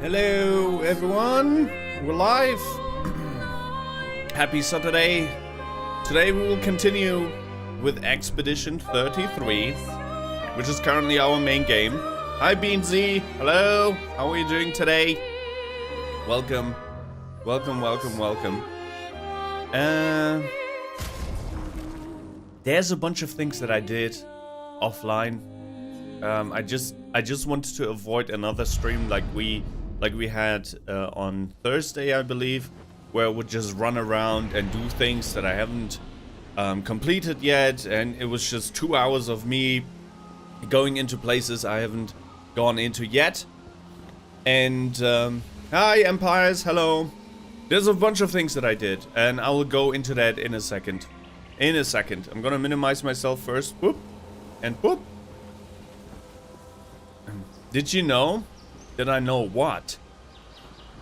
Hello everyone, we're live. Happy Saturday. Today we will continue with Expedition 33, which is currently our main game. Hi Beansy, hello, how are you doing today? Welcome, welcome, welcome, welcome. There's a bunch of things that I did offline. I just wanted to avoid another stream like we had on Thursday, I believe, where I would just run around and do things that I haven't completed yet, and it was just 2 hours of me going into places I haven't gone into yet. And hi Empires, hello. There's a bunch of things that I did, and I will go into that in a second. I'm gonna minimize myself first. Whoop and whoop. Did you know? Did I know what?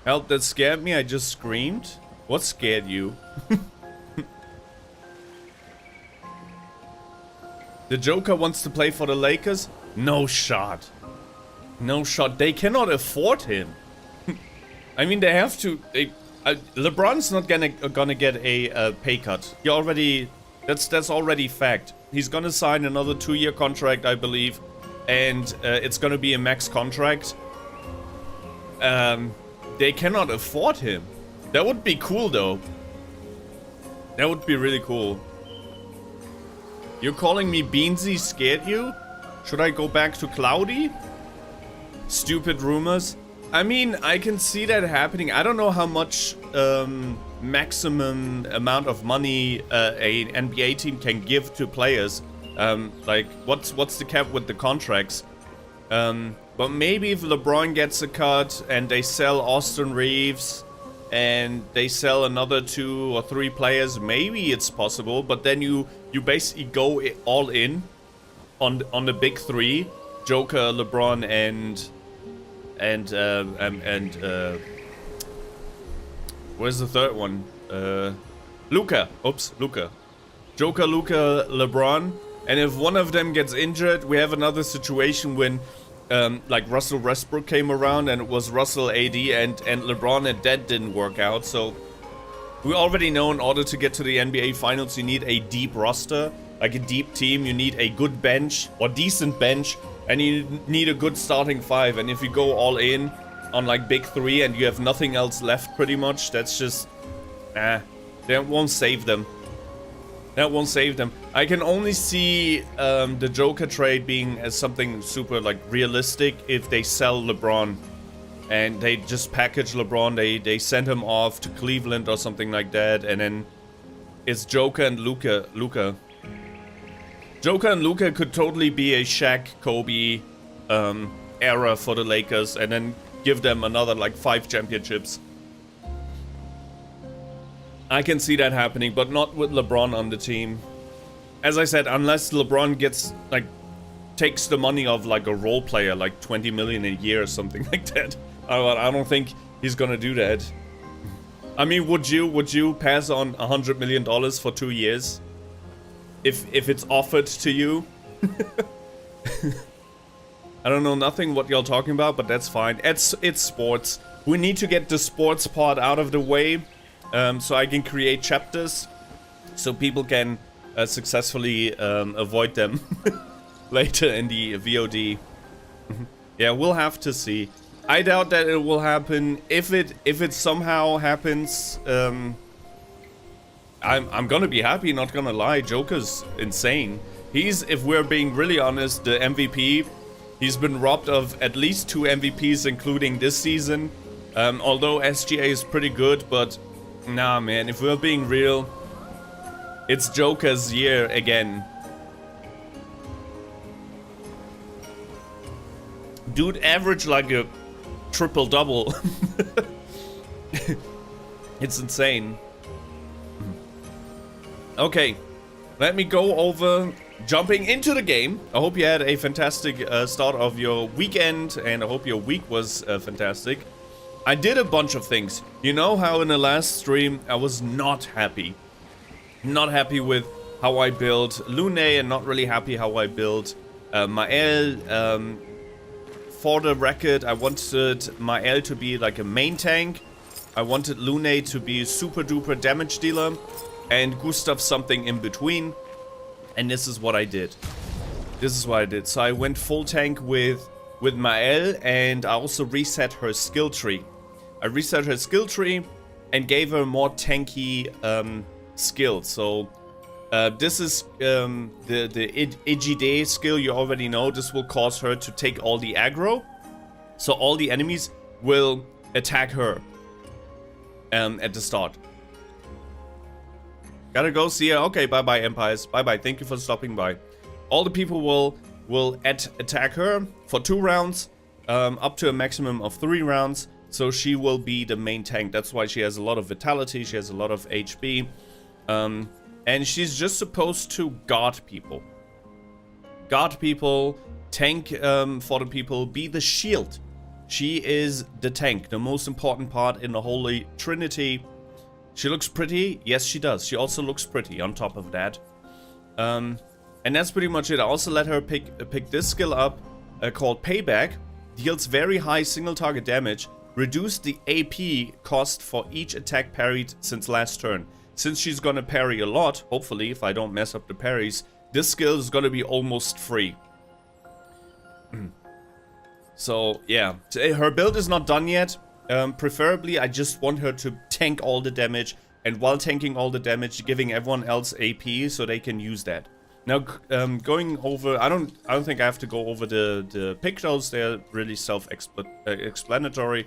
Help, that scared me, I just screamed. What scared you? The Joker wants to play for the Lakers? No shot. No shot. They cannot afford him. I mean, they have to. LeBron's not gonna get a pay cut. He already. That's already fact. He's gonna sign another 2-year contract, I believe, and it's gonna be a max contract. They cannot afford him. That would be cool, though. That would be really cool. You're calling me Beansy scared you? Should I go back to Cloudy? Stupid rumors. I mean, I can see that happening. I don't know how much maximum amount of money an NBA team can give to players. Like, what's the cap with the contracts? But maybe if LeBron gets a cut and they sell Austin Reeves and they sell another 2 or 3 players, maybe it's possible. But then you basically go all in on the big 3: Joker, LeBron, and where's the third one? Luka. Oops, Luka. Joker, Luka, LeBron. And if one of them gets injured, we have another situation when like Russell Westbrook came around and it was Russell, AD, and LeBron, and that didn't work out. So we already know in order to get to the NBA Finals, you need a deep roster, like a deep team. You need a good bench or decent bench, and you need a good starting 5. And if you go all in on like big 3 and you have nothing else left, pretty much, that's just that won't save them. That won't save them. I can only see the Joker trade being as something super like realistic if they sell LeBron and they just package LeBron. They send him off to Cleveland or something like that, and then it's Joker and Luka. Joker and Luka could totally be a Shaq, Kobe era for the Lakers, and then give them another like 5 championships. I can see that happening, but not with LeBron on the team. As I said, unless LeBron gets, like, takes the money of, like, a role player, like 20 million a year or something like that. I don't think he's gonna do that. I mean, would you pass on $100 million for 2 years? If it's offered to you? I don't know nothing what y'all talking about, but that's fine. It's sports. We need to get the sports part out of the way. So I can create chapters so people can successfully avoid them later in the VOD. Yeah, we'll have to see. I doubt that it will happen. If it somehow happens, I'm gonna be happy, not gonna lie. Joker's insane. He's, if we're being really honest, the MVP. He's been robbed of at least 2 MVPs, including this season. Although SGA is pretty good, but nah, man, if we're being real, it's Joker's year again. Dude averaged like a triple-double. It's insane. Okay, let me go over jumping into the game. I hope you had a fantastic start of your weekend, and I hope your week was fantastic. I did a bunch of things. You know how in the last stream I was not happy. Not happy with how I built Lune, and not really happy how I built Maelle. for the record, I wanted Maelle to be like a main tank. I wanted Lune to be a super duper damage dealer. And Gustave something in between. And this is what I did. So I went full tank with Maelle, and I also reset her skill tree. I reset her skill tree and gave her more tanky skills. So this is the Igide skill you already know. This will cause her to take all the aggro. So all the enemies will attack her at the start. Gotta go, see ya. Okay, bye-bye, Empires. Bye-bye, thank you for stopping by. All the people will attack her for 2 rounds, up to a maximum of 3 rounds. So she will be the main tank. That's why she has a lot of vitality, she has a lot of HP. And she's just supposed to guard people. Guard people, tank for the people, be the shield. She is the tank, the most important part in the Holy Trinity. She looks pretty. Yes, she does. She also looks pretty on top of that. And that's pretty much it. I also let her pick this skill up called Payback. Deals very high single target damage. Reduce the AP cost for each attack parried since last turn. Since she's gonna parry a lot, hopefully, if I don't mess up the parries, this skill is gonna be almost free. So, yeah. Her build is not done yet. Preferably, I just want her to tank all the damage, and while tanking all the damage, giving everyone else AP so they can use that. Now, going over, I don't think I have to go over the Pictos. They're really self-explanatory.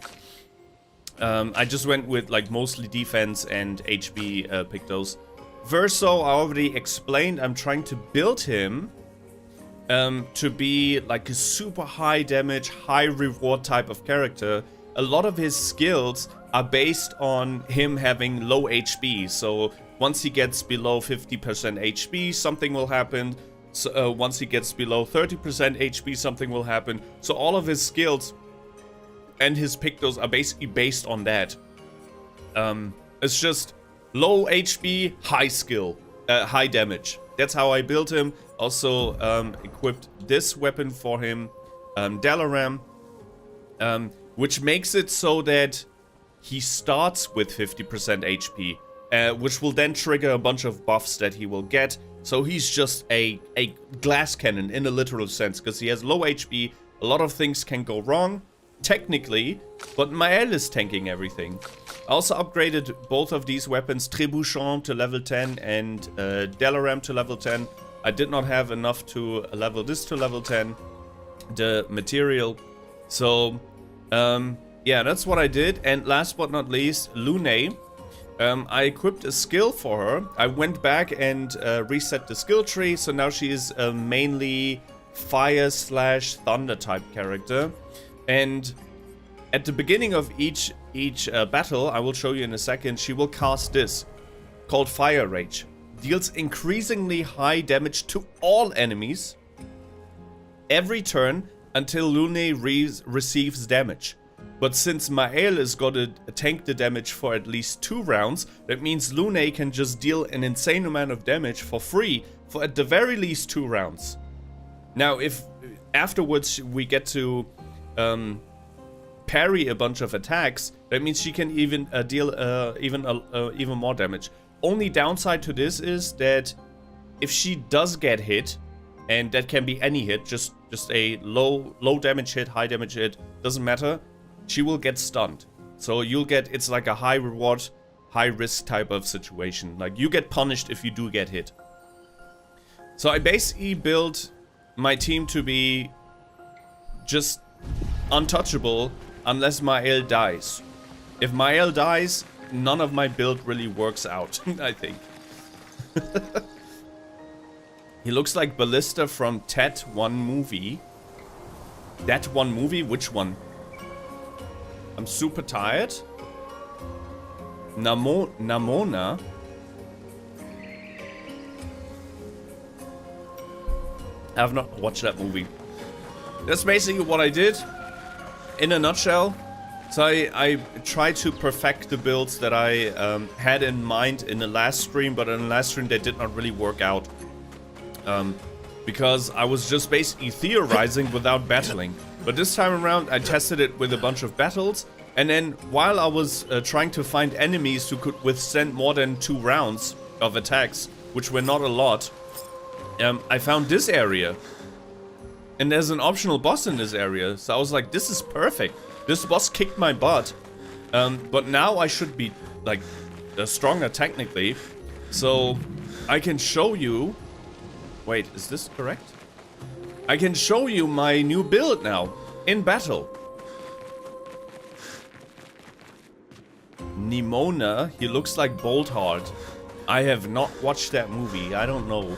I just went with like mostly defense and HP Pictos. Verso, I already explained. I'm trying to build him to be like a super high damage, high reward type of character. A lot of his skills are based on him having low HP. So once he gets below 50% HP, something will happen. So, once he gets below 30% HP, something will happen. So all of his skills and his Pictos are basically based on that. It's just low HP, high skill, high damage. That's how I built him. Also equipped this weapon for him, Dalaram. Which makes it so that he starts with 50% HP, which will then trigger a bunch of buffs that he will get. So he's just a glass cannon in a literal sense, because he has low HP. A lot of things can go wrong, technically, but Maelle is tanking everything. I also upgraded both of these weapons, Trebuchet to level 10 and Dalaram to level 10. I did not have enough to level this to level 10, the material. So yeah, that's what I did. And last but not least, Lune. I equipped a skill for her. I went back and reset the skill tree. So now she is a mainly fire/thunder type character. And at the beginning of each battle, I will show you in a second, she will cast this, called Fire Rage. Deals increasingly high damage to all enemies every turn until Lune receives damage. But since Maelle is gonna tank the damage for at least 2 rounds, that means Lune can just deal an insane amount of damage for free for at the very least 2 rounds. Now, if afterwards we get to parry a bunch of attacks, that means she can even deal even more damage. Only downside to this is that if she does get hit, and that can be any hit, just a low damage hit, high damage hit, doesn't matter, she will get stunned. So you'll get, it's like a high reward, high risk type of situation. Like, you get punished if you do get hit. So I basically built my team to be just untouchable unless Maelle dies. If Maelle dies, none of my build really works out, I think. He looks like Ballista from That One Movie. That One Movie? Which one? I'm super tired. Namona? I have not watched that movie. That's basically what I did, in a nutshell. So I tried to perfect the builds that I had in mind in the last stream, but in the last stream they did not really work out. Because I was just basically theorizing without battling. But this time around, I tested it with a bunch of battles. And then while I was trying to find enemies who could withstand more than 2 rounds of attacks, which were not a lot, I found this area. And there's an optional boss in this area. So I was like, this is perfect. This boss kicked my butt. But now I should be, like, stronger technically. So I can show you... Wait, is this correct? I can show you my new build now. In battle. Nimona, he looks like Boltheart. I have not watched that movie. I don't know.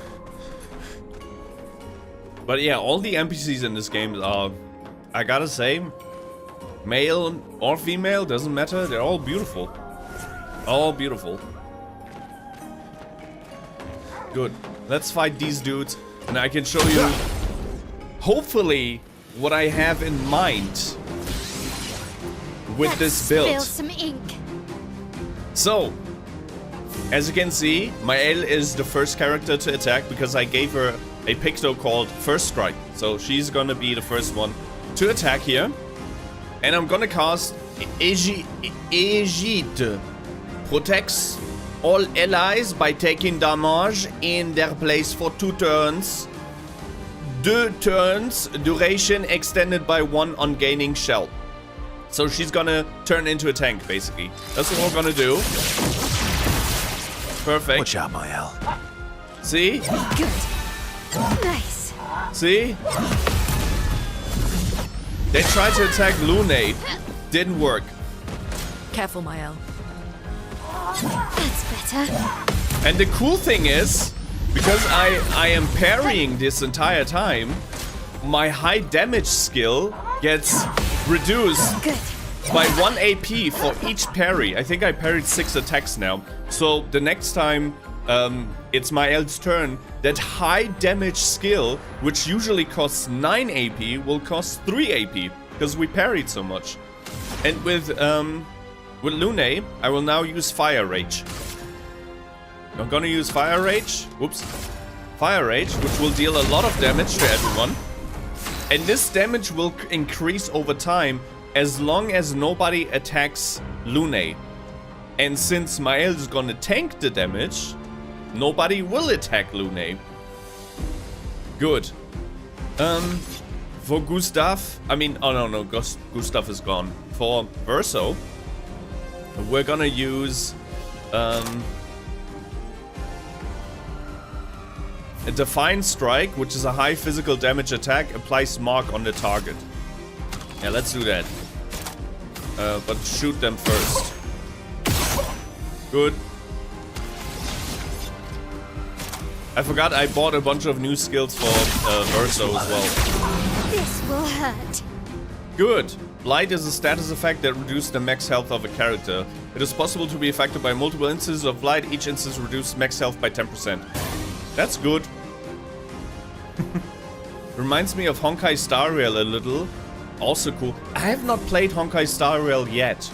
But yeah, all the NPCs in this game are, I gotta say, male or female, doesn't matter. They're all beautiful. All beautiful. Good. Let's fight these dudes, and I can show you, hopefully, what I have in mind with this build. Spill some ink. So, as you can see, Maelle is the first character to attack because I gave her a Picto called First Strike. So she's gonna be the first one to attack here. And I'm gonna cast Egide. Protects all allies by taking damage in their place for 2 turns. 2 turns, duration extended by 1 on gaining shell. So she's gonna turn into a tank, basically. That's what we're gonna do. Perfect. Watch out, Maelle. See? Good. Nice. See? They tried to attack Lune. Didn't work. Careful, Maelle. That's better. And the cool thing is, because I am parrying this entire time, my high damage skill gets reduced Good. by 1 AP for each parry. I think I parried 6 attacks now. So the next time it's Maelle's turn, that high damage skill, which usually costs 9 AP, will cost 3 AP because we parried so much. And with Lune, I will now use Fire Rage. I'm gonna use Fire Rage. Whoops. Fire Rage, which will deal a lot of damage to everyone. And this damage will increase over time as long as nobody attacks Lune. And since Maelle is gonna tank the damage, nobody will attack Lune. Good. For Gustave, I mean, oh no, Gustave is gone. For Verso, we're gonna use a Defiant Strike, which is a high physical damage attack, applies mark on the target. Yeah, let's do that. But shoot them first. Good. I forgot I bought a bunch of new skills for Verso as well. This will hurt. Good. Blight is a status effect that reduces the max health of a character. It is possible to be affected by multiple instances of Blight. Each instance reduces max health by 10%. That's good. Reminds me of Honkai Star Rail a little. Also cool. I have not played Honkai Star Rail yet.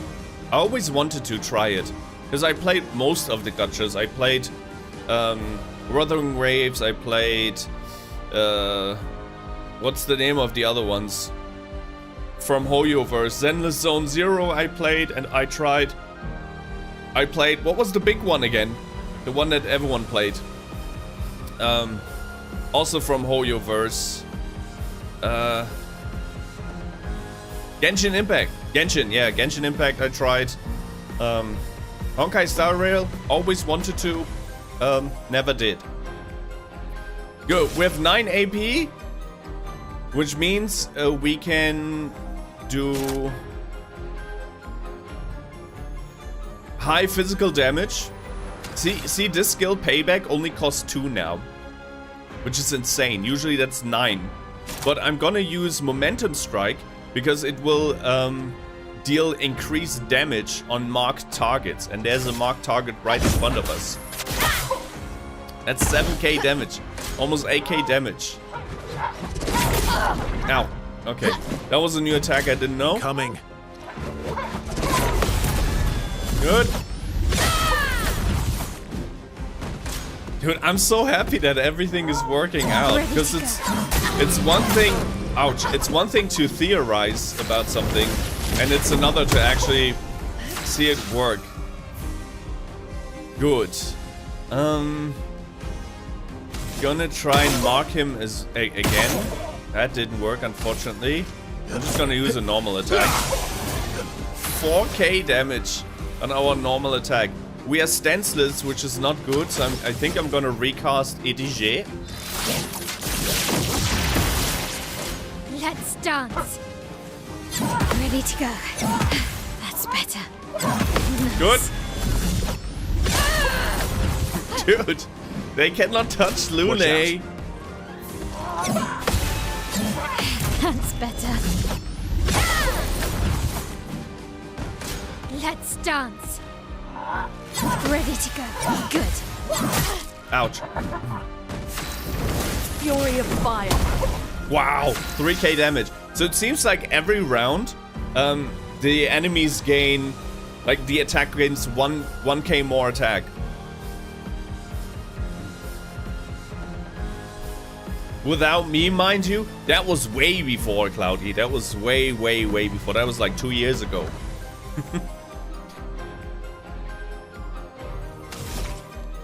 I always wanted to try it. Because I played most of the gachas. I played Wuthering Waves. I played... what's the name of the other ones? From Hoyoverse. Zenless Zone Zero I played and I tried. I played... What was the big one again? The one that everyone played. Also from Hoyoverse. Genshin Impact. Genshin Impact I tried. Honkai Star Rail, always wanted to, never did. Good, we have 9 AP, which means we can do high physical damage. See, this skill Payback only costs 2 now, which is insane. Usually that's 9. But I'm gonna use Momentum Strike because it will deal increased damage on marked targets. And there's a marked target right in front of us. That's 7k damage. Almost 8k damage. Ow. Okay. That was a new attack I didn't know. Coming. Good. Dude, I'm so happy that everything is working out. Because it's one thing Ouch. It's one thing to theorize about something, and it's another to actually see it work. Good. Gonna try and mark him as again. That didn't work, unfortunately. I'm just gonna use a normal attack. 4k damage on our normal attack. We are stanceless, which is not good, so I think I'm gonna recast EDG. Let's dance. Ready to go. That's better. Good. Dude, they cannot touch Lune. That's better. Let's dance. Ready to go. Good. Ouch. Fury of fire. Wow, 3k damage. So it seems like every round, the enemies gain, like the attack gains 1k more attack. Without me, mind you, that was way before Cloudy. That was way before. That was like 2 years ago.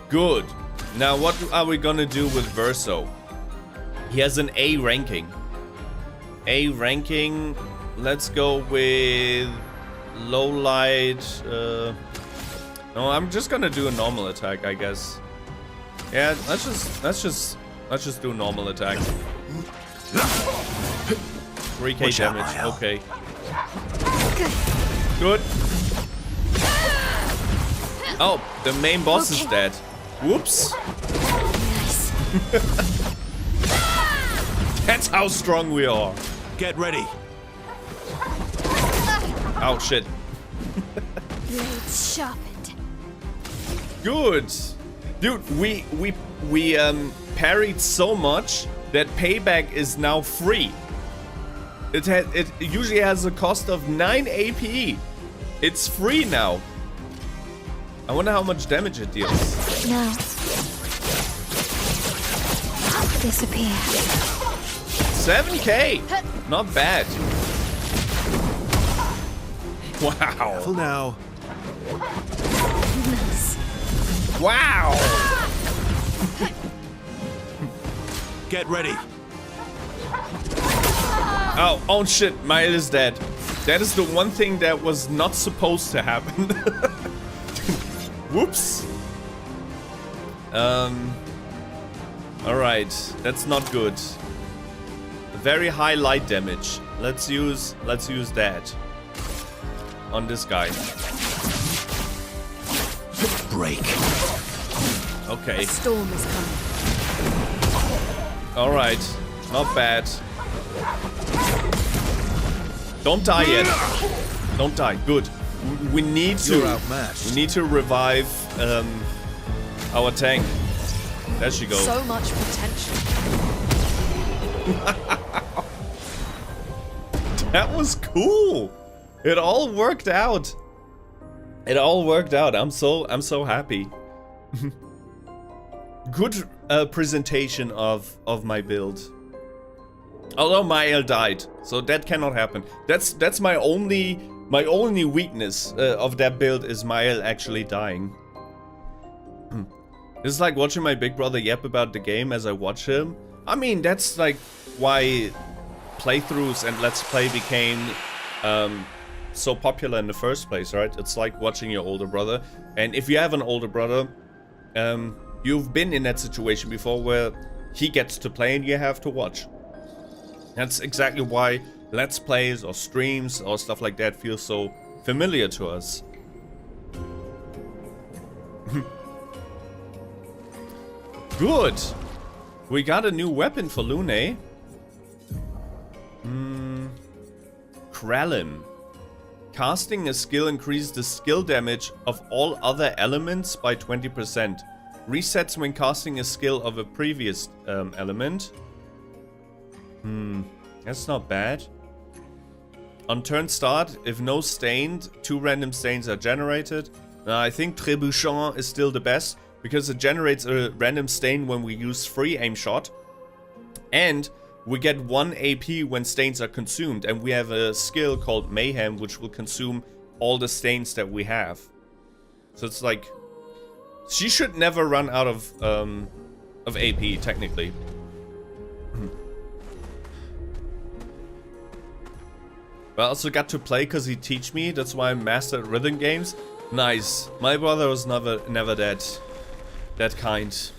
Good. Now, what are we gonna do with Verso? He has an A ranking. A ranking. Let's go with low light. No, I'm just gonna do a normal attack, I guess. Yeah, let's just do a normal attack. 3k damage. Okay. Good. Oh, the main boss is dead. Whoops. Nice. That's how strong we are. Get ready. Oh shit. Blades sharpened. Good. Dude, we parried so much that payback is now free. It usually has a cost of 9 AP. It's free now. I wonder how much damage it deals. Now. Disappear. 7k. Not bad. Wow. Careful now. Nice. Wow. Get ready. Oh shit, Maelle is dead. That is the one thing that was not supposed to happen. Whoops. Alright, that's not good. Very high light damage. Let's use that on this guy. Break. Okay. A storm is coming. Alright. Not bad. Don't die yet. Don't die. Good. We need to. You're outmatched. We need to revive our tank. There she goes. So much potential. That was cool. It all worked out. It all worked out. I'm so happy. Good presentation of my build. Although Maelle died, so that cannot happen. That's my only weakness of that build is Maelle actually dying. It's like watching my big brother yap about the game as I watch him. I mean, that's like why playthroughs and Let's Play became so popular in the first place, right? It's like watching your older brother. And if you have an older brother, you've been in that situation before where he gets to play and you have to watch. That's exactly why Let's Plays or streams or stuff like that feel so familiar to us. Good. We got a new weapon for Lune. Kralin. Casting a skill increases the skill damage of all other elements by 20%. Resets when casting a skill of a previous element. That's not bad. On turn start, if no stained, 2 random stains are generated. I think Trébuchant is still the best because it generates a random stain when we use free aim shot. And we get 1 AP when stains are consumed, and we have a skill called Mayhem, which will consume all the stains that we have. So it's like, she should never run out of AP, technically. But I also got to play because he teach me. That's why I mastered rhythm games. Nice. My brother was never that kind.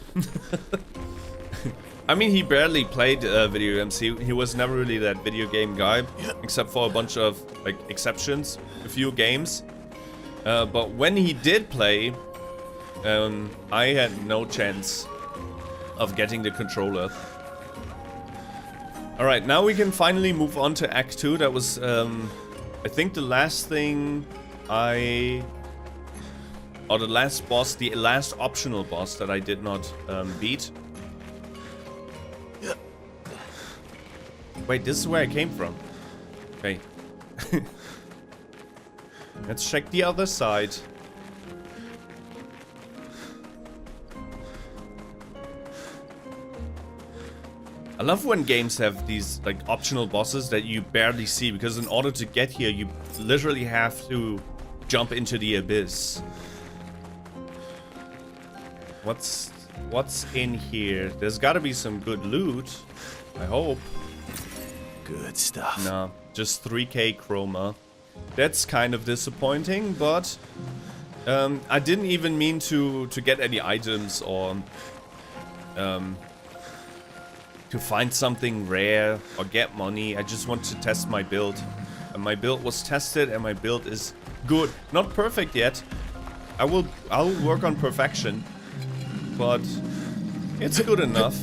I mean, he barely played video games. He was never really that video game guy, except for a bunch of like exceptions, a few games. But when he did play, I had no chance of getting the controller. All right, now we can finally move on to Act 2. That was, I think, the last thing or the last boss, the last optional boss that I did not beat. Wait, this is where I came from. Okay. Let's check the other side. I love when games have these like optional bosses that you barely see, because in order to get here you literally have to jump into the abyss. What's in here? There's gotta be some good loot, I hope. Good stuff. Nah, just 3k chroma. That's kind of disappointing, but I didn't even mean to get any items or to find something rare or get money. I just want to test my build. And my build was tested and my build is good. Not perfect yet. I'll work on perfection, but it's good enough.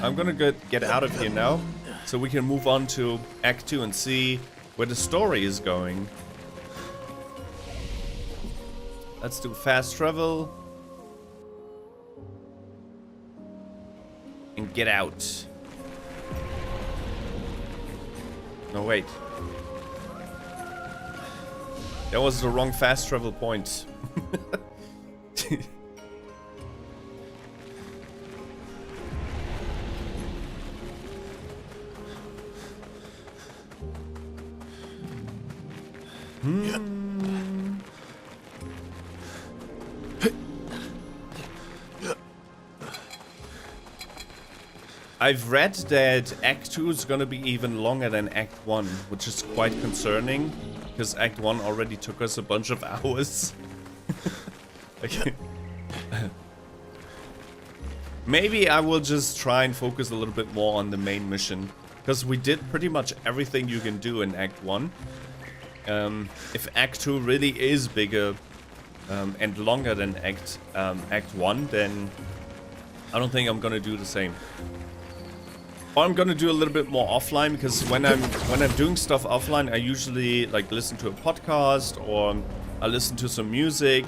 I'm gonna get out of here now so we can move on to Act 2 and see where the story is going. Let's do fast travel and get out. No, wait. That was the wrong fast travel point. I've read that Act 2 is gonna be even longer than Act 1, which is quite concerning, because Act 1 already took us a bunch of hours. Okay. Maybe I will just try and focus a little bit more on the main mission, because we did pretty much everything you can do in Act 1. If Act 2 really is bigger and longer than Act 1, then I don't think I'm gonna do the same. Or I'm gonna do a little bit more offline, because when I'm doing stuff offline, I usually like listen to a podcast or I listen to some music,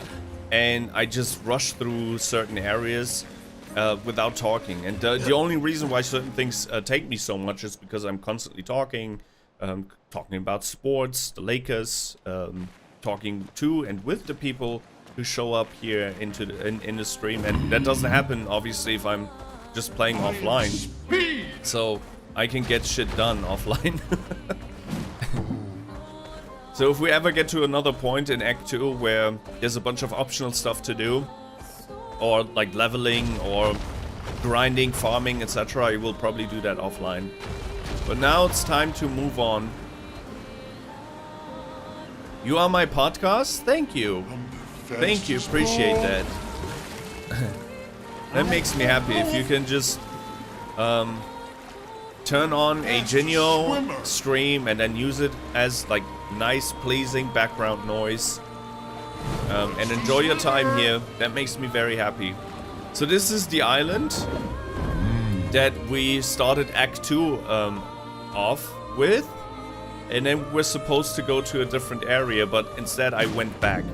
and I just rush through certain areas without talking. And the only reason why certain things take me so much is because I'm constantly talking about sports, the Lakers, talking to and with the people who show up here into in the stream, and that doesn't happen obviously if I'm just playing offline. So I can get shit done offline. So if we ever get to another point in Act 2 where there's a bunch of optional stuff to do, or like leveling or grinding, farming, etc., I will probably do that offline. But now it's time to move on. You are my podcast? Thank you. Thank you, appreciate that. That makes me happy if you can just turn on a Jinyo stream and then use it as like nice, pleasing background noise and enjoy your time here. That makes me very happy. So this is the island that we started Act 2 off with, and then we're supposed to go to a different area, but instead I went back.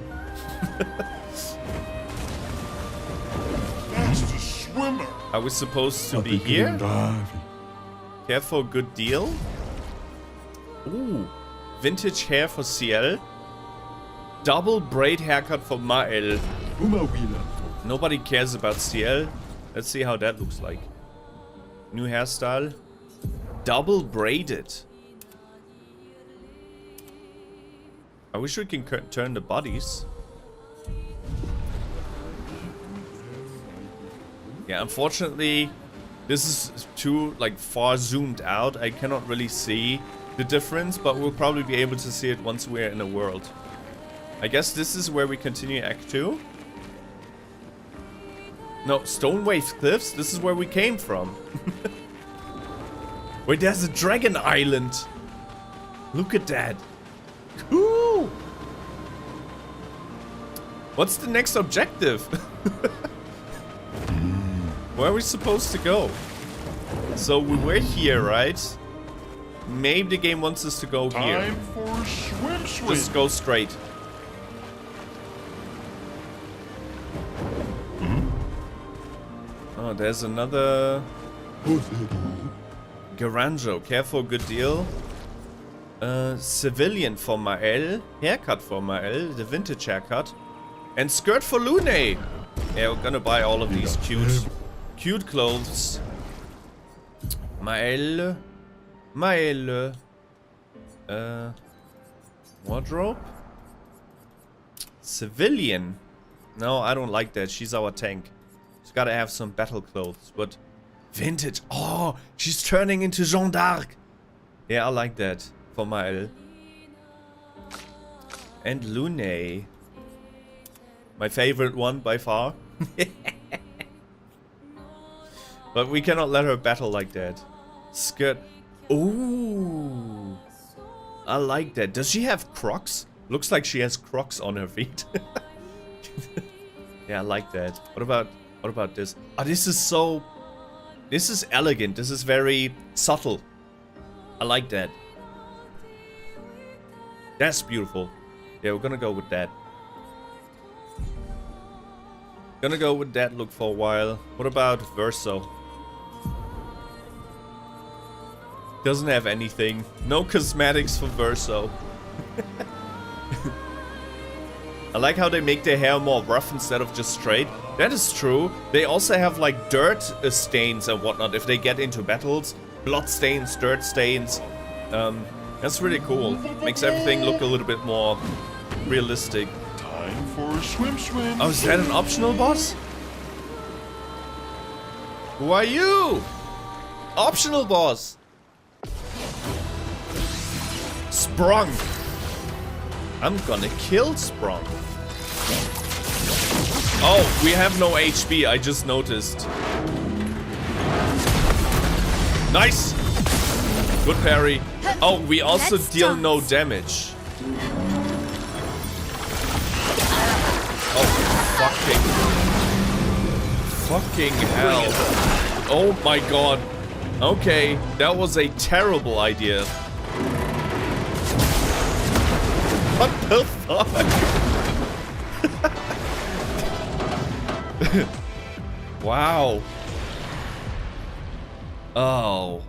I was supposed to be here. Care for a good deal. Ooh, vintage hair for Sciel. Double braid haircut for Maelle. Nobody cares about Sciel. Let's see how that looks like. New hairstyle. Double braided. I wish we can turn the bodies. Yeah, unfortunately, this is too like far zoomed out. I cannot really see the difference, but we'll probably be able to see it once we're in a world. I guess this is where we continue Act 2. No, Stone Wave Cliffs. This is where we came from. Wait, there's a dragon island. Look at that. Cool. What's the next objective? Where are we supposed to go? So we were here, right? Maybe the game wants us to go here. Time for swim. Just go straight. Oh, there's another Garanjo. Careful, good deal. Civilian for Maelle. Haircut for Maelle. The vintage haircut. And skirt for Lune. Yeah, we're gonna buy all of these cute clothes. Maelle. Wardrobe. Civilian. No, I don't like that. She's our tank. She's gotta have some battle clothes, but vintage. Oh, she's turning into Jeanne d'Arc. Yeah, I like that for Maelle. And Lune. My favorite one by far. But we cannot let her battle like that. Skirt. Ooh. I like that. Does she have Crocs? Looks like she has Crocs on her feet. Yeah, I like that. What about this? Oh, this is elegant. This is very subtle. I like that. That's beautiful. Yeah, we're gonna go with that. Gonna go with that look for a while. What about Verso? Doesn't have anything. No cosmetics for Verso. I like how they make their hair more rough instead of just straight. That is true. They also have like dirt stains and whatnot if they get into battles. Blood stains, dirt stains. That's really cool. Makes everything look a little bit more realistic. Time for swim. Oh, is that an optional boss? Who are you? Optional boss. Sprong. I'm gonna kill Sprong. Oh, we have no HP, I just noticed. Nice! Good parry. Oh, we also deal no damage. Oh, fucking hell. Oh my god. Okay, that was a terrible idea. What the fuck? Wow. Oh.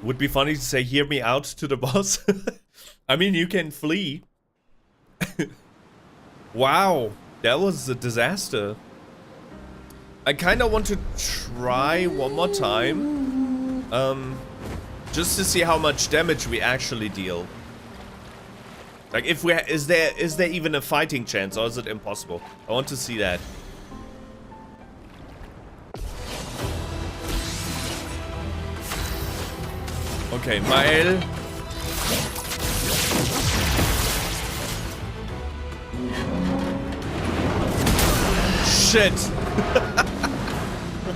Would be funny to say, hear me out to the boss. I mean, you can flee. Wow. That was a disaster. I kind of want to try one more time. Just to see how much damage we actually deal. Like, if we is there even a fighting chance, or is it impossible? I want to see that. Okay, Maelle. Shit.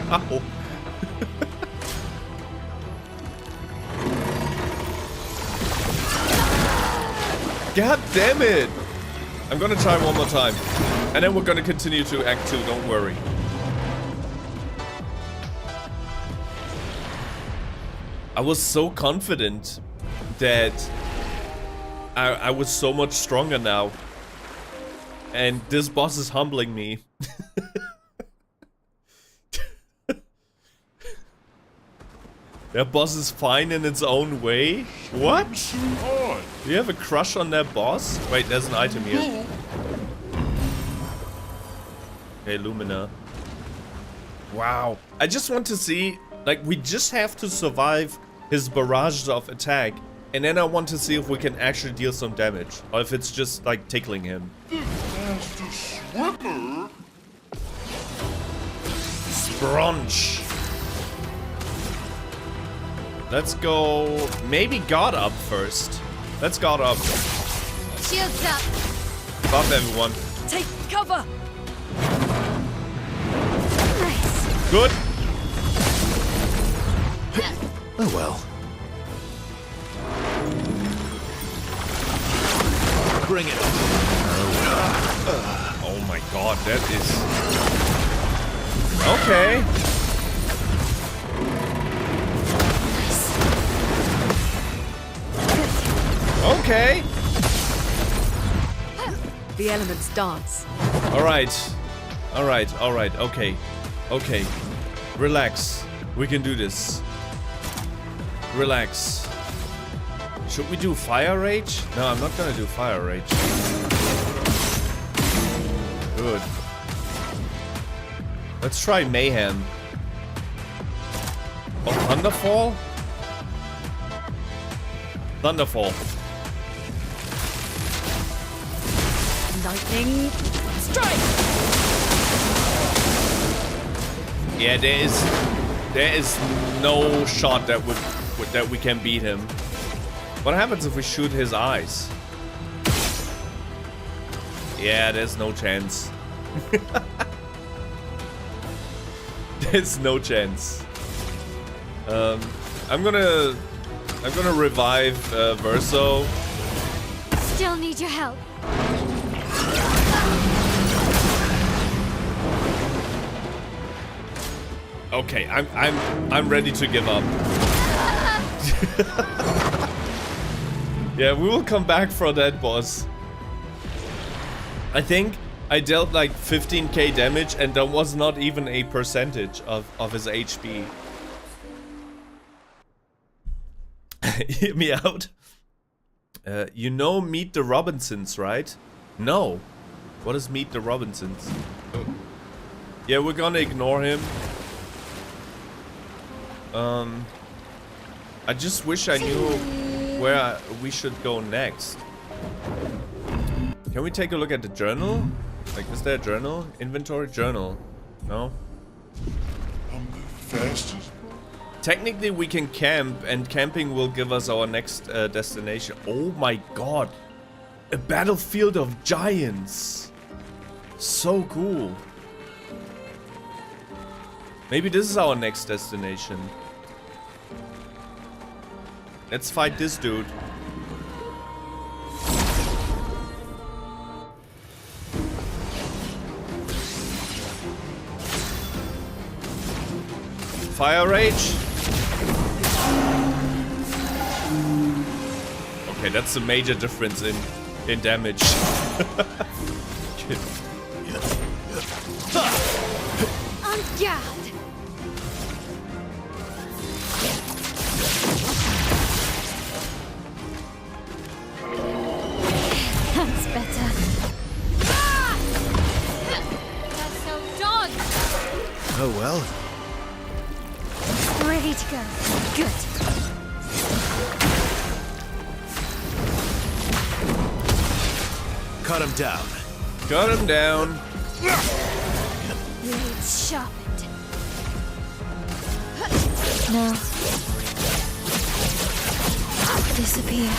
Wow. God damn it! I'm gonna try one more time. And then we're gonna continue to Act 2, don't worry. I was so confident that I was so much stronger now. And this boss is humbling me. That boss is fine in its own way? What? Do you have a crush on that boss? Wait, there's an item here. Okay, Lumina. Wow. I just want to see, like, we just have to survive his barrages of attack. And then I want to see if we can actually deal some damage. Or if it's just, like, tickling him. The fastest swimmer. Sprong. Let's go... Maybe God up first. Let's God up. Shields up. Buff everyone. Take cover. Nice. Good. Oh well. Bring it on. Oh my god, that is... Okay. Okay. The elements dance. Alright. Alright, alright, okay. Okay. Relax. We can do this. Relax. Should we do Fire Rage? No, I'm not gonna do Fire Rage. Good. Let's try Mayhem. Oh, Thunderfall? Thunderfall. Lightning strike. Yeah, there is no shot that we can beat him. What happens if we shoot his eyes? Yeah, there's no chance. There's no chance. I'm gonna revive Verso. Still need your help. Okay, I'm ready to give up. Yeah, we will come back for that boss. I think I dealt like 15k damage and that was not even a percentage of his HP. Hear me out. You know Meet the Robinsons, right? No. What is Meet the Robinsons? Yeah, we're gonna ignore him. I just wish I knew where we should go next. Can we take a look at the journal? Like, is there a journal? Inventory journal? No? I'm the fastest. Technically, we can camp, and camping will give us our next destination. Oh my god! A battlefield of giants! So cool. Maybe this is our next destination. Let's fight this dude. Fire Rage. Okay, that's a major difference in damage. On guard. That's better. Ah! That's so done. Oh well. Ready to go. Good. Cut him down. Cut him down. Blades sharpened. Now. Disappear.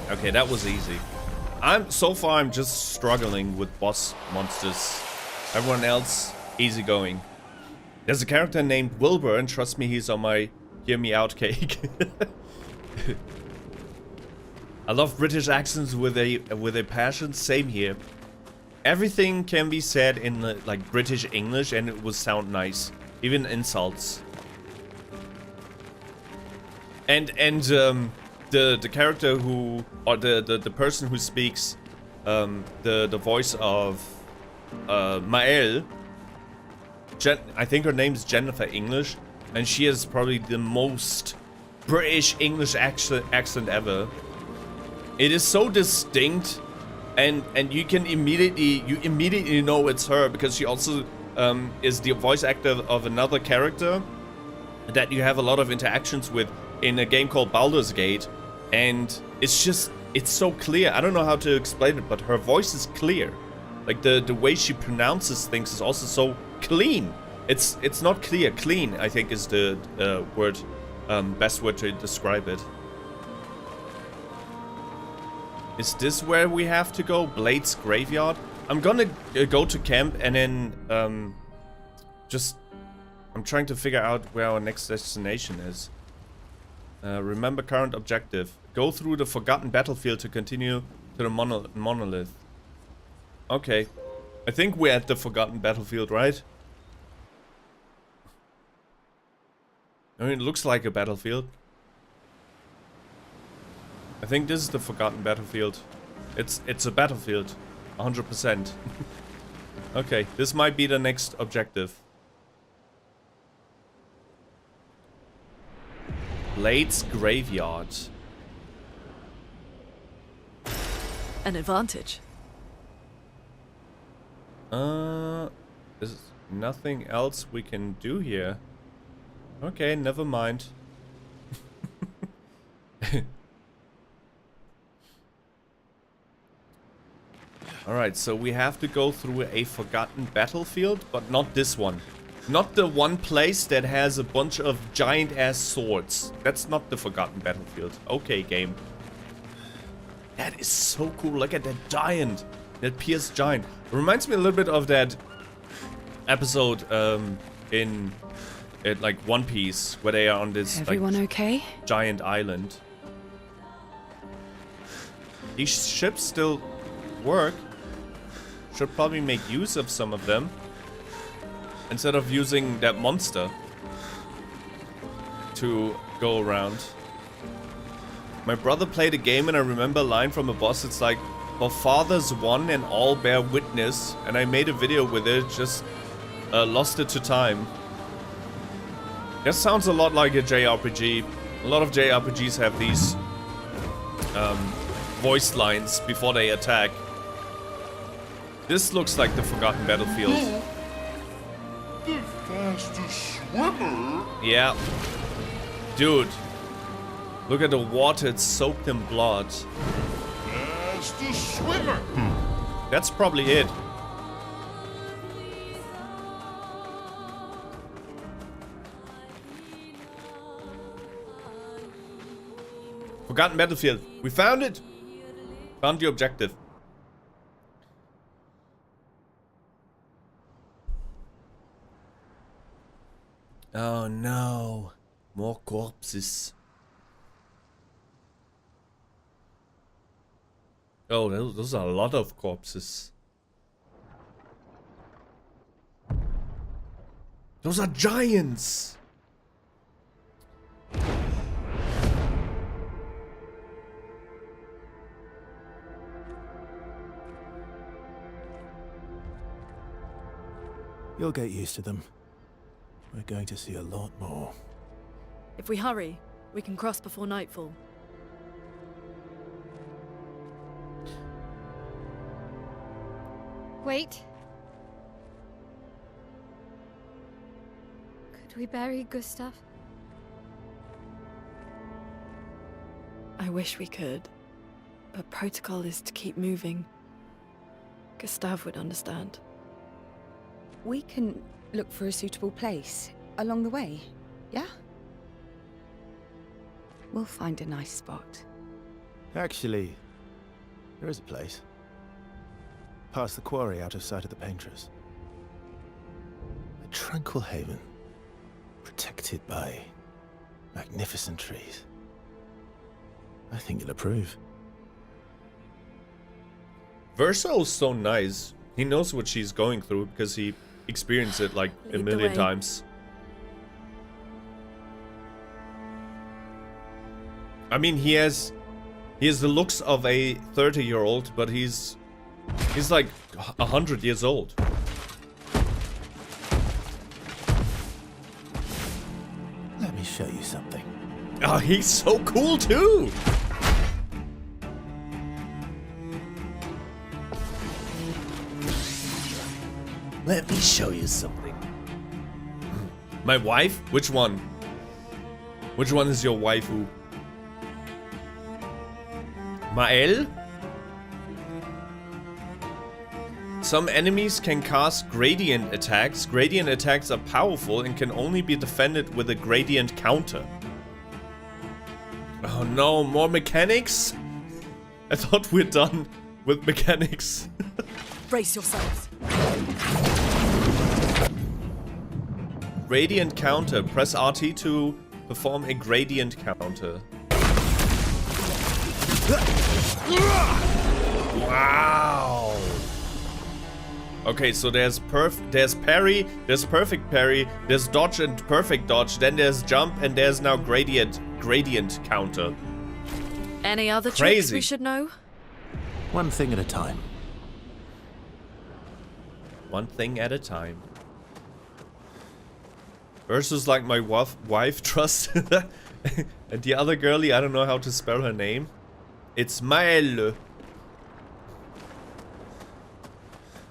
Okay, that was easy. So far I'm just struggling with boss monsters. Everyone else, easy going. There's a character named Wilbur, and trust me, he's on my hear me out cake. I love British accents with a passion. Same here. Everything can be said in like British English, and it will sound nice. Even insults. And the character who, or the person who speaks the voice of Maelle, I think her name is Jennifer English, and she has probably the most British English accent ever. It is so distinct and you can immediately know it's her, because she also is the voice actor of another character that you have a lot of interactions with in a game called Baldur's Gate, and it's so clear. I don't know how to explain it, but her voice is clear. Like the way she pronounces things is also so clean. It's not clear, clean, I think is the word, best word to describe it. Is this where we have to go? Blade's Graveyard? I'm gonna go to camp and then I'm trying to figure out where our next destination is. Remember current objective. Go through the Forgotten Battlefield to continue to the monolith. Okay. I think we're at the Forgotten Battlefield, right? I mean, it looks like a battlefield. I think this is the Forgotten Battlefield. It's a battlefield. 100%. Okay, this might be the next objective. Blade's Graveyard. An advantage. There's nothing else we can do here. Okay, never mind. Alright, so we have to go through a forgotten battlefield, but not this one. Not the one place that has a bunch of giant-ass swords. That's not the Forgotten Battlefield. Okay, game. That is so cool. Look at that giant. That pierced giant. It reminds me a little bit of that episode in like One Piece, where they are on this Everyone okay? giant island. These ships still work. Should probably make use of some of them instead of using that monster to go around. My brother played a game and I remember a line from a boss. It's like, "For fathers one and all bear witness," and I made a video with it, just lost it to time. That sounds a lot like a JRPG. A lot of JRPGs have these voice lines before they attack. This looks like the Forgotten Battlefield. The fastest swimmer? Yeah. Dude. Look at the water, it's soaked in blood. Fastest swimmer? That's probably it. Forgotten Battlefield. We found it! Found the objective. Oh no. More corpses. Oh, those are a lot of corpses. Those are giants! You'll get used to them. We're going to see a lot more. If we hurry, we can cross before nightfall. Wait. Could we bury Gustave? I wish we could, but protocol is to keep moving. Gustave would understand. We can look for a suitable place along the way, yeah? We'll find a nice spot. Actually, there is a place. Past the quarry, out of sight of the painters. A tranquil haven, protected by magnificent trees. I think you'll approve. Verso's so nice. He knows what she's going through because he experienced it like a million times. I mean, he has the looks of a 30-year-old, but he's like 100 years old. Let me show you something. Oh, he's so cool too. Let me show you something. My wife? Which one? Which one is your waifu? Maelle? Some enemies can cast gradient attacks. Gradient attacks are powerful and can only be defended with a gradient counter. Oh no, more mechanics? I thought we're done with mechanics. Brace yourselves. Gradient counter. Press RT to perform a gradient counter. Wow. Okay, so there's parry, there's perfect parry, there's dodge and perfect dodge, then there's jump, and there's now gradient counter. Any other Crazy. tricks we should know? One thing at a time. One thing at a time. Versus like my wife trust. And the other girlie, I don't know how to spell her name. It's Maelle.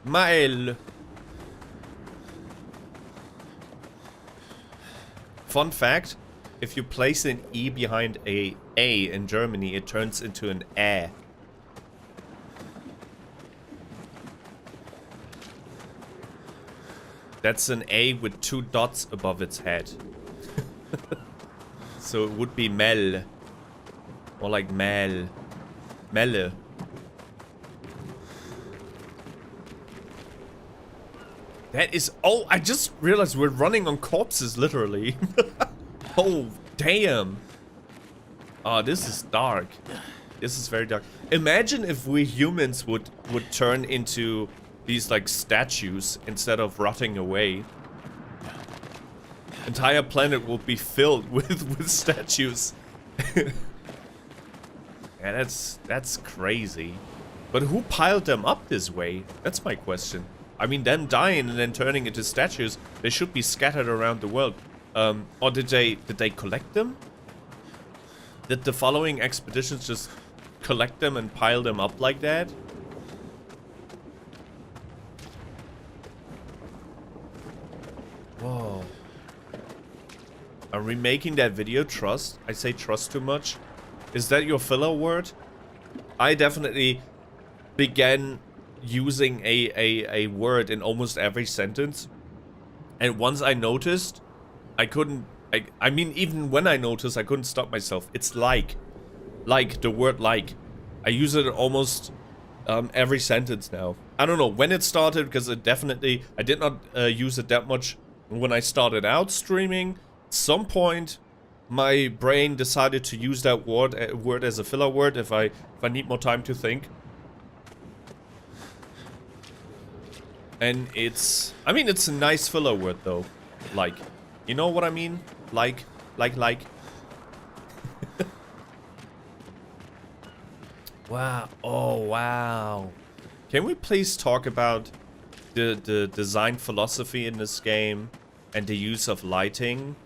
Maelle. Fun fact, if you place an E behind a A in Germany, it turns into an Ä. That's an A with 2 dots above its head. So it would be Maelle. Or like Maelle. Maelle. That is... Oh, I just realized we're running on corpses, literally. Oh, damn. Oh, this is dark. This is very dark. Imagine if we humans would turn into these, like, statues instead of rotting away. Entire planet will be filled with statues. Yeah, that's crazy. But who piled them up this way? That's my question. I mean, them dying and then turning into statues, they should be scattered around the world. Or did they collect them? Did the following expeditions just collect them and pile them up like that? Whoa. Are we making that video trust? I say trust too much. Is that your filler word? I definitely began using a word in almost every sentence. And once I noticed, I couldn't... I mean, even when I noticed, I couldn't stop myself. It's like. Like, the word like. I use it in almost every sentence now. I don't know when it started, because it definitely... I did not use it that much when I started out streaming. At some point, my brain decided to use that word as a filler word if I need more time to think. And it's... I mean, it's a nice filler word, though. Like. You know what I mean? Like. Wow. Oh, wow. Can we please talk about the design philosophy in this game and the use of lighting?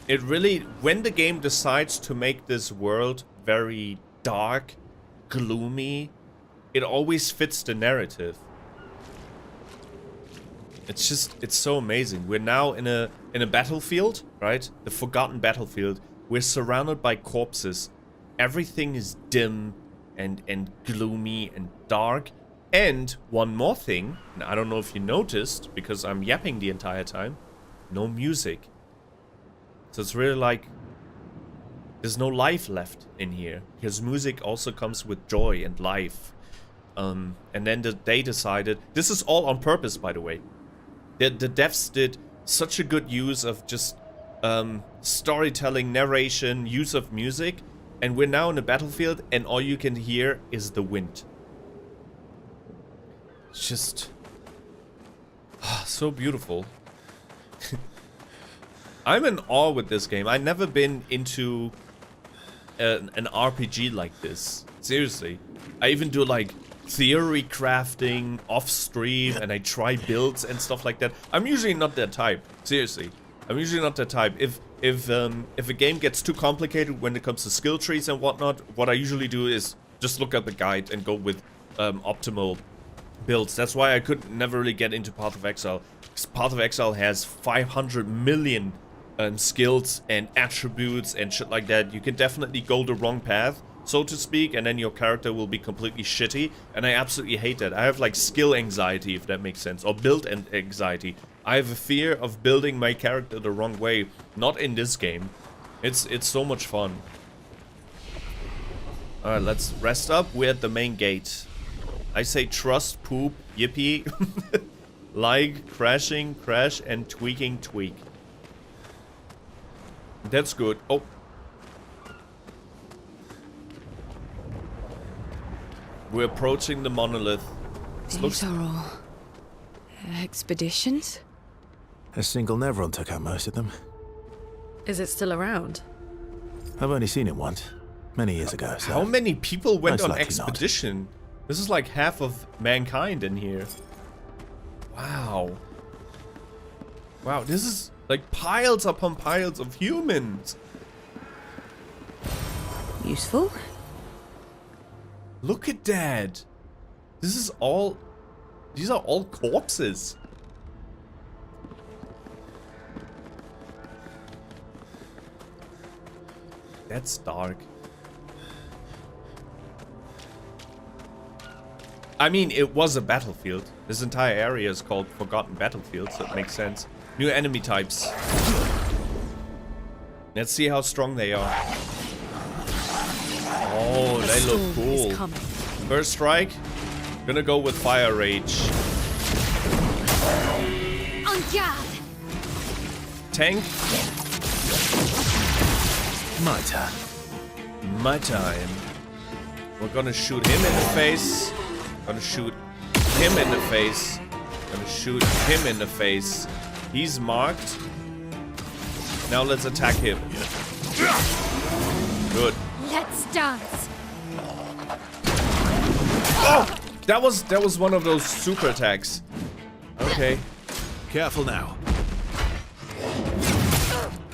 It really... When the game decides to make this world very dark, gloomy, it always fits the narrative. It's just, it's so amazing. We're now in a battlefield, right? The forgotten battlefield. We're surrounded by corpses. Everything is dim and gloomy and dark. And one more thing, and I don't know if you noticed, because I'm yapping the entire time, no music. So it's really like, there's no life left in here. Because music also comes with joy and life. And then they decided, this is all on purpose, by the way. The devs did such a good use of just storytelling, narration, use of music, and we're now in a battlefield, and all you can hear is the wind. It's just so beautiful. I'm in awe with this game. I've never been into an RPG like this. Seriously. I even do like theory crafting off stream, and I try builds and stuff like that. I'm usually not that type. Seriously, I'm usually not that type. If a game gets too complicated when it comes to skill trees and whatnot, what I usually do is just look at the guide and go with optimal builds. That's why I could never really get into Path of Exile. Because Path of Exile has 500 million skills and attributes and shit like that. You can definitely go the wrong path, so to speak, and then your character will be completely shitty. And I absolutely hate that. I have like skill anxiety, if that makes sense, or build anxiety. I have a fear of building my character the wrong way. Not in this game. It's so much fun. Alright, let's rest up. We're at the main gate. I say trust, poop, yippee. Like, crashing, crash, and tweaking, tweak. That's good. Oh. We're approaching the monolith. These are all expeditions? A single Nevron took out most of them. Is it still around? I've only seen it once, many years ago. So how many people went most on likely expedition? This is like half of mankind in here. Wow. Wow, this is like piles upon piles of humans. Useful? Look at that. This is all... These are all corpses. That's dark. I mean, it was a battlefield. This entire area is called Forgotten Battlefield, so it makes sense. New enemy types. Let's see how strong they are. Oh, they look cool. First strike. Gonna go with Fire Rage. On guard. Tank. My turn. My time. We're gonna shoot him in the face. Gonna shoot him in the face. Gonna shoot him in the face. He's marked. Now let's attack him. Good. Let's dance. Oh! That was one of those super attacks. Okay. Careful now.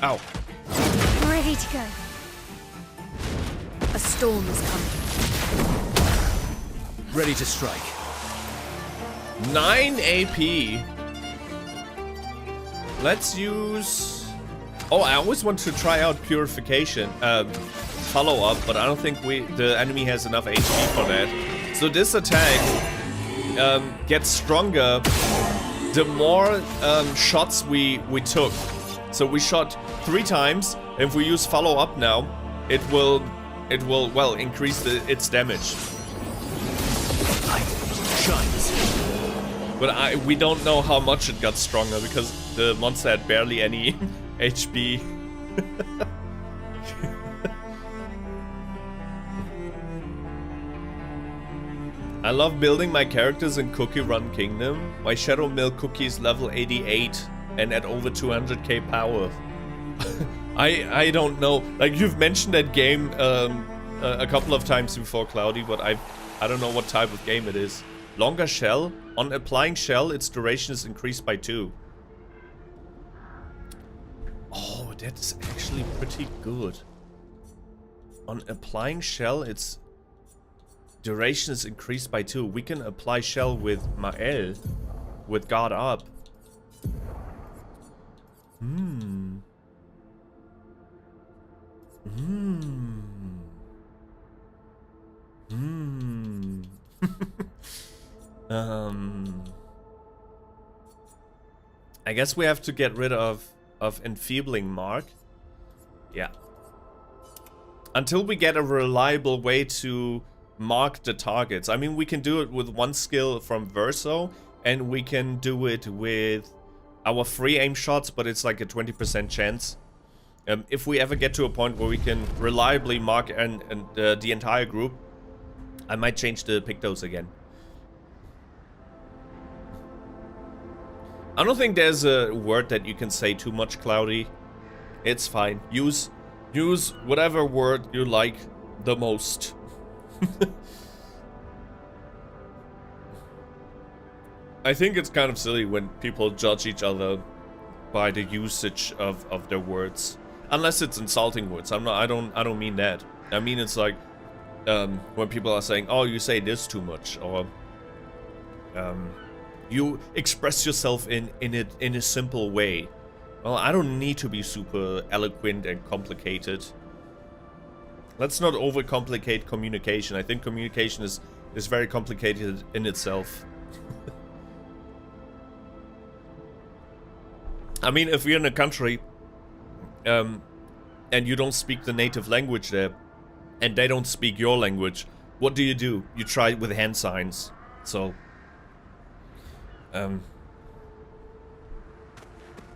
Ow. Ready to go. A storm is coming. Ready to strike. 9 AP. Let's use... Oh, I always want to try out Purification. Follow-up, but I don't think the enemy has enough HP for that. So this attack gets stronger the more shots we took. So we shot 3 times. If we use follow-up now, it will well increase its damage. Shines. But we don't know how much it got stronger because the monster had barely any HP. I love building my characters in Cookie Run Kingdom. My Shadow Milk Cookie is level 88 and at over 200k power. I don't know. Like, you've mentioned that game a couple of times before, Cloudy, but I don't know what type of game it is. Longer shell. On applying shell, its duration is increased by 2. Oh, that's actually pretty good. On applying shell, its duration is increased by 2. We can apply shell with Maelle, with guard up. I guess we have to get rid of enfeebling mark. Yeah. Until we get a reliable way to mark the targets. I mean, we can do it with one skill from Verso, and we can do it with our free aim shots, but it's like a 20% chance. If we ever get to a point where we can reliably mark the entire group, I might change the Pictos again. I don't think there's a word that you can say too much, Cloudy. It's fine. Use whatever word you like the most. I think it's kind of silly when people judge each other by the usage of their words, unless it's insulting words. I don't mean that. I mean, it's like when people are saying, "Oh, you say this too much," or You express yourself in a simple way. Well, I don't need to be super eloquent and complicated. Let's not overcomplicate communication. I think communication is very complicated in itself. I mean, if you're in a country and you don't speak the native language there, and they don't speak your language, what do? You try with hand signs. So,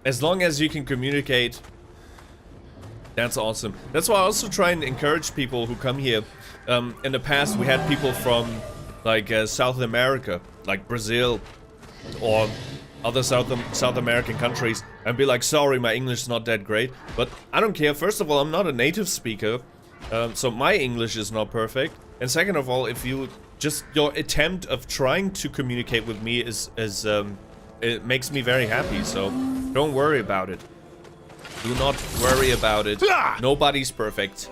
as long as you can communicate, that's awesome. That's why I also try and encourage people who come here. In the past, we had people from like South America, like Brazil, or other South American countries, and be like, sorry, my English is not that great, but I don't care. First of all, I'm not a native speaker, so my English is not perfect. And second of all, if you just your attempt of trying to communicate with me is it makes me very happy. So don't worry about it. Do not worry about it. Nobody's perfect.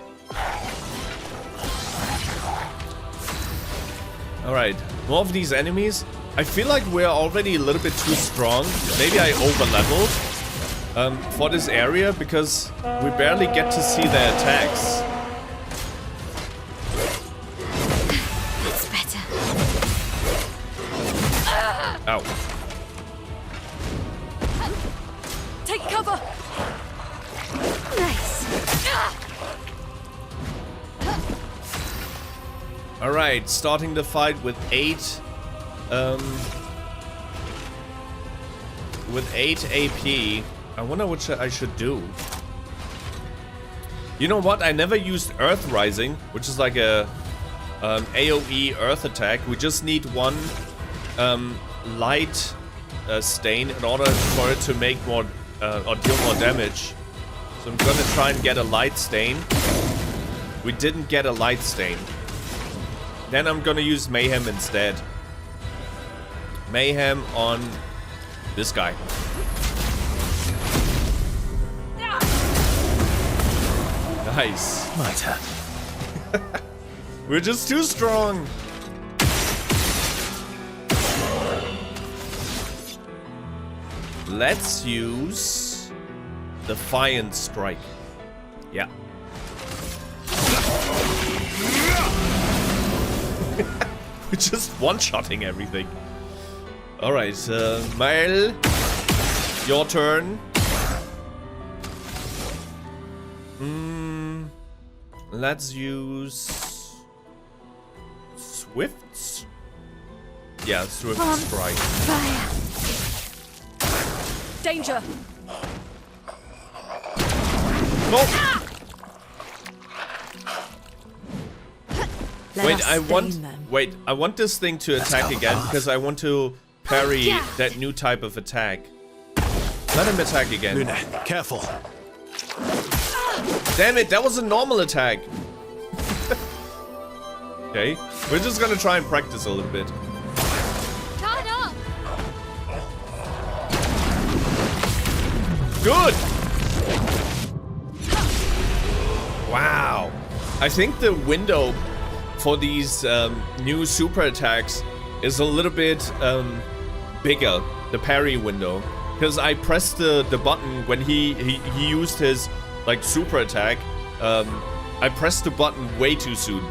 All right, more of these enemies. I feel like we're already a little bit too strong. Maybe I over-leveled for this area because we barely get to see their attacks. That's better. Ow. Take cover! Nice. Alright, starting the fight with 8 AP. I wonder what I should do. You know what? I never used Earth Rising, which is like a AoE Earth attack. We just need one light stain in order for it to make more or deal more damage. So I'm gonna try and get a light stain. We didn't get a light stain. Then I'm gonna use Mayhem instead. Mayhem on this guy. Nice. My turn. We're just too strong. Let's use Defiant Strike. Yeah. We're just one-shotting everything. Alright, Maelle, your turn. Let's use Swifts. Yeah, Swift Strike. Fire. Danger! Nope. Let Wait, us I want. stain them. Wait, I want this thing to attack again because I want to parry that new type of attack. Let him attack again. Lune, careful. Damn it, that was a normal attack. Okay, we're just gonna try and practice a little bit. Turn up. Good. Wow. I think the window for these new super attacks is a little bit bigger, the parry window, because I pressed the button when he used his like super attack. I pressed the button way too soon,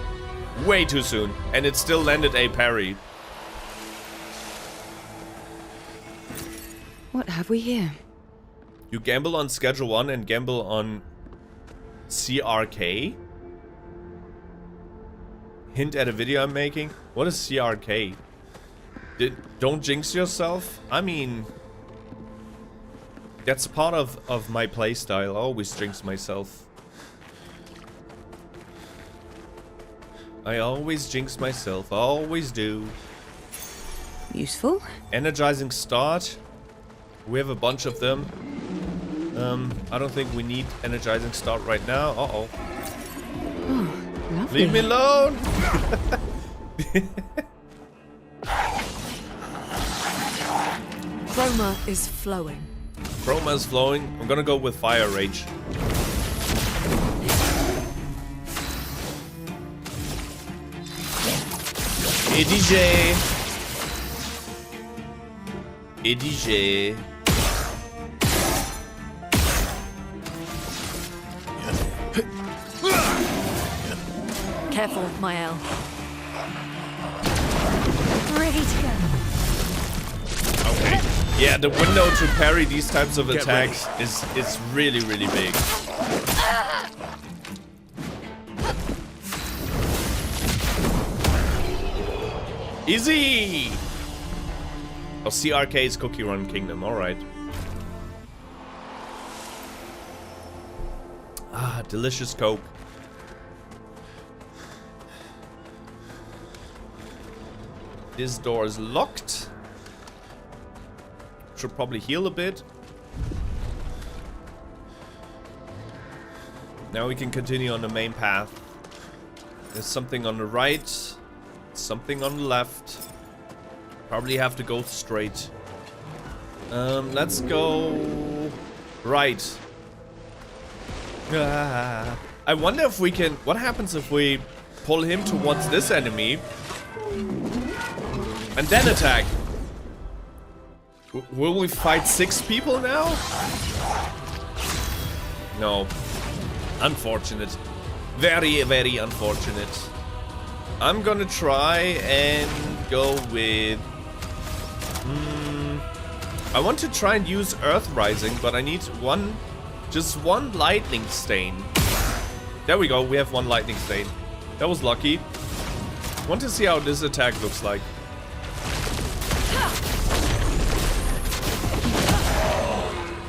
and it still landed a parry. What have we here? You gamble on Schedule 1 and gamble on CRK? Hint at a video I'm making? What is CRK? Don't jinx yourself? I mean, that's part of my playstyle. I always jinx myself. I always jinx myself. I always do. Useful? Energizing start. We have a bunch of them. I don't think we need energizing start right now. Uh-oh. Oh, lovely. Leave me alone! Chroma is flowing. Chroma is flowing. I'm gonna go with Fire Rage. Hey DJ! EDG. Careful, Maelle. Ready to go. Okay. Yeah, the window to parry these types of attacks is really, really big. Easy! Oh, CRK's Cookie Run Kingdom, alright. Ah, delicious Coke. This door is locked. Should probably heal a bit. Now we can continue on the main path. There's something on the right. Something on the left. Probably have to go straight. Let's go right. I wonder if we can... What happens if we pull him towards this enemy and then attack? Will we fight 6 people now? No. Unfortunate. Very, very unfortunate. I'm gonna try and go with... I want to try and use Earth Rising, but I need just one lightning stain. There we go, we have 1 lightning stain. That was lucky. Want to see how this attack looks like.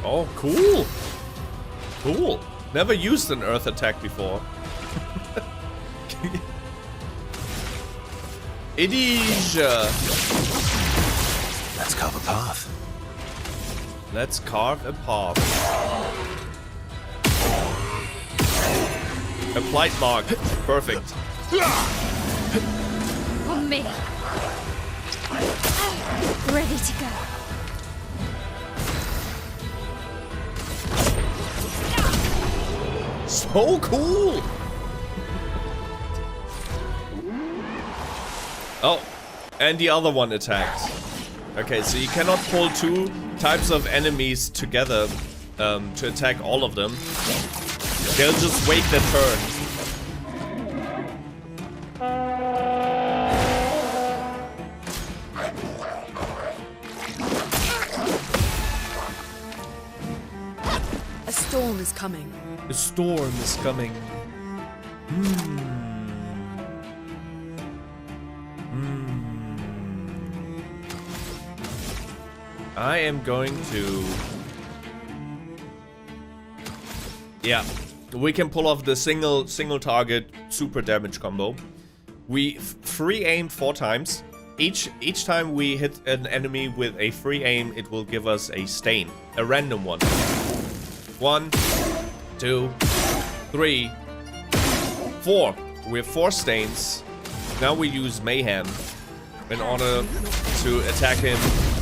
Oh, cool. Cool. Never used an Earth attack before. It is. Let's carve a path. Let's carve a path. Applied mark. Perfect. On me. Ready to go. So cool. Oh, and the other one attacked. Okay, so you cannot pull 2 types of enemies together to attack all of them. They'll just wait their turn. A storm is coming. The storm is coming. I am going to... Yeah, we can pull off the single target super damage combo. We free aim 4 times. Each time we hit an enemy with a free aim, it will give us a stain, a random one. 1, 2, 3, 4. We have 4 stains. Now we use Mayhem in order to attack him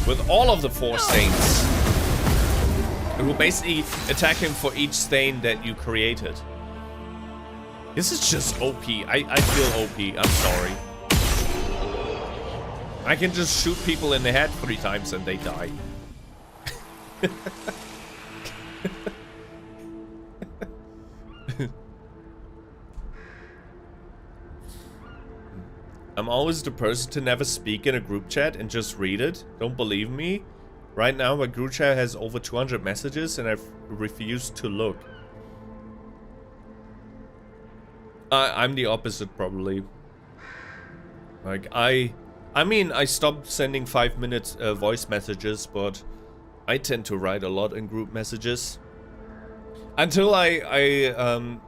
with all of the 4 stains. It will basically attack him for each stain that you created. This is just OP. I feel OP. I'm sorry. I can just shoot people in the head 3 times and they die. I'm always the person to never speak in a group chat and just read it. Don't believe me? Right now my group chat has over 200 messages and I've refused to look. I'm the opposite probably. Like I mean I stopped sending 5-minute voice messages, but I tend to write a lot in group messages. Until I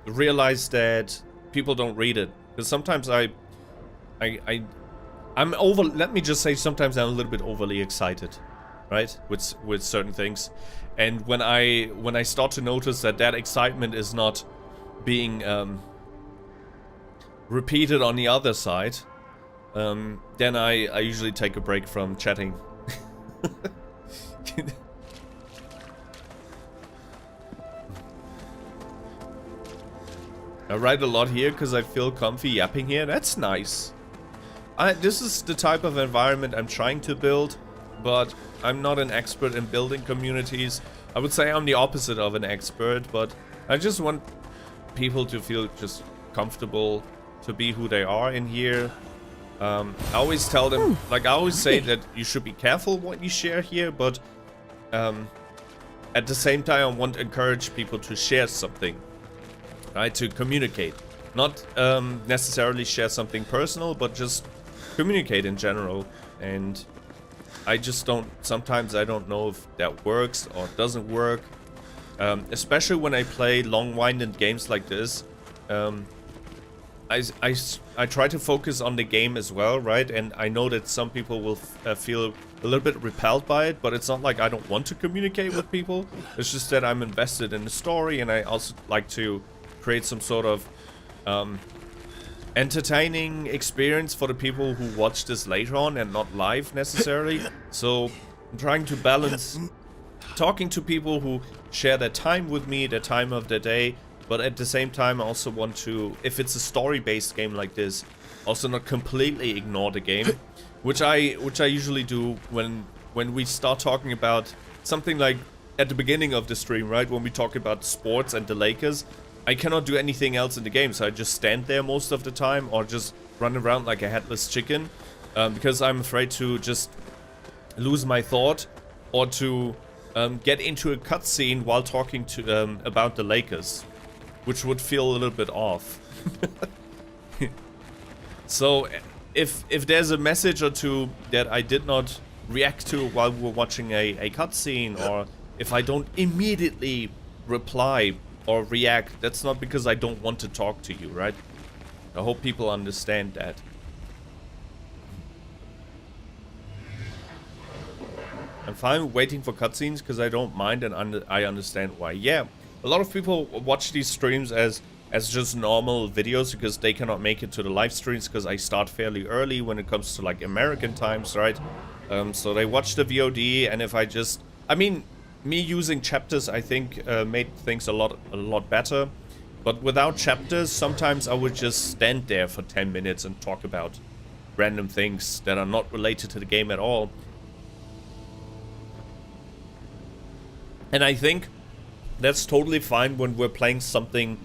realized that people don't read it. Because sometimes I'm over. Let me just say, sometimes I'm a little bit overly excited, right? With certain things, and when I start to notice that excitement is not being repeated on the other side, then I usually take a break from chatting. I write a lot here because I feel comfy yapping here. That's nice. This is the type of environment I'm trying to build, but I'm not an expert in building communities. I would say I'm the opposite of an expert, but I just want people to feel just comfortable to be who they are in here. I always tell them, like I always say that you should be careful what you share here, but at the same time I want to encourage people to share something, right? To communicate. Not necessarily share something personal, but just communicate in general. And I just don't, sometimes I don't know if that works or doesn't work. Especially when I play long-winded games like this. I try to focus on the game as well, right? And I know that some people will feel a little bit repelled by it, but it's not like I don't want to communicate with people. It's just that I'm invested in the story, and I also like to create some sort of entertaining experience for the people who watch this later on and not live necessarily. So I'm trying to balance talking to people who share their time with me, their time of their day, but at the same time I also want to, if it's a story-based game like this, also not completely ignore the game, which I usually do when we start talking about something like at the beginning of the stream, right? When we talk about sports and the Lakers, I cannot do anything else in the game, so I just stand there most of the time or just run around like a headless chicken, because I'm afraid to just lose my thought or to get into a cutscene while talking to about the Lakers, which would feel a little bit off. So if there's a message or two that I did not react to while we were watching a cutscene, or if I don't immediately reply or react, that's not because I don't want to talk to you, right? I hope people understand that. I'm fine waiting for cutscenes because I don't mind, and I understand why. Yeah, a lot of people watch these streams as just normal videos because they cannot make it to the live streams because I start fairly early when it comes to like American times, right? So they watch the VOD, and if I mean, me using chapters, I think, made things a lot better. But without chapters, sometimes I would just stand there for 10 minutes and talk about random things that are not related to the game at all. And I think that's totally fine when we're playing something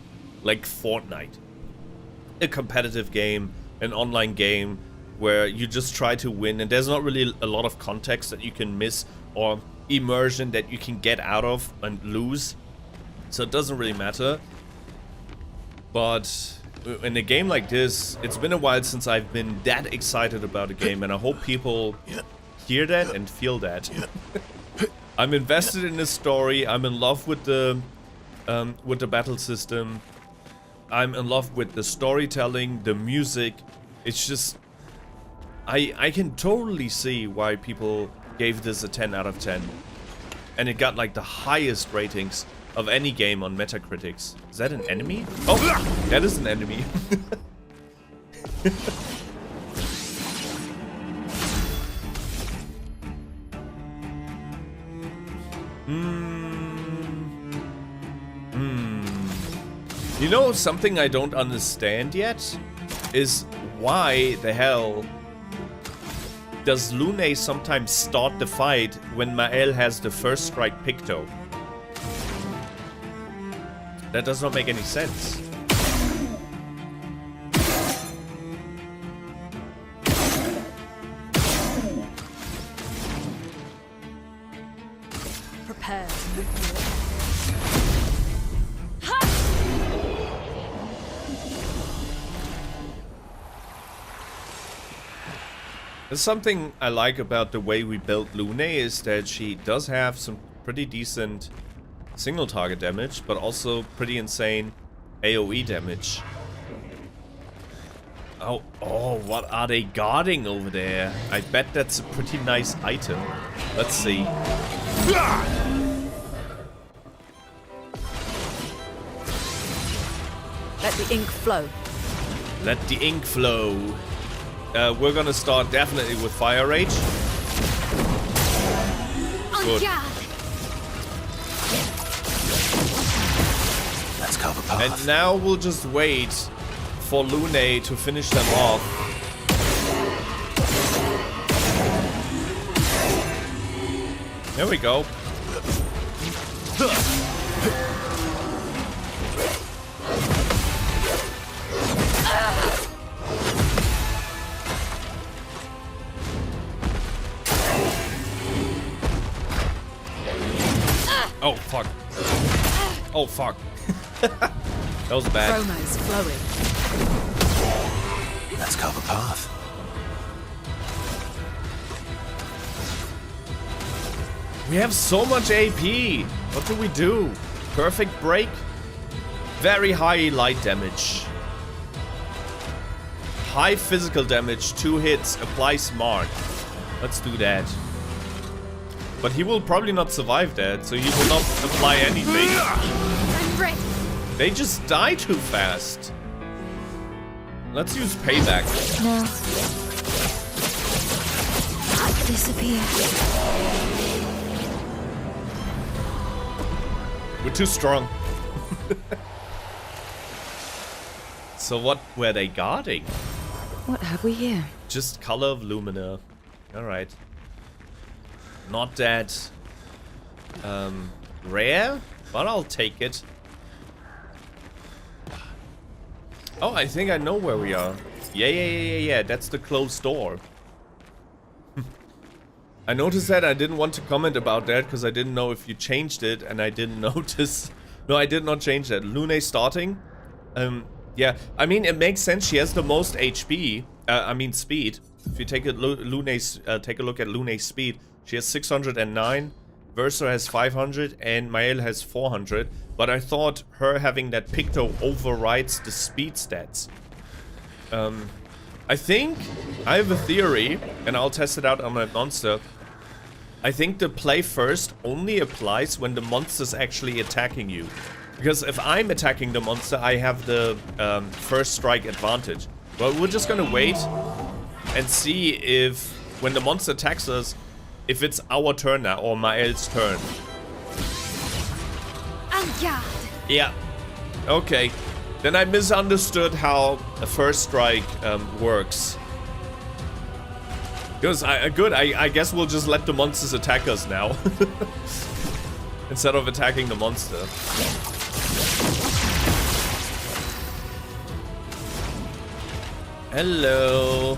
like Fortnite. A competitive game, an online game, where you just try to win, and there's not really a lot of context that you can miss, or immersion that you can get out of and lose. So it doesn't really matter. But in a game like this, it's been a while since I've been that excited about a game, and I hope people hear that and feel that. I'm invested in the story. I'm in love with the battle system. I'm in love with the storytelling, the music. It's just, I can totally see why people gave this a 10 out of 10. And it got like the highest ratings of any game on Metacritics. Is that an enemy? Oh, that is an enemy. You know, something I don't understand yet is why the hell does Lune sometimes start the fight when Maelle has the first strike Picto? That does not make any sense. Prepare. There's something I like about the way we built Lune is that she does have some pretty decent single target damage, but also pretty insane AoE damage. Oh, what are they guarding over there? I bet that's a pretty nice item. Let's see. Let the ink flow. Let the ink flow. We're gonna start definitely with Fire Rage. Good. Let's cover path. And now we'll just wait for Lune to finish them off. There we go. Oh, fuck. Oh, fuck. That was bad. Chroma's flowing. Let's carve a path. We have so much AP. What do we do? Perfect break. Very high light damage. High physical damage. 2 hits. Apply smart. Let's do that. But he will probably not survive that, so he will not apply anything. I'm ready. They just die too fast. Let's use payback. No. Disappear. We're too strong. So what were they guarding? What have we here? Just color of Lumina. Alright. Not that rare, but I'll take it. Oh, I think I know where we are. Yeah. That's the closed door. I noticed that. I didn't want to comment about that because I didn't know if you changed it, and I didn't notice. No, I did not change that. Lune starting. Yeah, I mean, it makes sense. She has the most HP. I mean, speed. If you take a take a look at Lune's speed, she has 609. Verso has 500, and Maelle has 400. But I thought her having that Picto overrides the speed stats. I think I have a theory, and I'll test it out on my monster. I think the play first only applies when the monster's actually attacking you. Because if I'm attacking the monster, I have the first strike advantage. But we're just gonna wait and see if, when the monster attacks us, if it's our turn now, or Maelle's turn. En garde. Yeah. Okay. Then I misunderstood how a first strike works. Because I guess we'll just let the monsters attack us now. Instead of attacking the monster. Hello.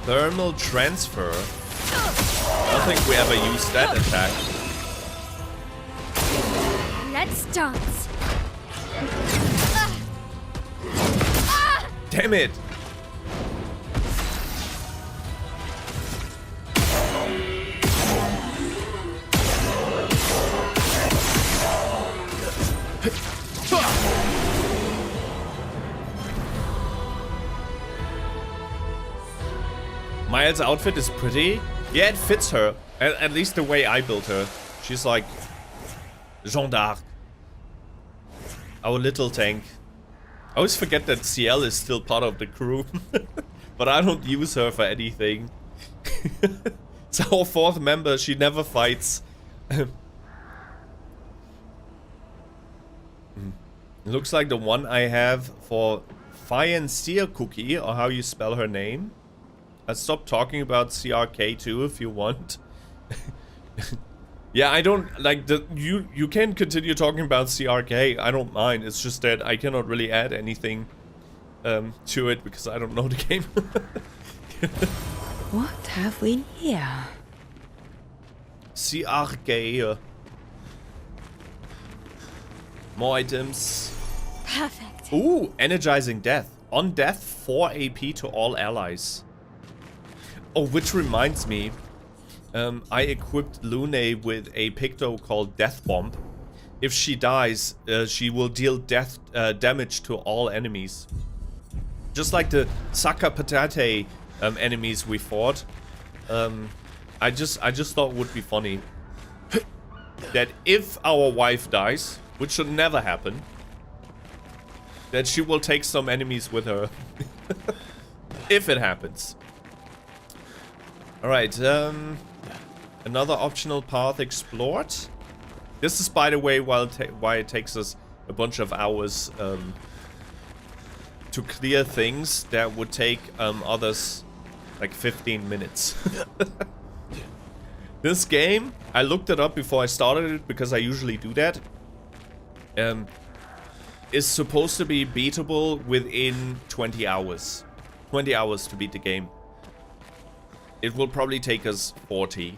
Thermal transfer. I don't think we ever used that attack. Let's dance. Damn it! Maelle's outfit is pretty. Yeah, it fits her. At least the way I built her. She's like Jeanne d'Arc. Our little tank. I always forget that Sciel is still part of the crew. But I don't use her for anything. It's our 4th member. She never fights. Looks like the one I have for Fiancée Cookie, or how you spell her name. I'll stop talking about CRK too if you want. Yeah, I don't like the you can continue talking about CRK. I don't mind. It's just that I cannot really add anything to it because I don't know the game. What have we here? CRK. More items. Perfect. Ooh, energizing death. On death, 4 AP to all allies. Oh, which reminds me, I equipped Lune with a Picto called Death Bomb. If she dies, she will deal damage to all enemies. Just like the Saka Patate enemies we fought. I just thought it would be funny that if our wife dies, which should never happen, that she will take some enemies with her. If it happens. Alright, another optional path explored. This is, by the way, why it takes us a bunch of hours to clear things that would take others like 15 minutes. This game, I looked it up before I started it because I usually do that. Is supposed to be beatable within 20 hours. 20 hours to beat the game. It will probably take us 40.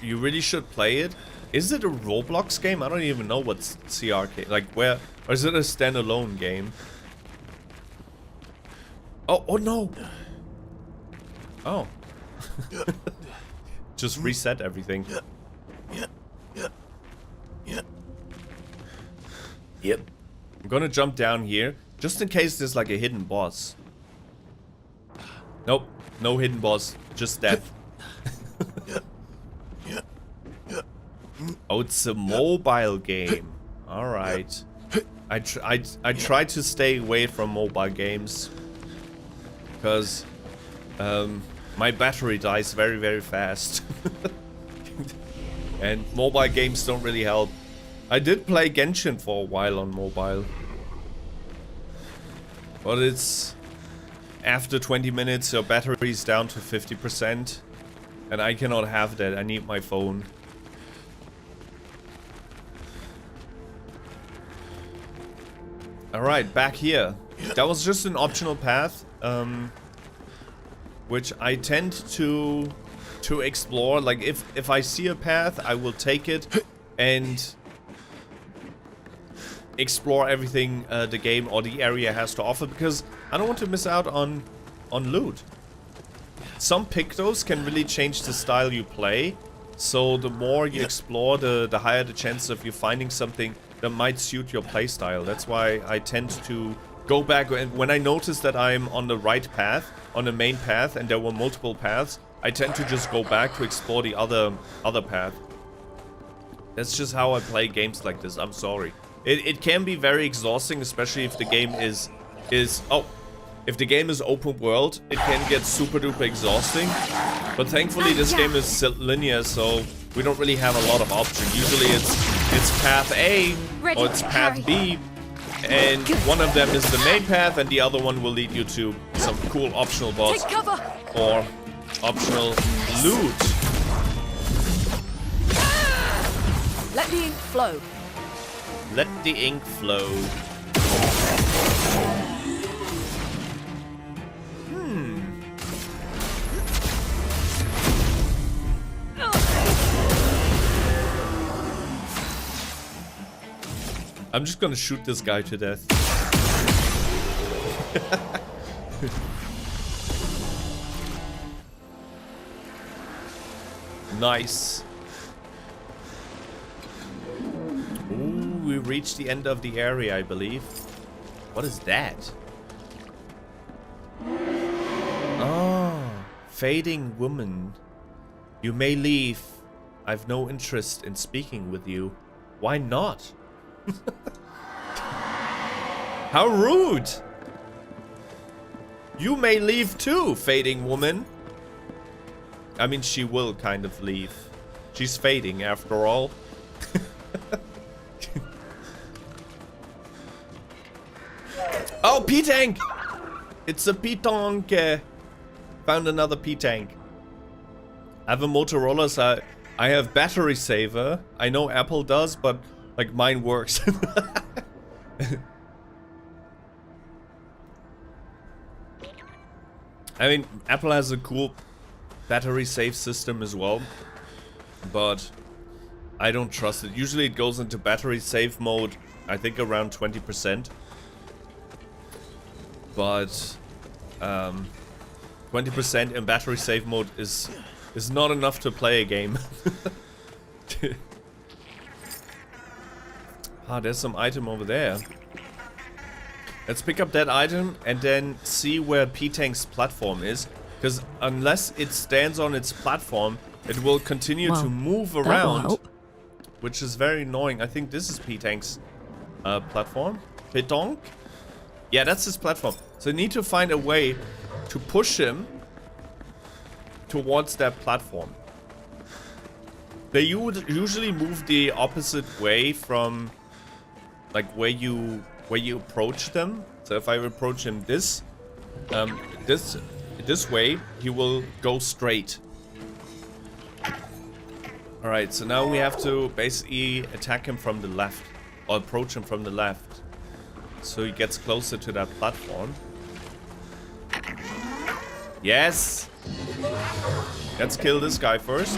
You really should play it. Is it a Roblox game? I don't even know what's CRK. Like where, or is it a standalone game? Oh no. Oh. Just reset everything. Yep. I'm gonna jump down here, just in case there's like a hidden boss. Nope, no hidden boss, just death. Oh, it's a mobile game. Alright. I try to stay away from mobile games. Because my battery dies very, very fast. And mobile games don't really help. I did play Genshin for a while on mobile. But it's... After 20 minutes, your battery's down to 50%. And I cannot have that. I need my phone. Alright, back here. That was just an optional path. Which I tend to explore. Like, if I see a path, I will take it and explore everything the game or the area has to offer, because I don't want to miss out on loot. Some Pictos can really change the style you play, so the more you explore, the higher the chance of you finding something that might suit your playstyle. That's why I tend to go back, and when I notice that I'm on the right path, on the main path, and there were multiple paths, I tend to just go back to explore the other path. That's just how I play games like this. I'm sorry. It can be very exhausting, especially if the game is if the game is open world, it can get super duper exhausting. But thankfully this game is linear, so we don't really have a lot of options. Usually it's path A or it's path B, and one of them is the main path and the other one will lead you to some cool optional boss or optional loot. Let the ink flow. Let the ink flow. I'm just gonna shoot this guy to death. Nice. Ooh, we reached the end of the area, I believe. What is that? Oh, fading woman. You may leave. I've no interest in speaking with you. Why not? How rude! You may leave too, fading woman. I mean, she will kind of leave. She's fading after all. Oh, P-Tank! It's a P-Tank. Found another P-Tank. I have a Motorola, so I have battery saver. I know Apple does, but like mine works. I mean, Apple has a cool battery save system as well, but I don't trust it. Usually it goes into battery save mode, I think around 20%. But 20% in battery save mode is not enough to play a game. Ah, there's some item over there. Let's pick up that item and then see where P-Tank's platform is. Because unless it stands on its platform, it will continue to move around. Which is very annoying. I think this is P-Tank's platform. P-Tank? Yeah, that's his platform. So I need to find a way to push him towards that platform. They would usually move the opposite way from like where you approach them. So if I approach him this way, he will go straight. All right, so now we have to basically attack him from the left, or approach him from the left, so he gets closer to that platform. Yes. Let's kill this guy first.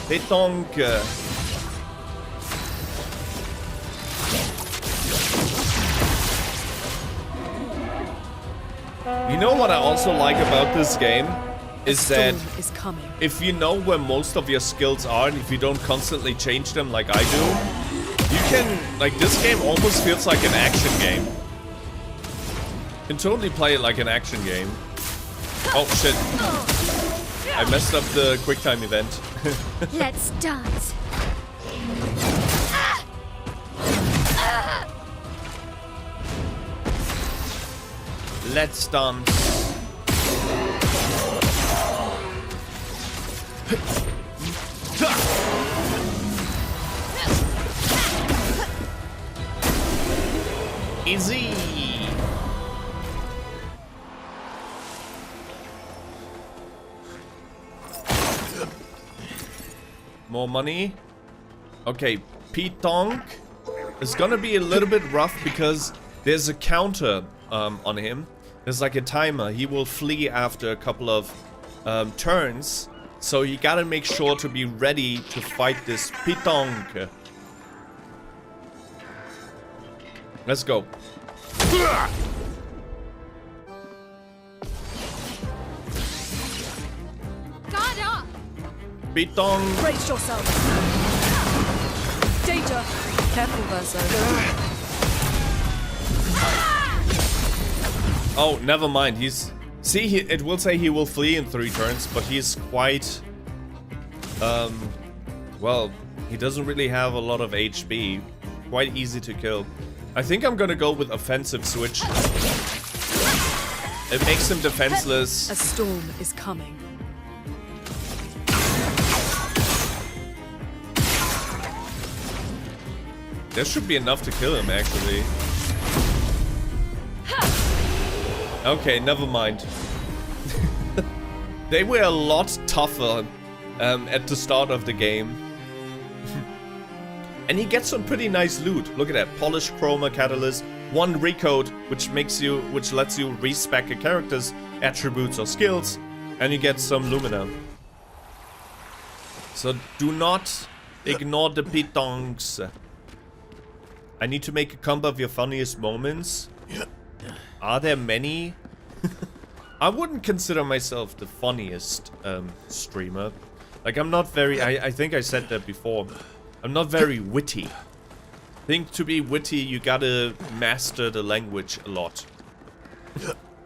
Pétonque. You know what I also like about this game is that if you know where most of your skills are and if you don't constantly change them like I do, you can, like, this game almost feels like an action game. You can totally play it like an action game. Oh shit. I messed up the quick time event. Let's dance. Let's dance. Easy. More money. Okay, Pétonque is gonna be a little bit rough because there's a counter on him. There's like a timer. He will flee after a couple of turns. So you gotta make sure to be ready to fight this Pétonque. Let's go. Guard up! Pétonque. Brace yourself. Danger. Careful, Verso. Oh, never mind. He's... See, it will say he will flee in 3 turns, but he's quite... well, he doesn't really have a lot of HP. Quite easy to kill. I think I'm gonna go with offensive switch. It makes him defenseless. A storm is coming. There should be enough to kill him, actually. Okay, never mind. They were a lot tougher at the start of the game. And he gets some pretty nice loot. Look at that. Polished chroma catalyst, 1 recode, which lets you respec a character's attributes or skills, and you get some lumina. So do not ignore the Pétonques. I need to make a combo of your funniest moments. Are there many? I wouldn't consider myself the funniest streamer. Like, I'm not very... I think I said that before. I'm not very witty. I think to be witty, you gotta master the language a lot.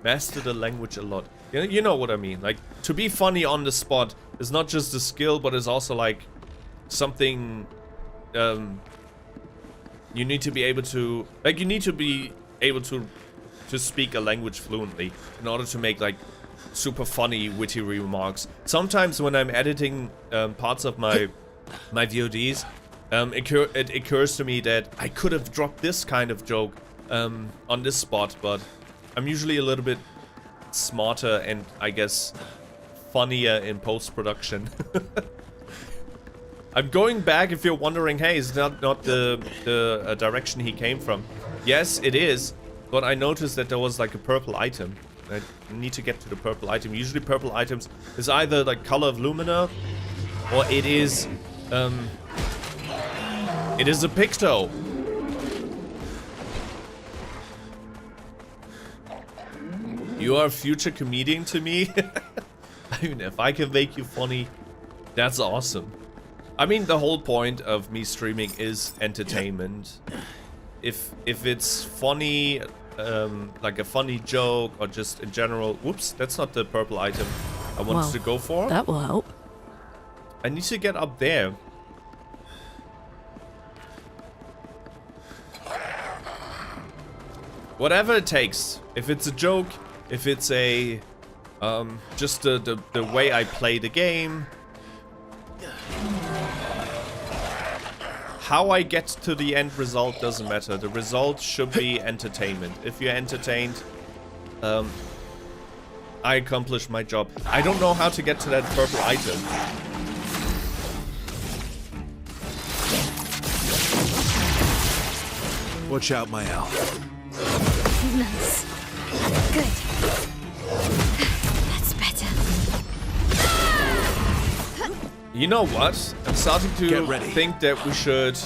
Master the language a lot. You know what I mean. Like, to be funny on the spot is not just a skill, but it's also like something... you need to be able to... Like, you need to be able to speak a language fluently in order to make, like, super funny, witty remarks. Sometimes when I'm editing parts of my VODs, it occurs to me that I could have dropped this kind of joke on this spot, but I'm usually a little bit smarter and, I guess, funnier in post-production. I'm going back if you're wondering, hey, is that not the direction he came from? Yes, it is, but I noticed that there was like a purple item. I need to get to the purple item. Usually purple items is either like color of lumina, or it is a Picto. You are a future comedian to me? I mean, if I can make you funny, that's awesome. I mean, the whole point of me streaming is entertainment. If it's funny, like a funny joke, or just in general... Whoops, that's not the purple item I wanted to go for. That will help. I need to get up there. Whatever it takes. If it's a joke, if it's a Just the way I play the game. How I get to the end result doesn't matter. The result should be entertainment. If you're entertained, I accomplished my job. I don't know how to get to that purple item. Watch out, Maelle. Nice. Good. That's better. You know what? I'm starting to think that we should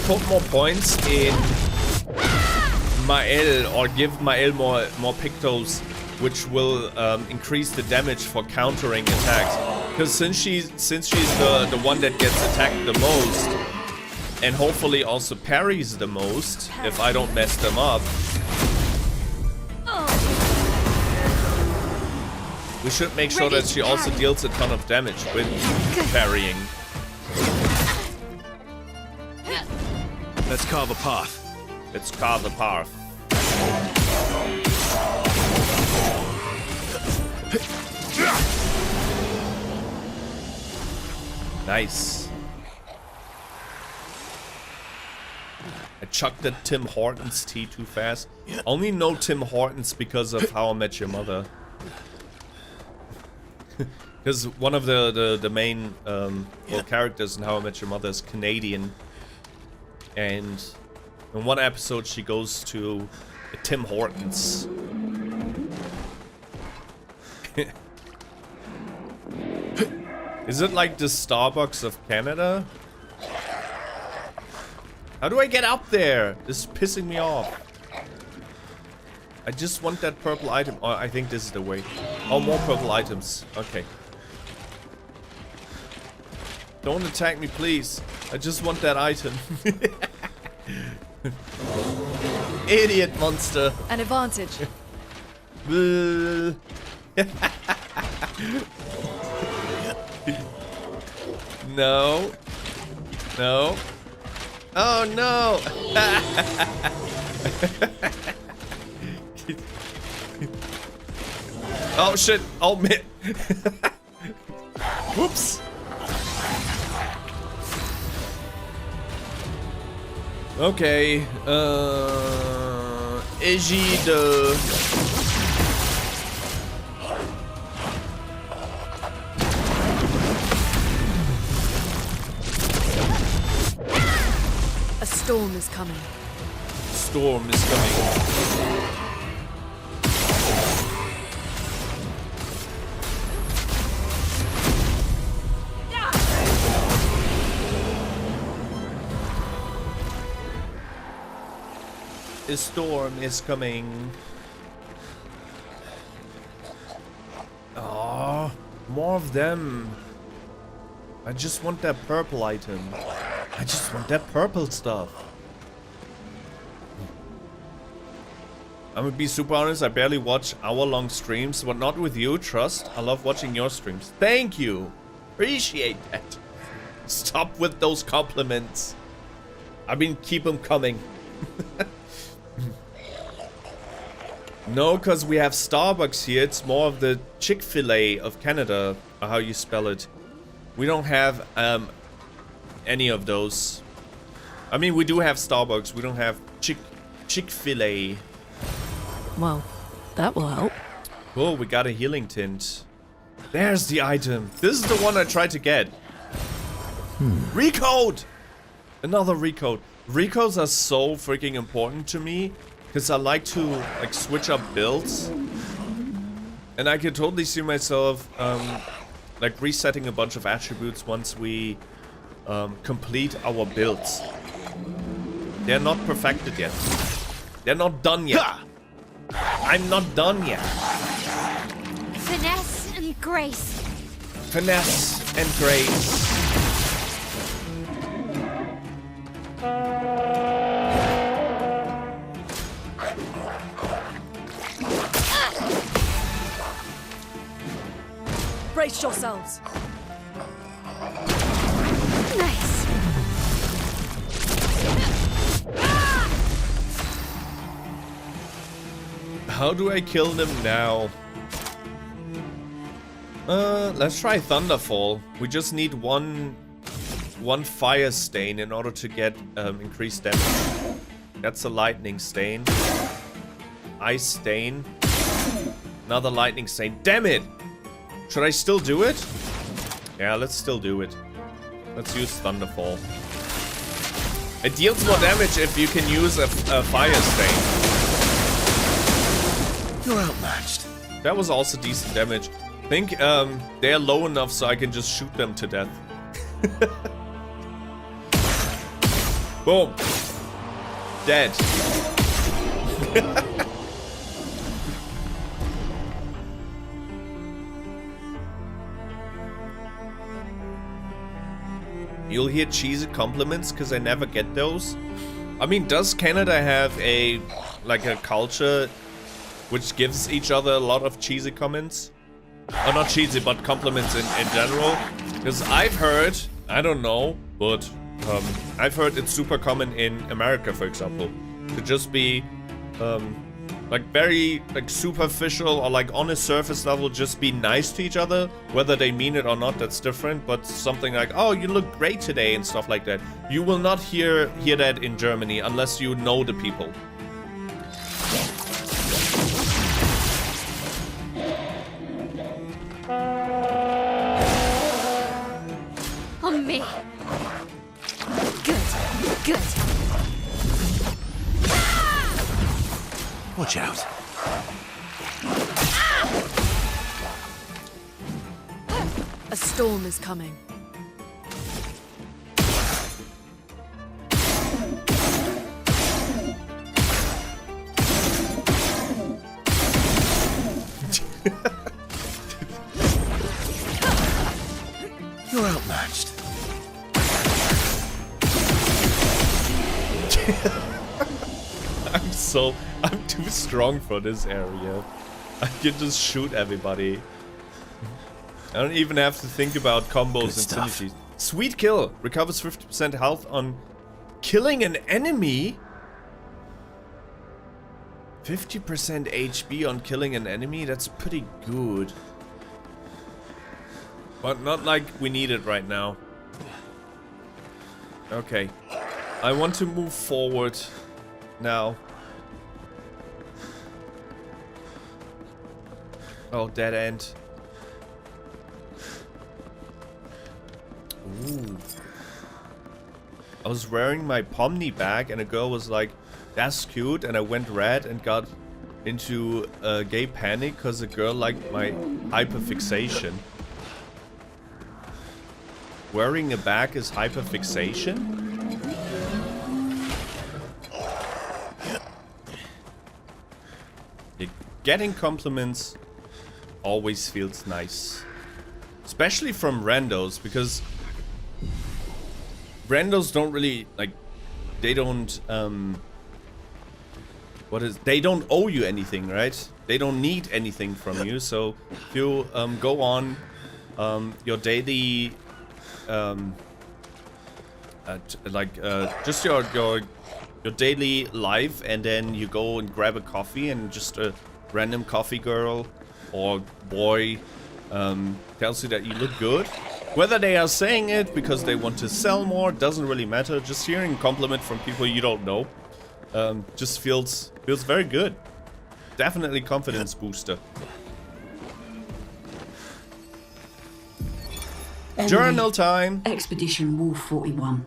put more points in Maelle, or give Maelle more Pictos, which will increase the damage for countering attacks. Because since she's the one that gets attacked the most, and hopefully also parries the most, if I don't mess them up. We should make sure that she also deals a ton of damage with parrying. Let's carve a path. Let's carve a path. Nice. I chucked the Tim Hortons tea too fast. Only know Tim Hortons because of How I Met Your Mother. Because one of the main characters in How I Met Your Mother is Canadian, and in one episode she goes to Tim Hortons. Is it like the Starbucks of Canada? How do I get up there? This is pissing me off. I just want that purple item. Oh, I think this is the way. Oh, more purple items. Okay. Don't attack me, please. I just want that item. Idiot monster. An advantage. No. No. Oh no. Oh shit. Oh man. Whoops. Okay. Égide. A storm is coming. Storm is coming. A storm is coming. Oh, more of them. I just want that purple item. I just want that purple stuff. I'm gonna be super honest, I barely watch hour-long streams, but not with you, trust. I love watching your streams. Thank you. Appreciate that. Stop with those compliments. I mean, keep them coming. No, because we have Starbucks here. It's more of the Chick-fil-A of Canada, or how you spell it. We don't have any of those. I mean, we do have Starbucks. We don't have Chick-fil-A. Well, that will help. Oh, we got a healing tint. There's the item. This is the one I tried to get. Recode! Another recode. Recodes are so freaking important to me. Because I like to like switch up builds. And I can totally see myself like resetting a bunch of attributes once we complete our builds. They're not perfected yet. They're not done yet. I'm not done yet. Finesse and grace. Finesse and grace. Brace yourselves. Nice. How do I kill them now? Let's try Thunderfall. We just need one fire stain in order to get increased damage. That's a lightning stain. Ice stain. Another lightning stain. Damn it! Should I still do it? Yeah, let's still do it. Let's use Thunderfall. It deals more damage if you can use a fire stain. You're outmatched. That was also decent damage. I think they're low enough so I can just shoot them to death. Boom. Dead. You'll hear cheesy compliments because I never get those. I mean, does Canada have a culture which gives each other a lot of cheesy comments? Or not cheesy, but compliments in general? Because I've heard, I don't know, but I've heard it's super common in America, for example, to just be very superficial or on a surface level, just be nice to each other. Whether they mean it or not, that's different. But something like, "Oh, you look great today," and stuff like that. You will not hear that in Germany unless you know the people. On me. Good. Good. Watch out. A storm is coming. You're outmatched. I'm too strong for this area. I can just shoot everybody. I don't even have to think about combos and synergies. Sweet kill. Recovers 50% health on killing an enemy. 50% HP on killing an enemy? That's pretty good. But not like we need it right now. Okay. I want to move forward now. Oh, dead end. Ooh. I was wearing my Pomni bag and a girl was like, "That's cute," and I went red and got into a gay panic because a girl liked my hyperfixation. Wearing a bag is hyperfixation? Getting compliments always feels nice. Especially from randos, because randos don't really, they don't, they don't owe you anything, right? They don't need anything from you, so if you go on your daily, just your daily life, and then you go and grab a coffee, and just a random coffee girl or boy tells you that you look good. Whether they are saying it because they want to sell more doesn't really matter. Just hearing a compliment from people you don't know just feels very good. Definitely confidence booster. Enemy. Journal time. Expedition Wolf 41.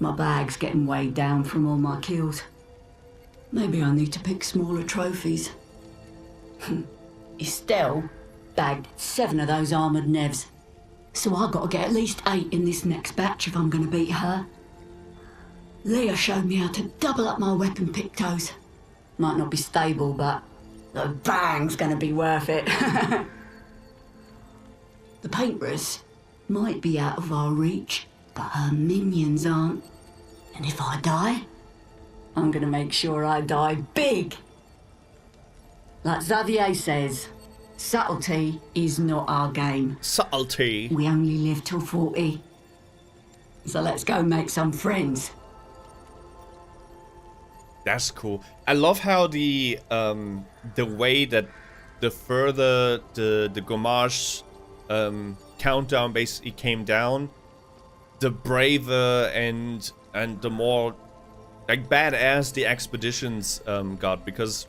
My bag's getting weighed down from all my kills. Maybe I need to pick smaller trophies. Estelle bagged 7 of those armoured nevs. So I've got to get at least 8 in this next batch if I'm going to beat her. Leah showed me how to double up my weapon Pictos. Might not be stable, but the bang's going to be worth it. The paintbrus might be out of our reach, but her minions aren't. And if I die, I'm gonna make sure I die big. Like Xavier says, subtlety is not our game. Subtlety. We only live till 40. So let's go make some friends. That's cool. I love how the way that the further the Gommage countdown basically came down, the braver and the more like badass the expeditions got, because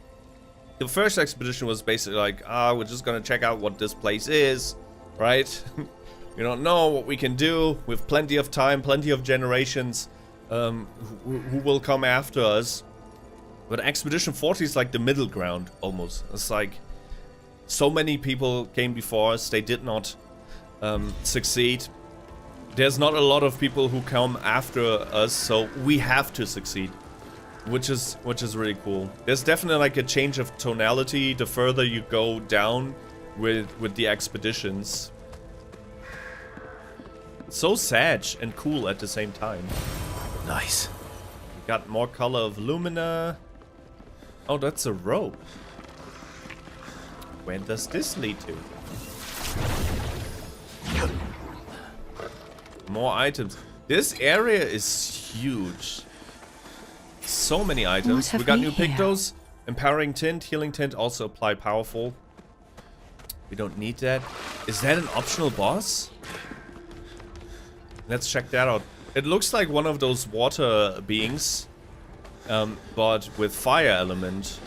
the first expedition was basically like, we're just gonna check out what this place is, right? We don't know what we can do. We have plenty of time, plenty of generations who will come after us. But Expedition 40 is like the middle ground, almost. It's like, so many people came before us, they did not succeed. There's not a lot of people who come after us, so we have to succeed. Which is really cool. There's definitely like a change of tonality the further you go down with the expeditions. So sad and cool at the same time. Nice. We got more color of Lumina. Oh, that's a rope. Where does this lead to? More items. This area is huge. So many items. We got new Pictos. Empowering tint, healing tint also apply powerful. We don't need that. Is that an optional boss? Let's check that out. It looks like one of those water beings, but with fire element.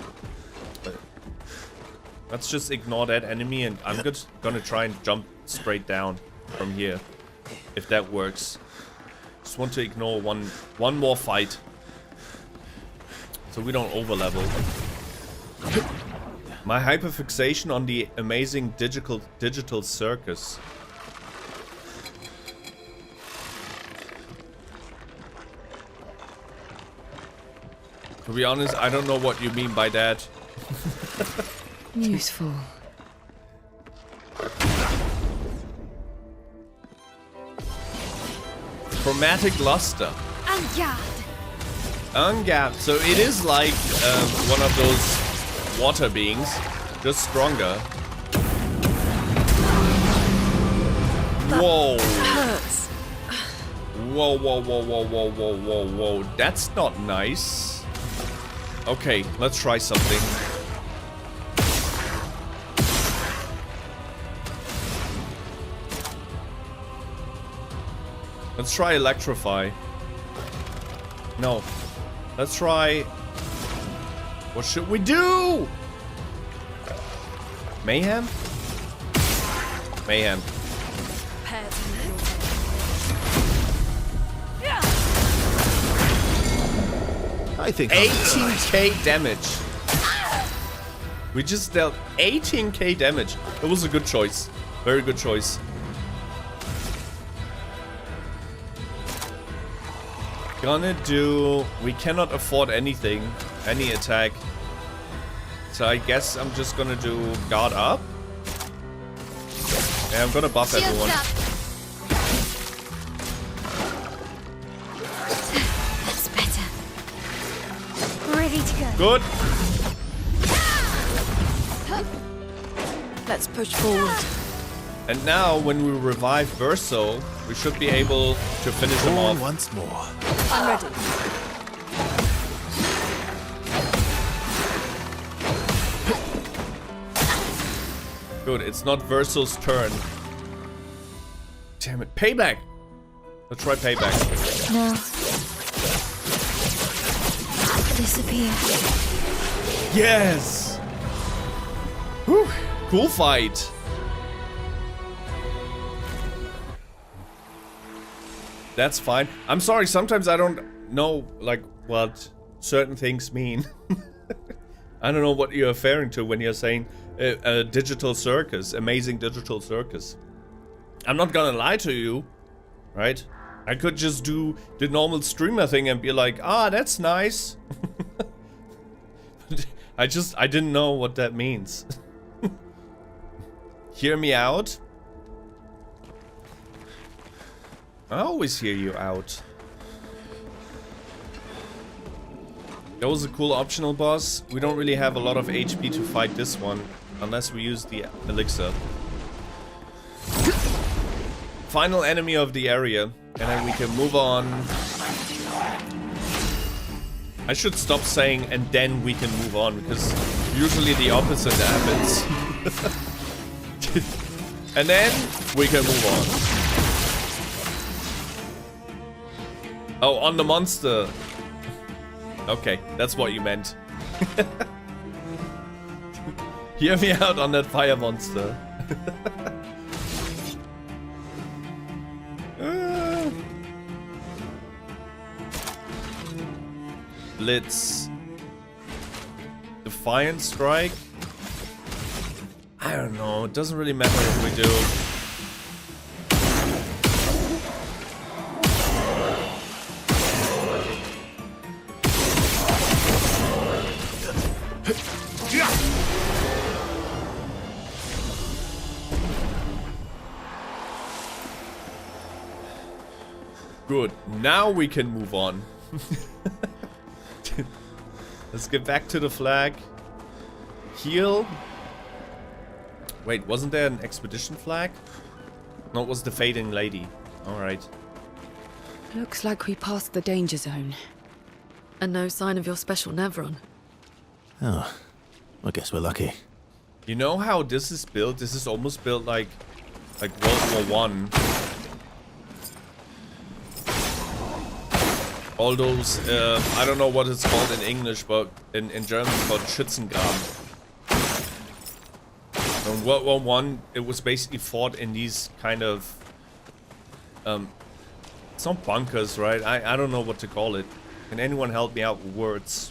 Let's just ignore that enemy, and I'm just gonna try and jump straight down from here, if that works. Just want to ignore one more fight, so we don't overlevel. My hyperfixation on the amazing digital circus. To be honest, I don't know what you mean by that. Useful. Chromatic luster. En garde. So it is like one of those water beings, just stronger. Whoa. Hurts. Whoa, whoa, whoa, whoa, whoa, whoa, whoa, whoa. That's not nice. Okay, let's try something. Let's try electrify. No. Let's try... What should we do? Mayhem? Mayhem. I think 18k damage. We just dealt 18k damage. That was a good choice. Very good choice. Gonna do... We cannot afford anything. Any attack. So I guess I'm just gonna do guard up. Yeah, I'm gonna buff everyone. That's better. Ready to go. Good. Let's push forward. And now, when we revive Verso, we should be able to finish him off. Once more. I'm ready. Good, it's not Verso's turn. Damn it. Payback! Let's try payback. Now. Disappear. Yes! Whew, cool fight. That's fine. I'm sorry, sometimes I don't know, like, what certain things mean. I don't know what you're referring to when you're saying a digital circus, amazing digital circus. I'm not gonna lie to you, right? I could just do the normal streamer thing and be like, that's nice. I didn't know what that means. Hear me out? I always hear you out. That was a cool optional boss. We don't really have a lot of HP to fight this one, unless we use the elixir. Final enemy of the area, and then we can move on. I should stop saying and then we can move on, because usually the opposite happens. And then we can move on. Oh, on the monster. Okay, that's what you meant. Hear me out on that fire monster. Blitz. Defiant strike. I don't know. It doesn't really matter if we do. Good. Now we can move on. Let's get back to the flag. Heal. Wait, wasn't there an expedition flag? No, it was the fading lady. Alright. Looks like we passed the danger zone. And no sign of your special Nevron. Oh, I guess we're lucky. You know how this is built? This is almost built like World War I. All those, I don't know what it's called in English, but in German it's called Schützengraben. In World War I, it was basically fought in these kind of, it's not bunkers, right? I don't know what to call it. Can anyone help me out with words?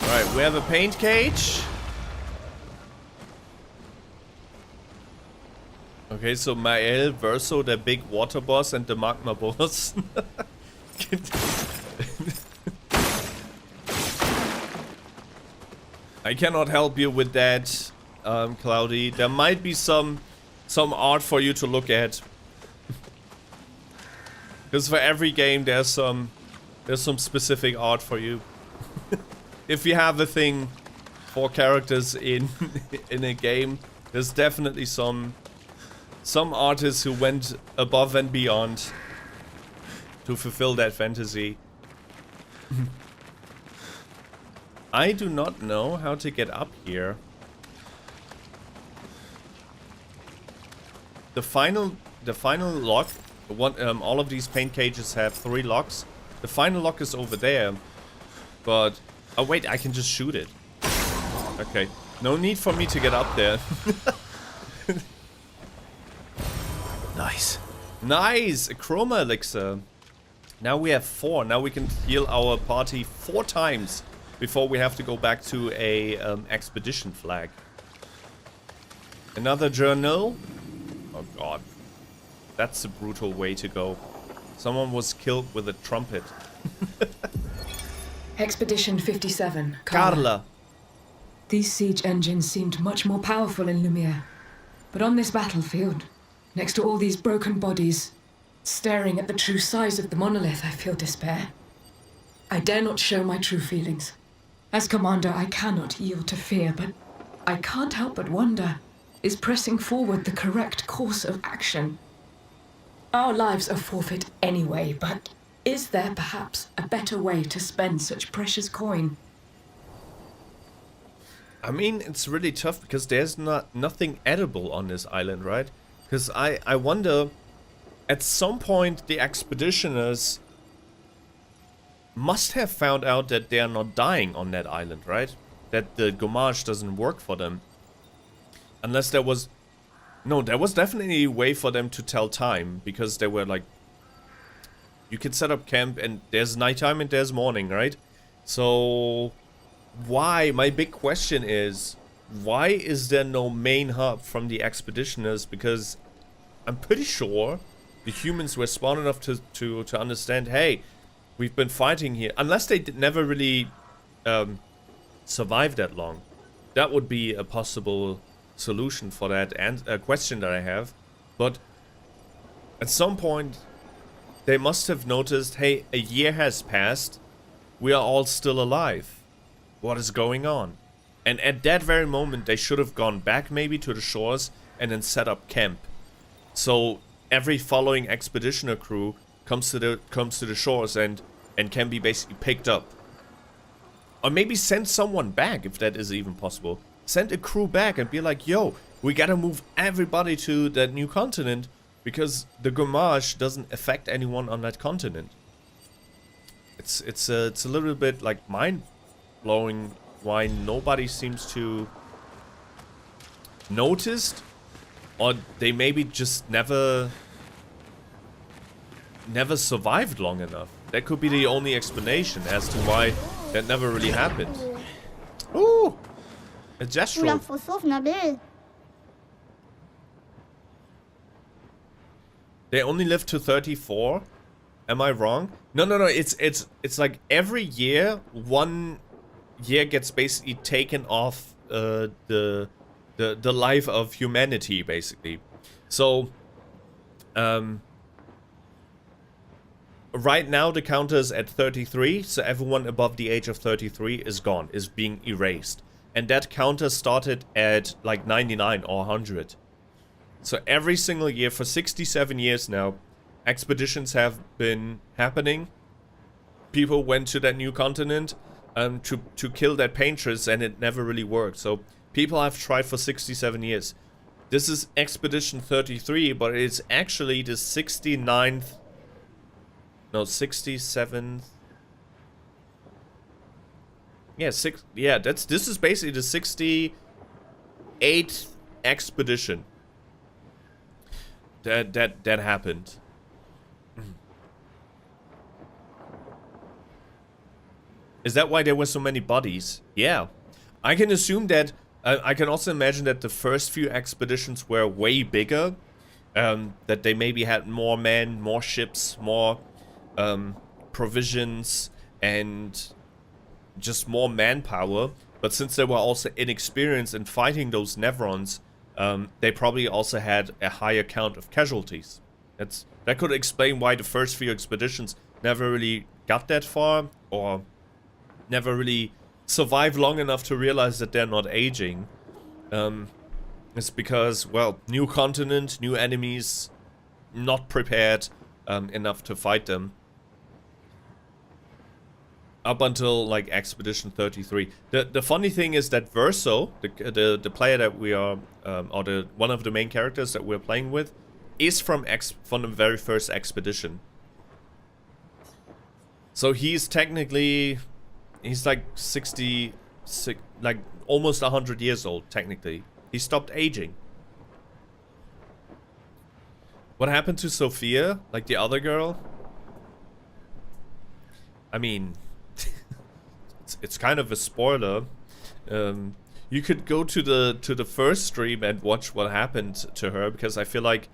Alright, we have a paint cage. Okay, so Maelle, Verso, the big water boss, and the magma boss. I cannot help you with that, Cloudy. There might be some art for you to look at. Because for every game there's some specific art for you. If you have a thing for characters in a game, there's definitely some artists who went above and beyond to fulfill that fantasy. I do not know how to get up here. The final lock, all of these paint cages have 3 locks. The final lock is over there, but oh wait, I can just shoot it. Okay, no need for me to get up there. Nice. Nice! A chroma elixir. Now we have 4. Now we can heal our party 4 times before we have to go back to a expedition flag. Another journal. Oh god. That's a brutal way to go. Someone was killed with a trumpet. Expedition 57, Carla. These siege engines seemed much more powerful in Lumiere. But on this battlefield, next to all these broken bodies, staring at the true size of the monolith, I feel despair. I dare not show my true feelings. As commander, I cannot yield to fear, but I can't help but wonder, is pressing forward the correct course of action? Our lives are forfeit anyway, but is there perhaps a better way to spend such precious coin? I mean, it's really tough because there's nothing edible on this island, right? Because I wonder, at some point the expeditioners must have found out that they are not dying on that island, right? That the gommage doesn't work for them. Unless there was... No, there was definitely a way for them to tell time, because they were like... You can set up camp and there's nighttime and there's morning, right? So... Why? My big question is... Why is there no main hub from the expeditioners? Because I'm pretty sure the humans were smart enough to understand, hey, we've been fighting here. Unless they never really survived that long. That would be a possible solution for that and a question that I have. But at some point they must have noticed, hey, a year has passed. We are all still alive. What is going on? And at that very moment they should have gone back maybe to the shores and then set up camp. So every following expeditioner crew comes to the shores and can be basically picked up. Or maybe send someone back, if that is even possible. Send a crew back and be like, yo, we gotta move everybody to that new continent because the gommage doesn't affect anyone on that continent. It's a little bit like mind-blowing why nobody seems to noticed, or they maybe just never survived long enough. That could be the only explanation as to why that never really happened. Ooh! A gestural. They only live to 34? Am I wrong? No. It's like every year, 1 year gets basically taken off the life of humanity, basically. So, right now the counter is at 33, so everyone above the age of 33 is gone, is being erased. And that counter started at like 99 or 100. So every single year for 67 years now, expeditions have been happening. People went to that new continent to kill that paintress, and it never really worked. So people have tried for 67 years. This is Expedition 33, but it's actually the 69th... No, 67th... Yeah, this is basically the 68th expedition that happened. Is that why there were so many bodies? Yeah. I can assume that... I can also imagine that the first few expeditions were way bigger. That they maybe had more men, more ships, more provisions, and just more manpower. But since they were also inexperienced in fighting those Nevrons, they probably also had a higher count of casualties. That could explain why the first few expeditions never really got that far, or never really survived long enough to realize that they're not aging. It's because, well, new continent, new enemies, not prepared enough to fight them. Up until like Expedition 33. The funny thing is that Verso, the player that we are, or one of the main characters that we're playing with, is from the very first expedition. So he's technically, he's like 66, like almost 100 years old technically. He stopped aging. What happened to Sophia, like the other girl? I mean, it's kind of a spoiler. You could go to the first stream and watch what happened to her, because I feel like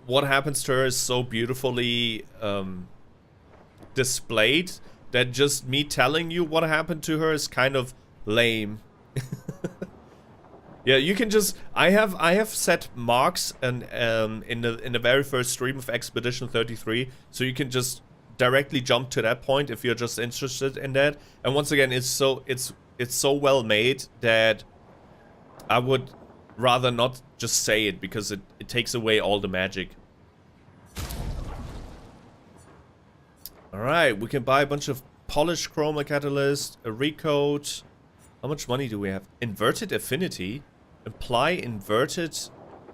what happens to her is so beautifully displayed that just me telling you what happened to her is kind of lame. Yeah, you can just... I have set marks in the very first stream of Expedition 33, so you can just directly jump to that point if you're just interested in that. And once again, it's so well made that I would rather not just say it, because it takes away all the magic. Alright, we can buy a bunch of polished chroma catalyst, a recode. How much money do we have? Inverted affinity. Apply inverted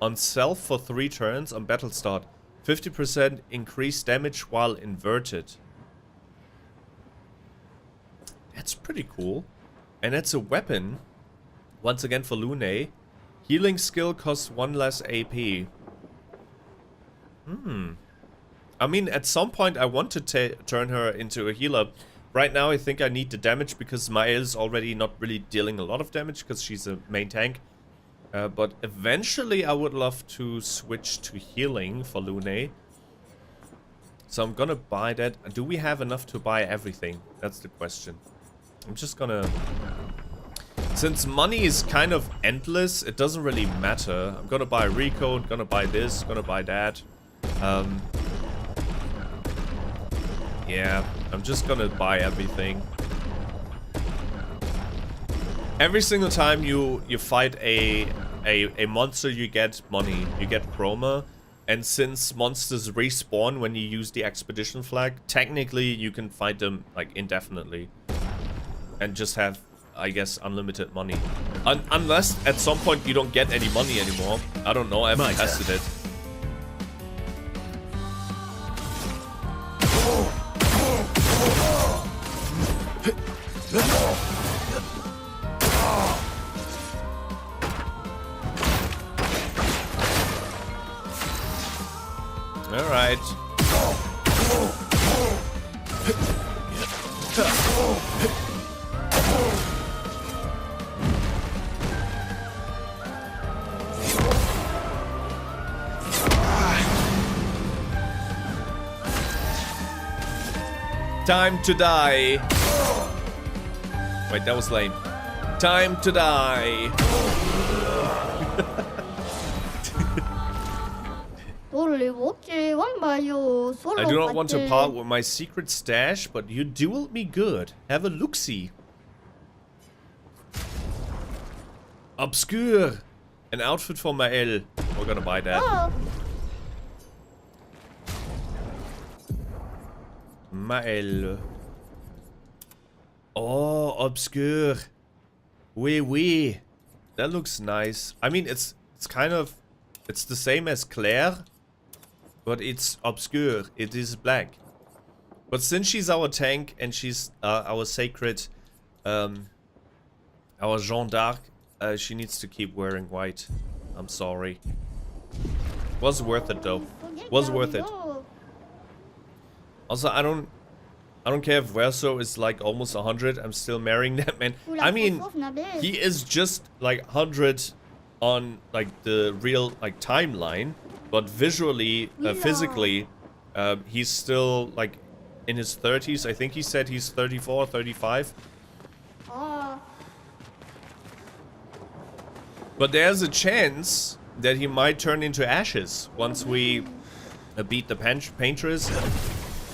on self for 3 turns on battle start. 50% increased damage while inverted. That's pretty cool. And it's a weapon. Once again for Lune. Healing skill costs 1 less AP. I mean, at some point I want to turn her into a healer. Right now I think I need the damage because Maelle is already not really dealing a lot of damage because she's a main tank. But eventually I would love to switch to healing for Lune. So I'm gonna buy that. Do we have enough to buy everything? That's the question. I'm just gonna... Since money is kind of endless, it doesn't really matter. I'm gonna buy a recode, gonna buy this, gonna buy that. Yeah, I'm just gonna buy everything. Every single time you fight a monster, you get money, you get chroma. And since monsters respawn when you use the expedition flag, technically you can fight them like indefinitely. And just have, I guess, unlimited money. Unless at some point you don't get any money anymore. I don't know, I haven't tested it. Alright. Time to die. Wait, that was lame. Time to die. I do not want to part with my secret stash, but you dueled me good. Have a look-see. Obscur. An outfit for Maelle. We're gonna buy that. Oh. Maelle. Oh, Obscur. Oui, oui. That looks nice. I mean, it's kind of... It's the same as Clair, but it's Obscur. It is black. But since she's our tank and she's our sacred... our Jeanne d'Arc, she needs to keep wearing white. I'm sorry. Was worth it though. Was worth it. Also, I don't care if Verso is like almost 100. I'm still marrying that man. I mean, he is just like 100 on like the real like timeline, but visually, physically, he's still like in his 30s. I think he said he's 34, 35. But there's a chance that he might turn into ashes once we beat the paintress,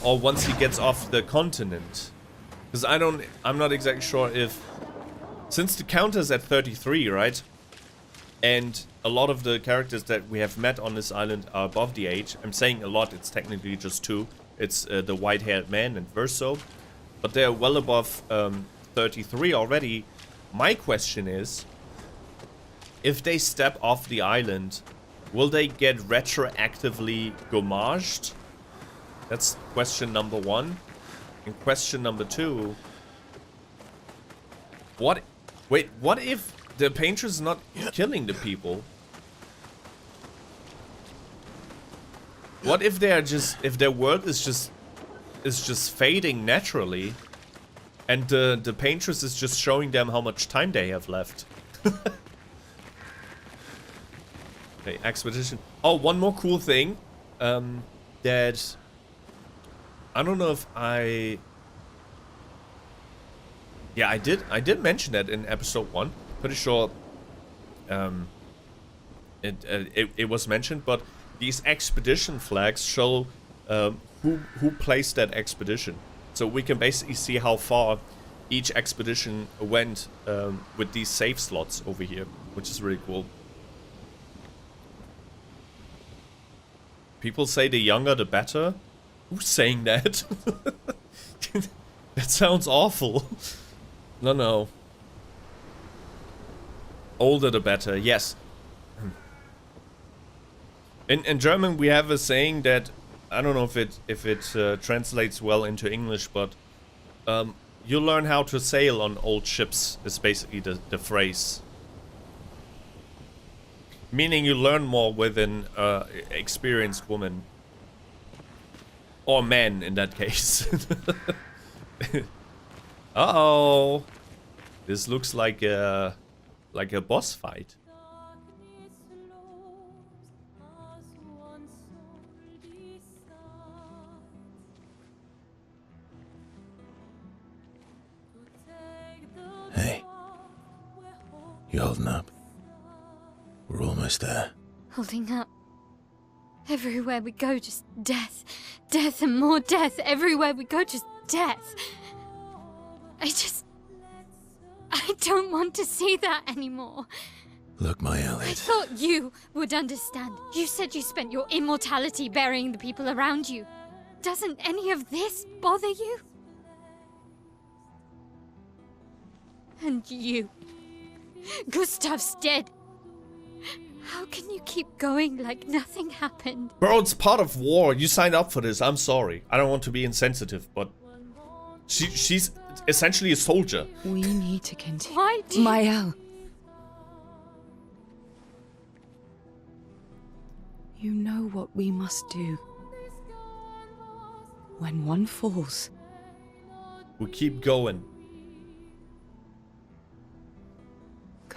or once he gets off the continent. Because I'm not exactly sure if, since the counter's at 33, right? And a lot of the characters that we have met on this island are above the age. I'm saying a lot, it's technically just two. It's the white-haired man and Verso. But they're well above 33 already. My question is, if they step off the island, will they get retroactively gommaged? That's question number one. And question number two, what if the paintress is not killing the people? What if they are just, if their world is just fading naturally, and the paintress is just showing them how much time they have left? Okay, expedition. Oh, one more cool thing, that I don't know if yeah, I did mention that in episode 1. Pretty sure it was mentioned, but these expedition flags show who placed that expedition, so we can basically see how far each expedition went with these save slots over here, which is really cool. People say the younger the better. Who's saying that? That sounds awful. No. Older the better, yes. In German we have a saying that, I don't know if it translates well into English, but you learn how to sail on old ships is basically the phrase. Meaning you learn more with an experienced woman. Or man, in that case. Uh-oh. This looks like a boss fight. Hey. You holding up? We're almost there. Holding up. Everywhere we go, just death. Death and more death. Everywhere we go, just death. I don't want to see that anymore. Look, Maelle, I thought you would understand. You said you spent your immortality burying the people around you. Doesn't any of this bother you? And you. Gustave's dead. How can you keep going like nothing happened? Bro, it's part of war. You signed up for this. I'm sorry. I don't want to be insensitive, but she's essentially a soldier. We need to continue. Why do you... Maelle. You know what we must do. When one falls, We keep going.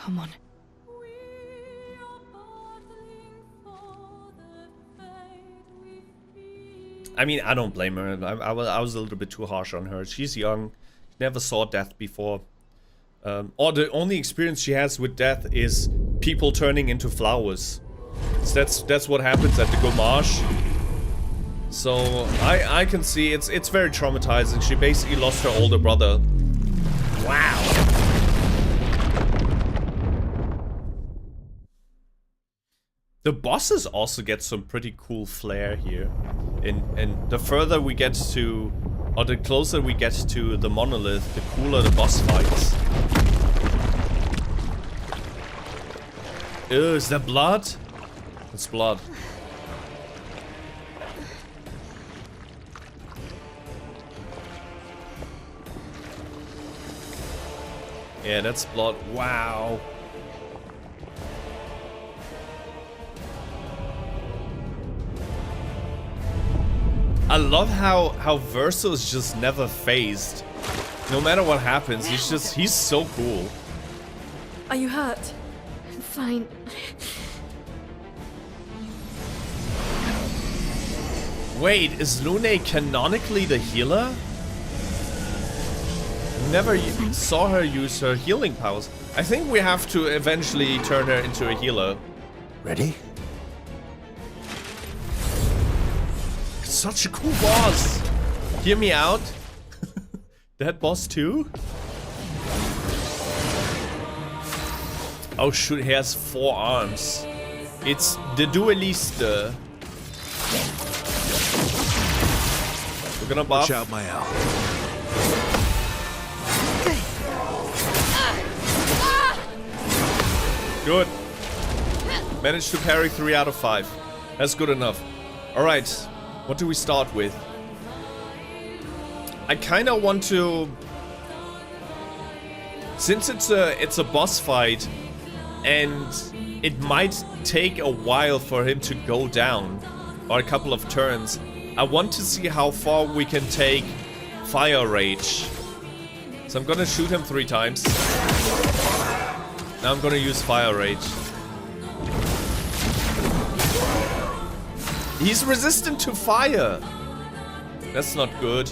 come on. I mean, I don't blame her. I was a little bit too harsh on her. She's young, never saw death before. Or the only experience she has with death is people turning into flowers. So that's what happens at the Gommage. So I can see it's very traumatizing. She basically lost her older brother. Wow. The bosses also get some pretty cool flair here. And the further we get to, or the closer we get to the monolith, the cooler the boss fights. Ew, is that blood? It's blood. Yeah, that's blood. Wow. I love how Verso is just never phased. No matter what happens, he's so cool. Are you hurt? I'm fine. Wait, is Lune canonically the healer? Never saw her use her healing powers. I think we have to eventually turn her into a healer. Ready? Such a cool boss! Hear me out. That boss too? Oh shoot, he has 4 arms. It's the Dualliste. We're gonna buff. Watch out, Maelle. Good. Managed to parry 3 out of 5. That's good enough. Alright, what do we start with? I kinda want to... Since it's a boss fight, and it might take a while for him to go down, or a couple of turns, I want to see how far we can take Fire Rage. So I'm gonna shoot him 3 times. Now I'm gonna use Fire Rage. He's resistant to fire! That's not good.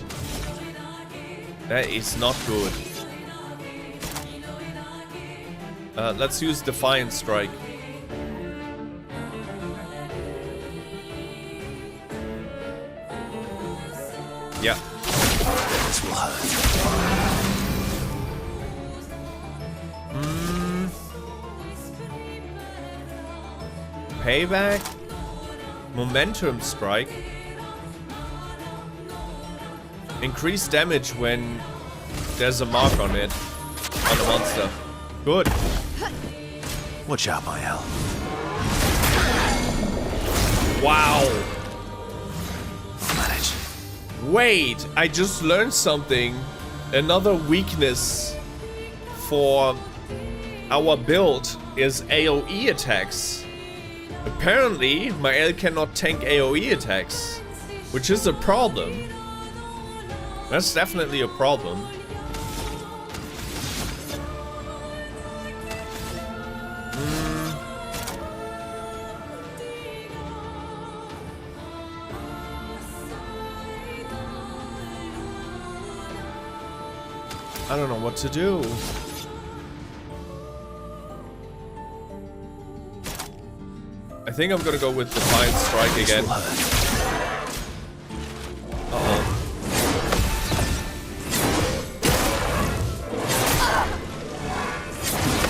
That is not good. Let's use Defiant Strike. Yeah. This will hurt. Payback. Momentum Strike. Increase damage when there's a mark on it. On the monster. Good. Watch out, Maelle. Wow. I'll manage. Wait, I just learned something. Another weakness for our build is AoE attacks. Apparently, Maelle cannot tank AoE attacks, which is a problem. That's definitely a problem. I don't know what to do. I think I'm gonna go with Defiant Strike again. Uh-oh.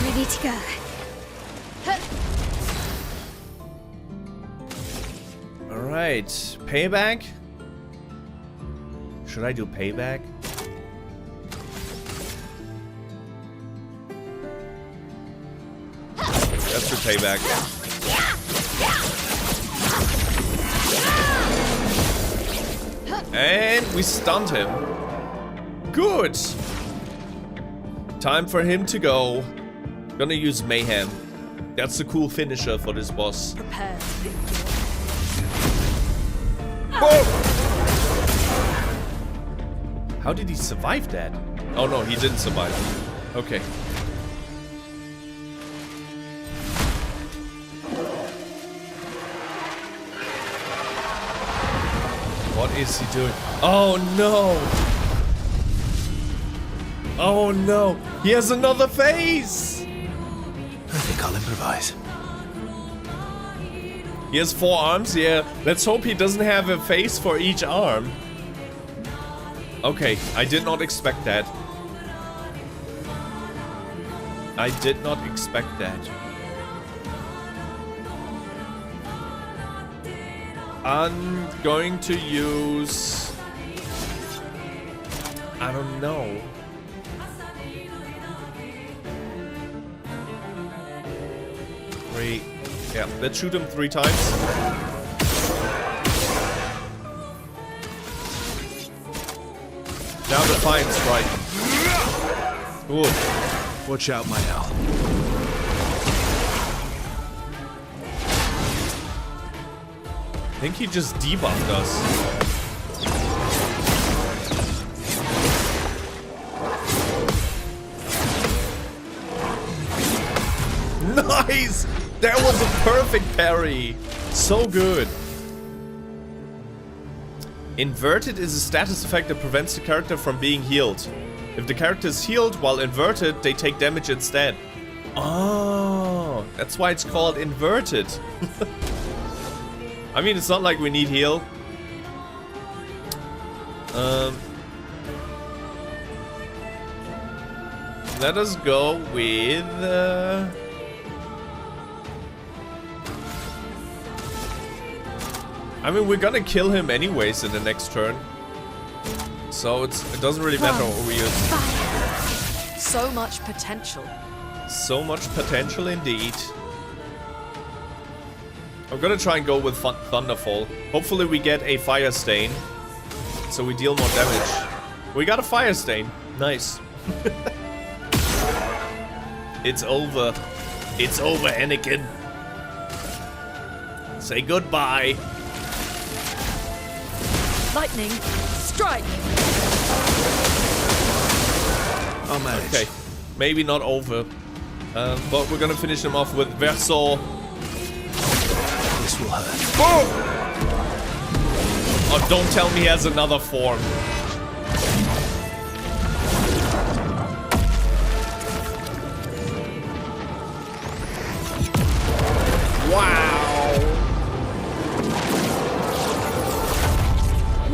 Ready to go. Alright, payback? Should I do payback? Let's do payback. And we stunned him. Good! Time for him to go. Gonna use Mayhem. That's the cool finisher for this boss. Prepare. Whoa! How did he survive that? Oh no, he didn't survive. Okay. What is he doing? Oh no! Oh no! He has another face! I think I'll improvise. He has 4 arms, yeah. Let's hope he doesn't have a face for each arm. Okay, I did not expect that. I did not expect that. I'm going to use... I don't know. Three. Yeah, let's shoot him 3 times. Now Defiant Strike. Ooh. Watch out, Maelle. I think he just debuffed us. Nice! That was a perfect parry. So good. Inverted is a status effect that prevents the character from being healed. If the character is healed while inverted, they take damage instead. Oh, that's why it's called inverted. I mean, it's not like we need heal. Let us go with... I mean, we're gonna kill him anyways in the next turn. So it doesn't really matter what we use. So much potential. So much potential indeed. I'm gonna try and go with Thunderfall. Hopefully we get a Fire Stain, so we deal more damage. We got a Fire Stain. Nice. It's over. It's over, Anakin. Say goodbye. Lightning, strike! I'll manage. Okay, maybe not over. But we're gonna finish him off with Verso. This will hurt. Boom! Oh, don't tell me he has another form. Wow!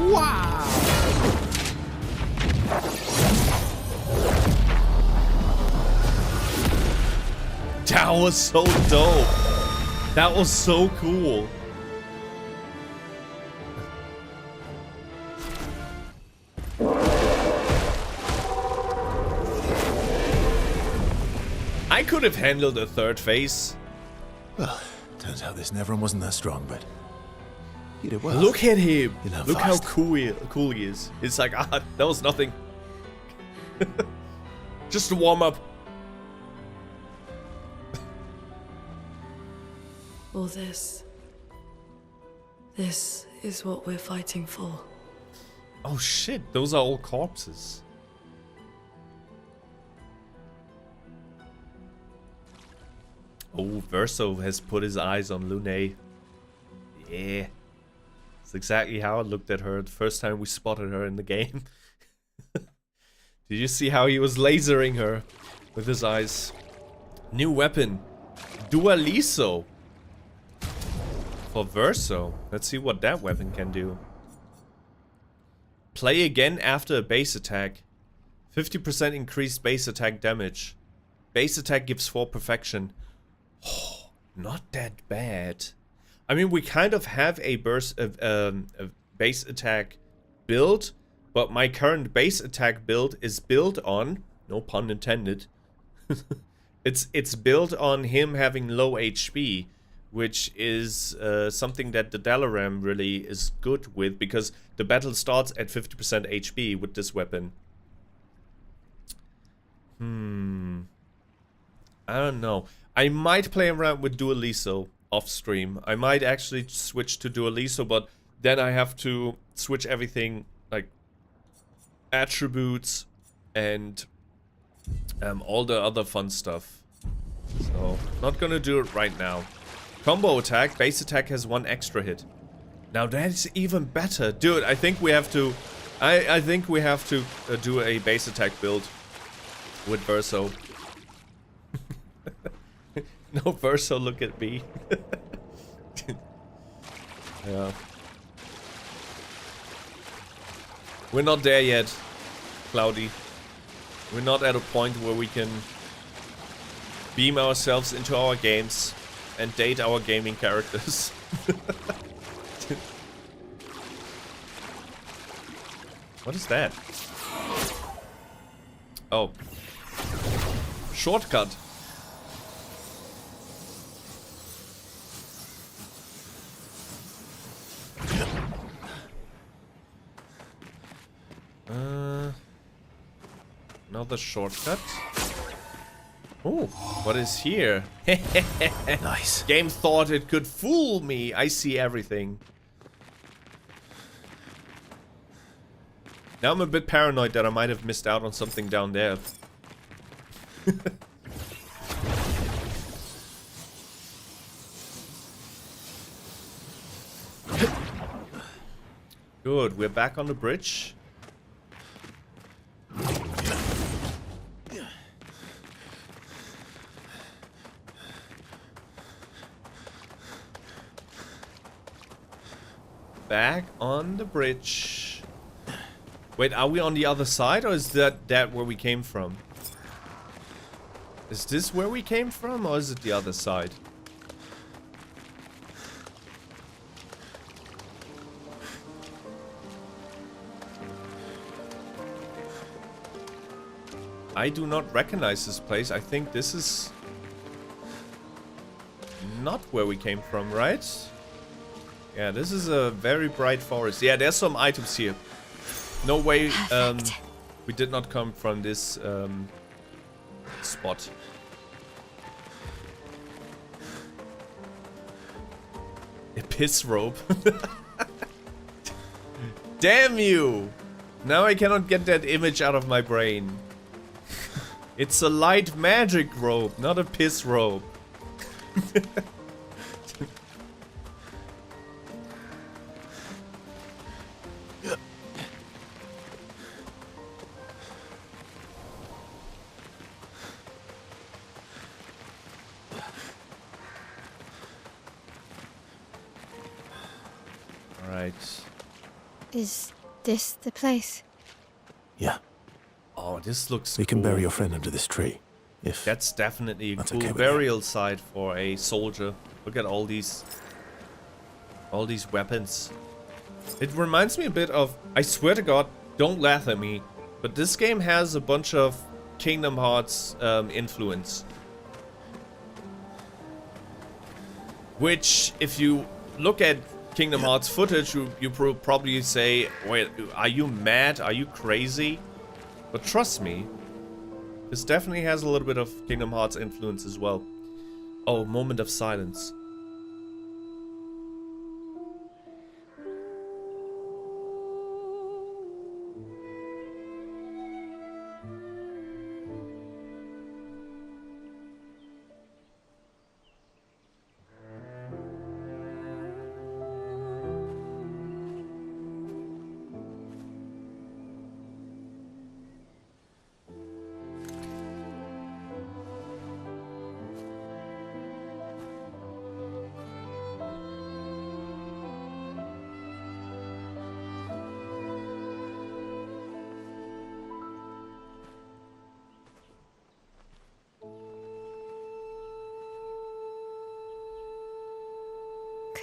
Wow! That was so dope. That was so cool. I could have handled a 3rd phase. Well, turns out this Nevron wasn't that strong, but you did well. Look at him. You learn Look fast. how cool he is. It's like, that was nothing. Just a warm up. All this. This is what we're fighting for. Oh shit, those are all corpses. Oh, Verso has put his eyes on Lune. Yeah. It's exactly how I looked at her the first time we spotted her in the game. Did you see how he was lasering her with his eyes? New weapon. Dualliste. For Verso. Let's see what that weapon can do. Play again after a base attack. 50% increased base attack damage. Base attack gives 4 perfection. Oh, not that bad. I mean, we kind of have a base attack build, but my current base attack build is built on, no pun intended, it's built on him having low HP, which is something that the Dalaran really is good with, because the battle starts at 50% HP with this weapon. I don't know. I might play around with Dualliste off stream. I might actually switch to Dualliste, but then I have to switch everything, like attributes and all the other fun stuff. So, not gonna do it right now. Combo attack, base attack has 1 extra hit. Now that's even better. Dude, I think we have to... I think we have to do a base attack build with Verso. No, Verso, look at me. Yeah. We're not there yet, Cloudy. We're not at a point where we can beam ourselves into our games and date our gaming characters. What is that? Oh. Shortcut. Another shortcut. Oh, what is here? Nice. Game thought it could fool me. I see everything. Now I'm a bit paranoid that I might have missed out on something down there. Good, we're back on the bridge. Back on the bridge. Wait, are we on the other side, or is that where we came from? Is this where we came from, or is it the other side? I do not recognize this place. I think this is not where we came from, right? Yeah, this is a very bright forest. Yeah, there's some items here. No way, we did not come from this spot. A piss rope. Damn you! Now I cannot get that image out of my brain. It's a light magic rope, not a piss rope. Is this the place? Yeah. Oh, this looks We can cool. bury your friend under this tree. If That's definitely a that's cool okay with burial site for a soldier. Look at all these weapons. It reminds me a bit of, I swear to God, don't laugh at me, but this game has a bunch of Kingdom Hearts influence. Which, if you look at Kingdom Hearts footage, you probably say, wait, are you mad? Are you crazy? But trust me, this definitely has a little bit of Kingdom Hearts influence as well. Oh, moment of silence.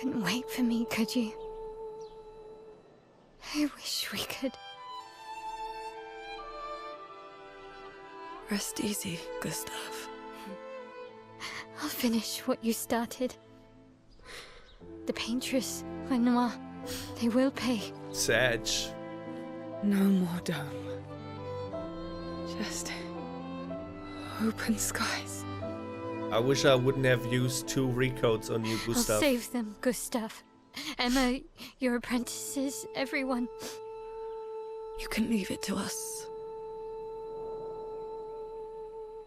couldn't wait for me, could you? I wish we could. Rest easy, Gustave. I'll finish what you started. The paintress, Renoir, they will pay. Sag. No more dome. Just open skies. I wish I wouldn't have used 2 recoats on you, I'll Gustave. save them, Gustave. Emma, your apprentices, everyone. You can leave it to us.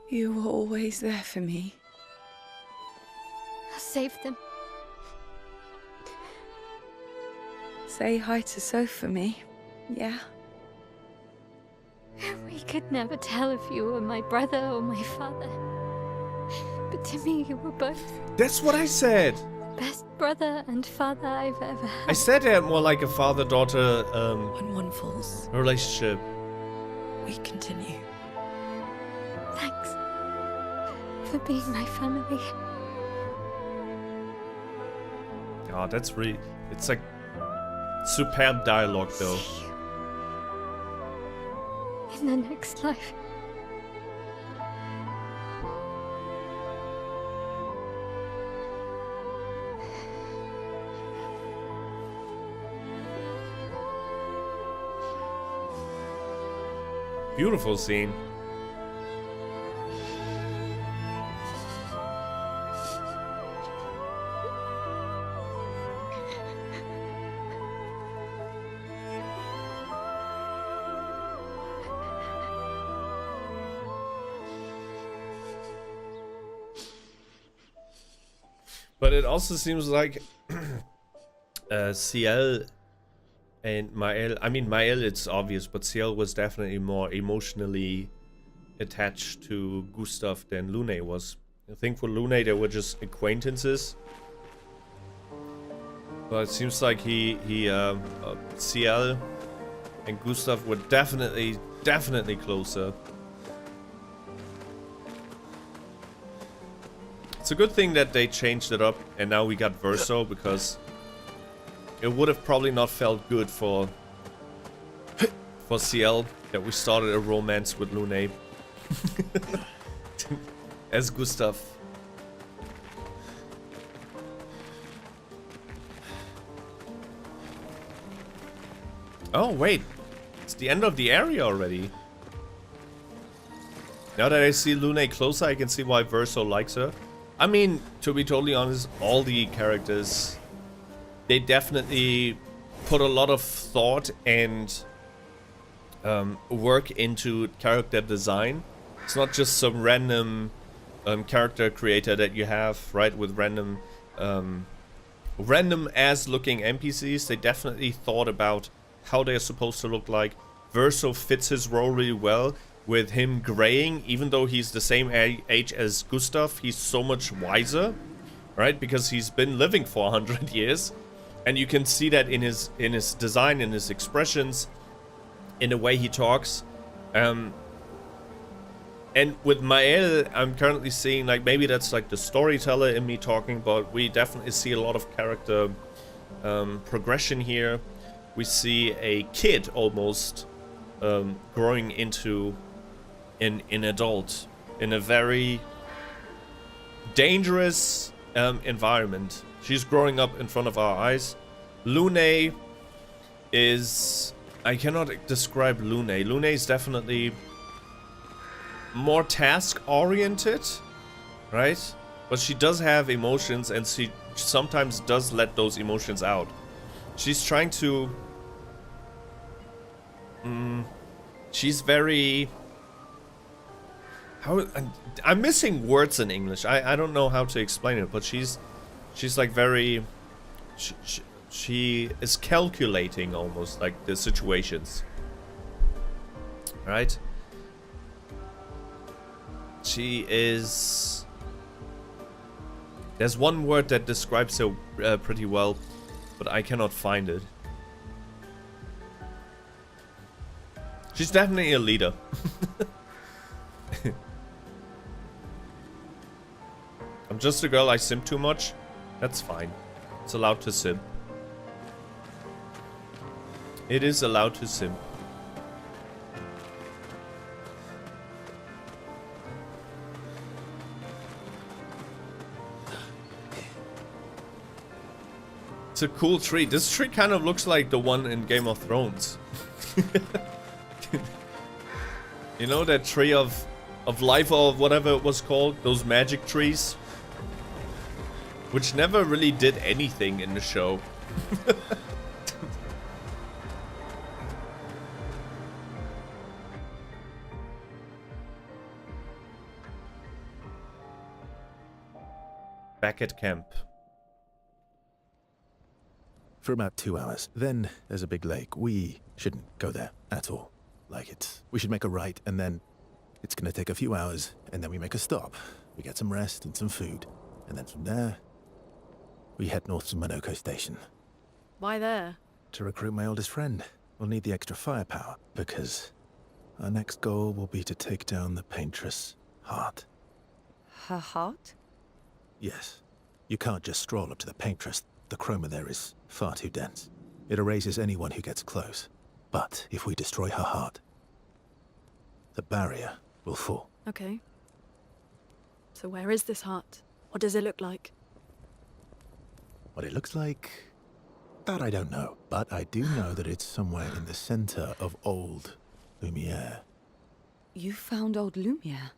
You were always there for me. I'll save them. Say hi to Soph for me, yeah? We could never tell if you were my brother or my father. But to me, you were both. That's what I said. Best brother and father I've ever had. I said they had more like a father-daughter When one falls, relationship. we continue. Thanks for being my family. Oh, that's really... It's like superb dialogue, though. See you in the next life. Beautiful scene. But it also seems like Sciel and Maelle, I mean Maelle it's obvious, but Sciel was definitely more emotionally attached to Gustave than Lune was. I think for Lune they were just acquaintances. But it seems like Sciel and Gustave were definitely closer. It's a good thing that they changed it up and now we got Verso, because it would have probably not felt good for Sciel that we started a romance with Lune as Gustave. Oh wait, it's the end of the area already. Now that I see Lune closer, I can see why Verso likes her. I mean, to be totally honest, all the characters, they definitely put a lot of thought and work into character design. It's not just some random character creator that you have, right, with random ass looking NPCs. They definitely thought about how they're supposed to look like. Verso fits his role really well. With him graying, even though he's the same age as Gustave, he's so much wiser, right? Because he's been living for 100 years, and you can see that in his design, in his expressions, in the way he talks. And with Maelle, I'm currently seeing, like, maybe that's like the storyteller in me talking, but we definitely see a lot of character progression here. We see a kid almost growing into an adult in a very dangerous environment. She's growing up in front of our eyes. Lune is... I cannot describe Lune. Lune is definitely more task-oriented, right? But she does have emotions, and she sometimes does let those emotions out. She's trying to... she's very... I'm missing words in English. I don't know how to explain it, but she's like very... She is calculating almost, like, the situations. Right? She is... There's one word that describes her pretty well, but I cannot find it. She's definitely a leader. I'm just a girl, I simp too much. That's fine. It's allowed to simp. It is allowed to simp. It's a cool tree. This tree kind of looks like the one in Game of Thrones. You know that tree of life or whatever it was called? Those magic trees? Which never really did anything in the show. Back at camp. For about 2 hours. Then there's a big lake. We shouldn't go there at all. We should make a right, and then it's gonna take a few hours, and then we make a stop. We get some rest and some food, and then from there, we head north to Monoko Station. Why there? To recruit my oldest friend. We'll need the extra firepower, because our next goal will be to take down the Paintress' heart. Her heart? Yes. You can't just stroll up to the Paintress. The chroma there is far too dense. It erases anyone who gets close. But if we destroy her heart, the barrier will fall. Okay. So where is this heart? What does it look like? What it looks like, that I don't know. But I do know that it's somewhere in the center of old Lumiere. You found old Lumiere?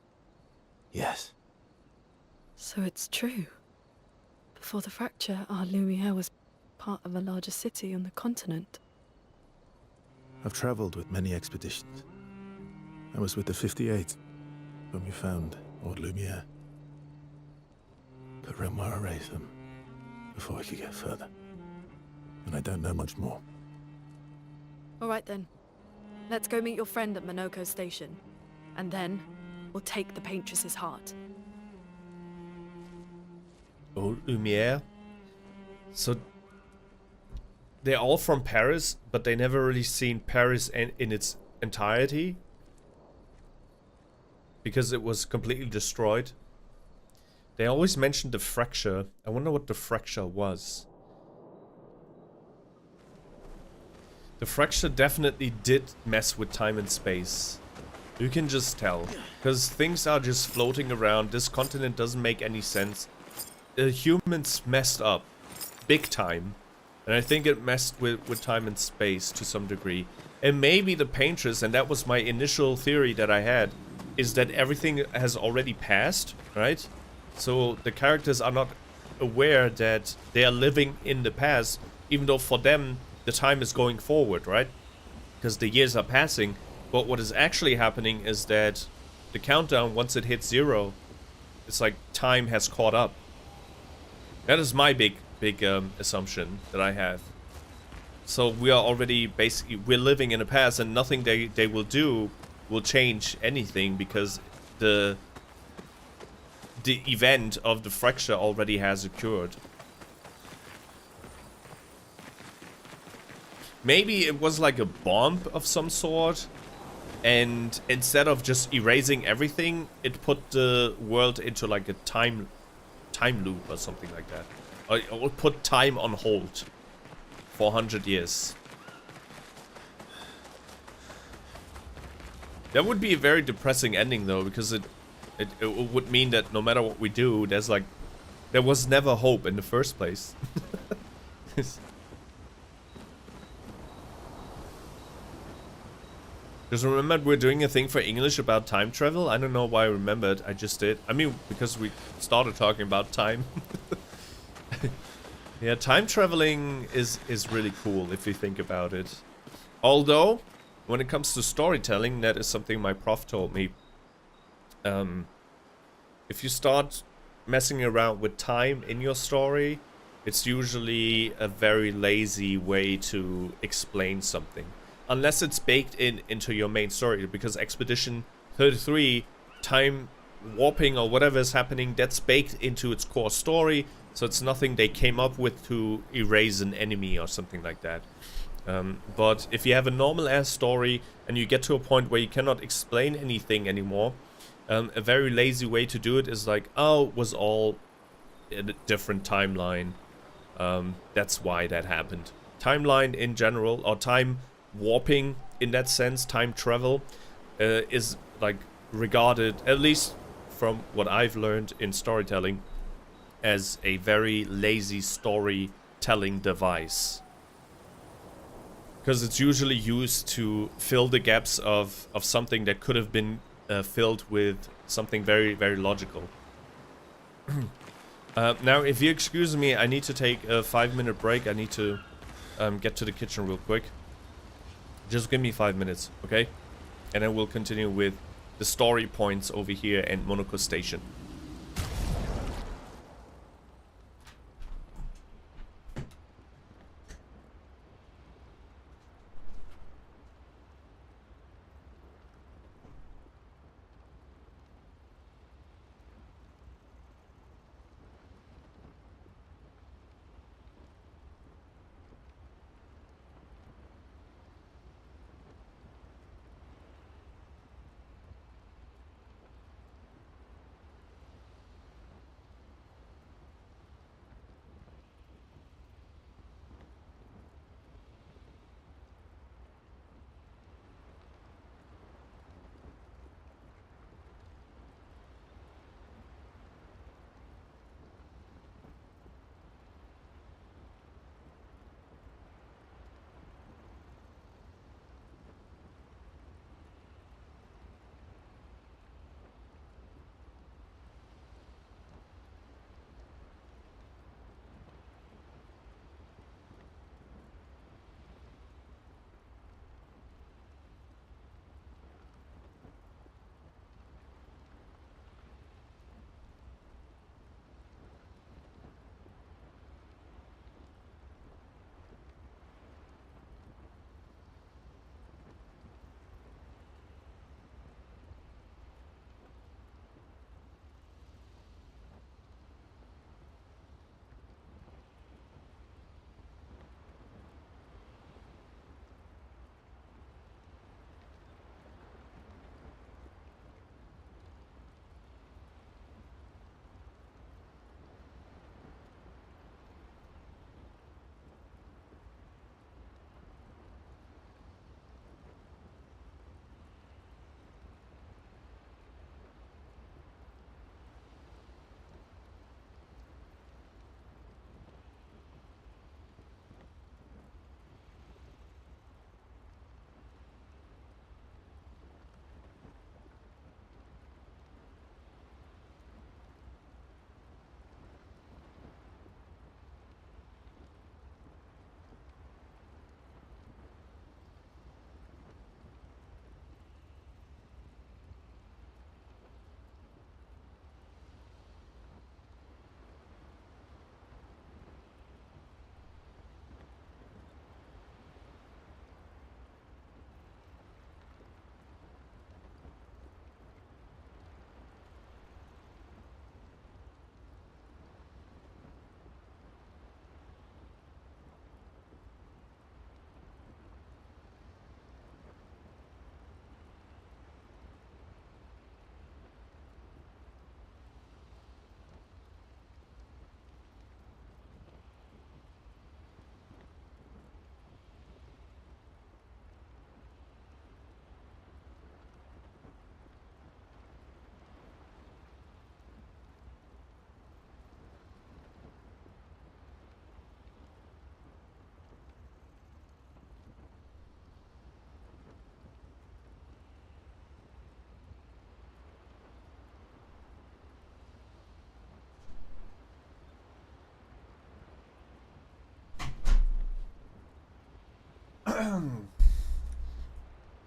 Yes. So it's true. Before the fracture, our Lumiere was part of a larger city on the continent. I've traveled with many expeditions. I was with the 58th when we found old Lumiere. But Renoir erased them before we could get further. And I don't know much more. All right then. Let's go meet your friend at Monoko Station. And then, we'll take the Paintress's heart. Old Lumiere. So they're all from Paris, but they never really seen Paris in its entirety because it was completely destroyed. They always mentioned the fracture. I wonder what the fracture was. The fracture definitely did mess with time and space. You can just tell, because things are just floating around. This continent doesn't make any sense. The humans messed up big time, and I think it messed with time and space to some degree. And maybe the Paintress, and that was my initial theory that I had, is that everything has already passed, right? So the characters are not aware that they are living in the past, even though for them the time is going forward, right? Because the years are passing. But what is actually happening is that the countdown, once it hits 0, it's like time has caught up. That is my big assumption that I have. So we are already basically, we're living in the past, and nothing they will do will change anything, because the event of the fracture already has occurred. Maybe it was like a bomb of some sort, and instead of just erasing everything, it put the world into like a time loop or something like that. Or put time on hold for 100 years. That would be a very depressing ending though, because it would mean that no matter what we do, there was never hope in the first place. Just remembered we're doing a thing for English about time travel. I don't know why I remembered. I just did. I mean, because we started talking about time. Yeah, time traveling is really cool if you think about it. Although, when it comes to storytelling, that is something my prof told me. If you start messing around with time in your story, it's usually a very lazy way to explain something. Unless it's baked into your main story, because Expedition 33, time warping or whatever is happening, that's baked into its core story, so it's nothing they came up with to erase an enemy or something like that. But if you have a normal-ass story and you get to a point where you cannot explain anything anymore, a very lazy way to do it is like, oh, it was all in a different timeline. That's why that happened. Timeline in general, or time warping in that sense, time travel, is like regarded, at least from what I've learned in storytelling, as a very lazy storytelling device. Because it's usually used to fill the gaps of something that could have been filled with something very, very logical. Now, if you excuse me, I need to take a 5-minute break. I need to get to the kitchen real quick. Just give me 5 minutes, okay? And then we'll continue with the story points over here and Monaco Station.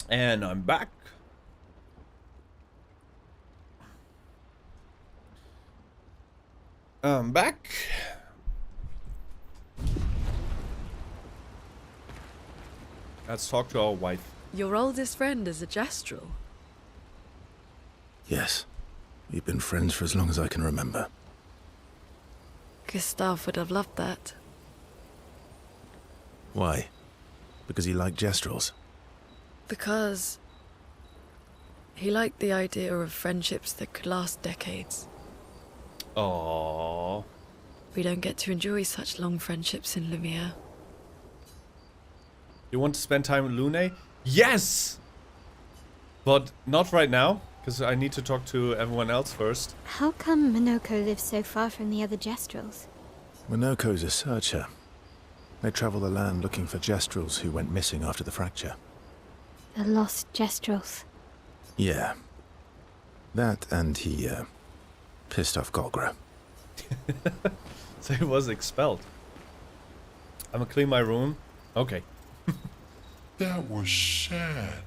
And I'm back. I'm back. Let's talk to our wife. Your oldest friend is a Gestrel. Yes. We've been friends for as long as I can remember. Gustave would have loved that. Why? Because he liked Gestrels? Because he liked the idea of friendships that could last decades. Aww. We don't get to enjoy such long friendships in Lumiere. You want to spend time with Lune? Yes! But not right now, because I need to talk to everyone else first. How come Minoko lives so far from the other Gestrels? Minoko's a searcher. They travel the land looking for Gestrels who went missing after the fracture. The lost Gestrels. Yeah. That and he, pissed off Golgra. So he was expelled. I'm gonna clean my room. Okay. That was sad.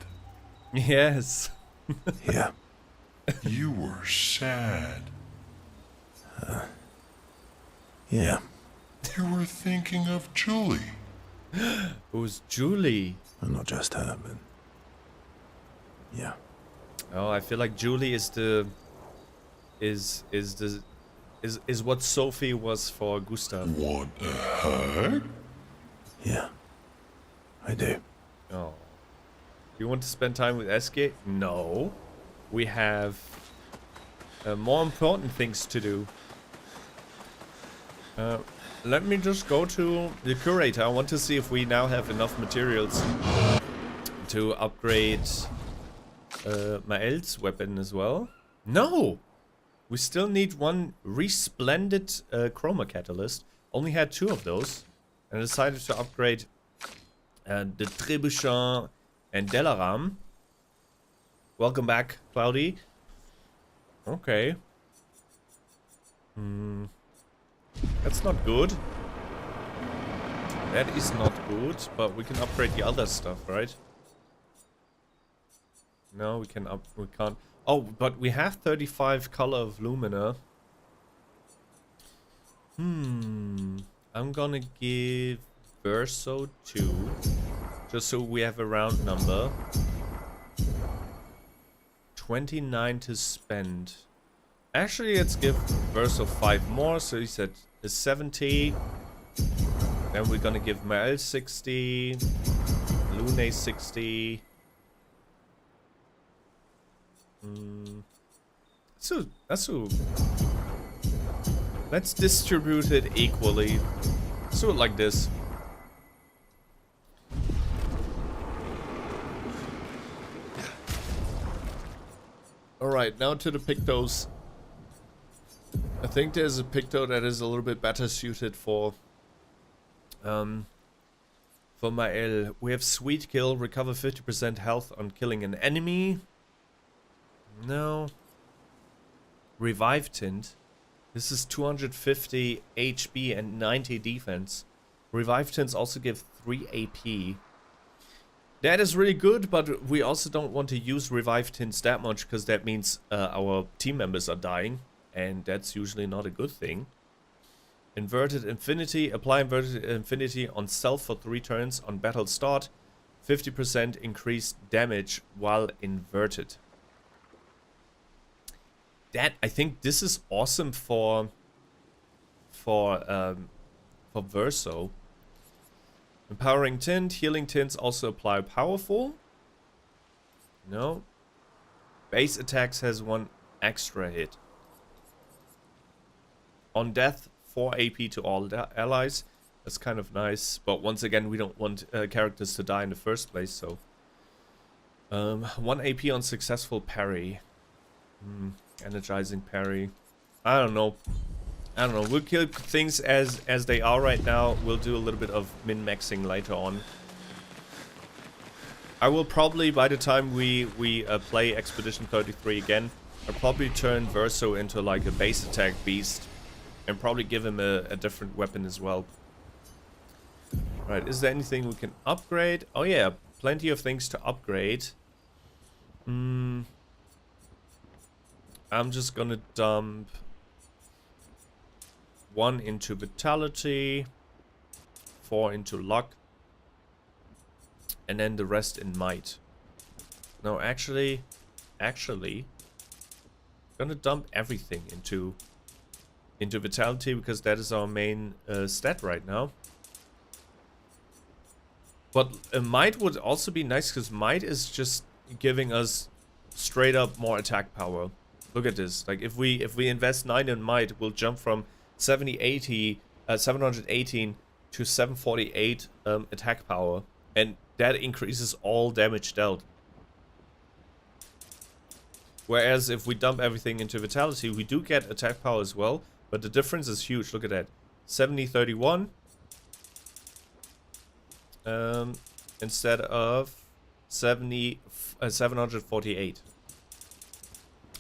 Yes. Yeah. You were sad. Yeah. You were thinking of Julie. Who's Julie? Well, not just her, but... yeah. Oh, I feel like Julie is the... is what Sophie was for Gustave. What the heck? Yeah. I do. Oh. You want to spend time with Esquie? No. We have more important things to do. Let me just go to the curator. I want to see if we now have enough materials to upgrade Maelle's weapon as well. No! We still need one resplendid chroma catalyst. Only had 2 of those. And I decided to upgrade the Trebuchet and Delaram. Welcome back, Cloudy. Okay. That's not good. That is not good, but we can upgrade the other stuff, right? No, we can't. Oh, but we have 35 color of Lumina. I'm gonna give Verso 2, just so we have a round number. 29 to spend. Actually, let's give Verso 5 more, so he's at 70. Then we're gonna give Maelle 60, Lune 60. So let's distribute it equally. Let's do it like this. Alright, now to the Pictos. I think there's a Picto that is a little bit better suited for Maelle. We have Sweet Kill, recover 50% health on killing an enemy. No. Revive Tint. This is 250 HP and 90 defense. Revive Tints also give 3 AP. That is really good, but we also don't want to use Revive Tints that much, because that means our team members are dying, and that's usually not a good thing. Inverted Infinity. Apply Inverted Infinity on self for 3 turns on battle start. 50% increased damage while inverted. I think this is awesome for Verso. Empowering Tint. Healing Tints also apply powerful. No. Base attacks has 1 extra hit. On death, 4 AP to all allies. That's kind of nice. But once again, we don't want characters to die in the first place, so... 1 AP on successful parry. Energizing parry. I don't know. We'll kill things as they are right now. We'll do a little bit of min-maxing later on. I will probably, by the time we play Expedition 33 again, I'll probably turn Verso into like a base attack beast. And probably give him a different weapon as well. Right, is there anything we can upgrade? Oh yeah, plenty of things to upgrade. I'm just gonna dump 1 into Vitality, 4 into Luck, and then the rest in Might. No, actually, gonna dump everything into Vitality, because that is our main stat right now. But Might would also be nice, because Might is just giving us straight up more attack power. Look at this. Like if we invest 9 in Might, we'll jump from 718 to 748 attack power, and that increases all damage dealt. Whereas if we dump everything into Vitality, we do get attack power as well, but the difference is huge. Look at that. 70-31 instead of 748.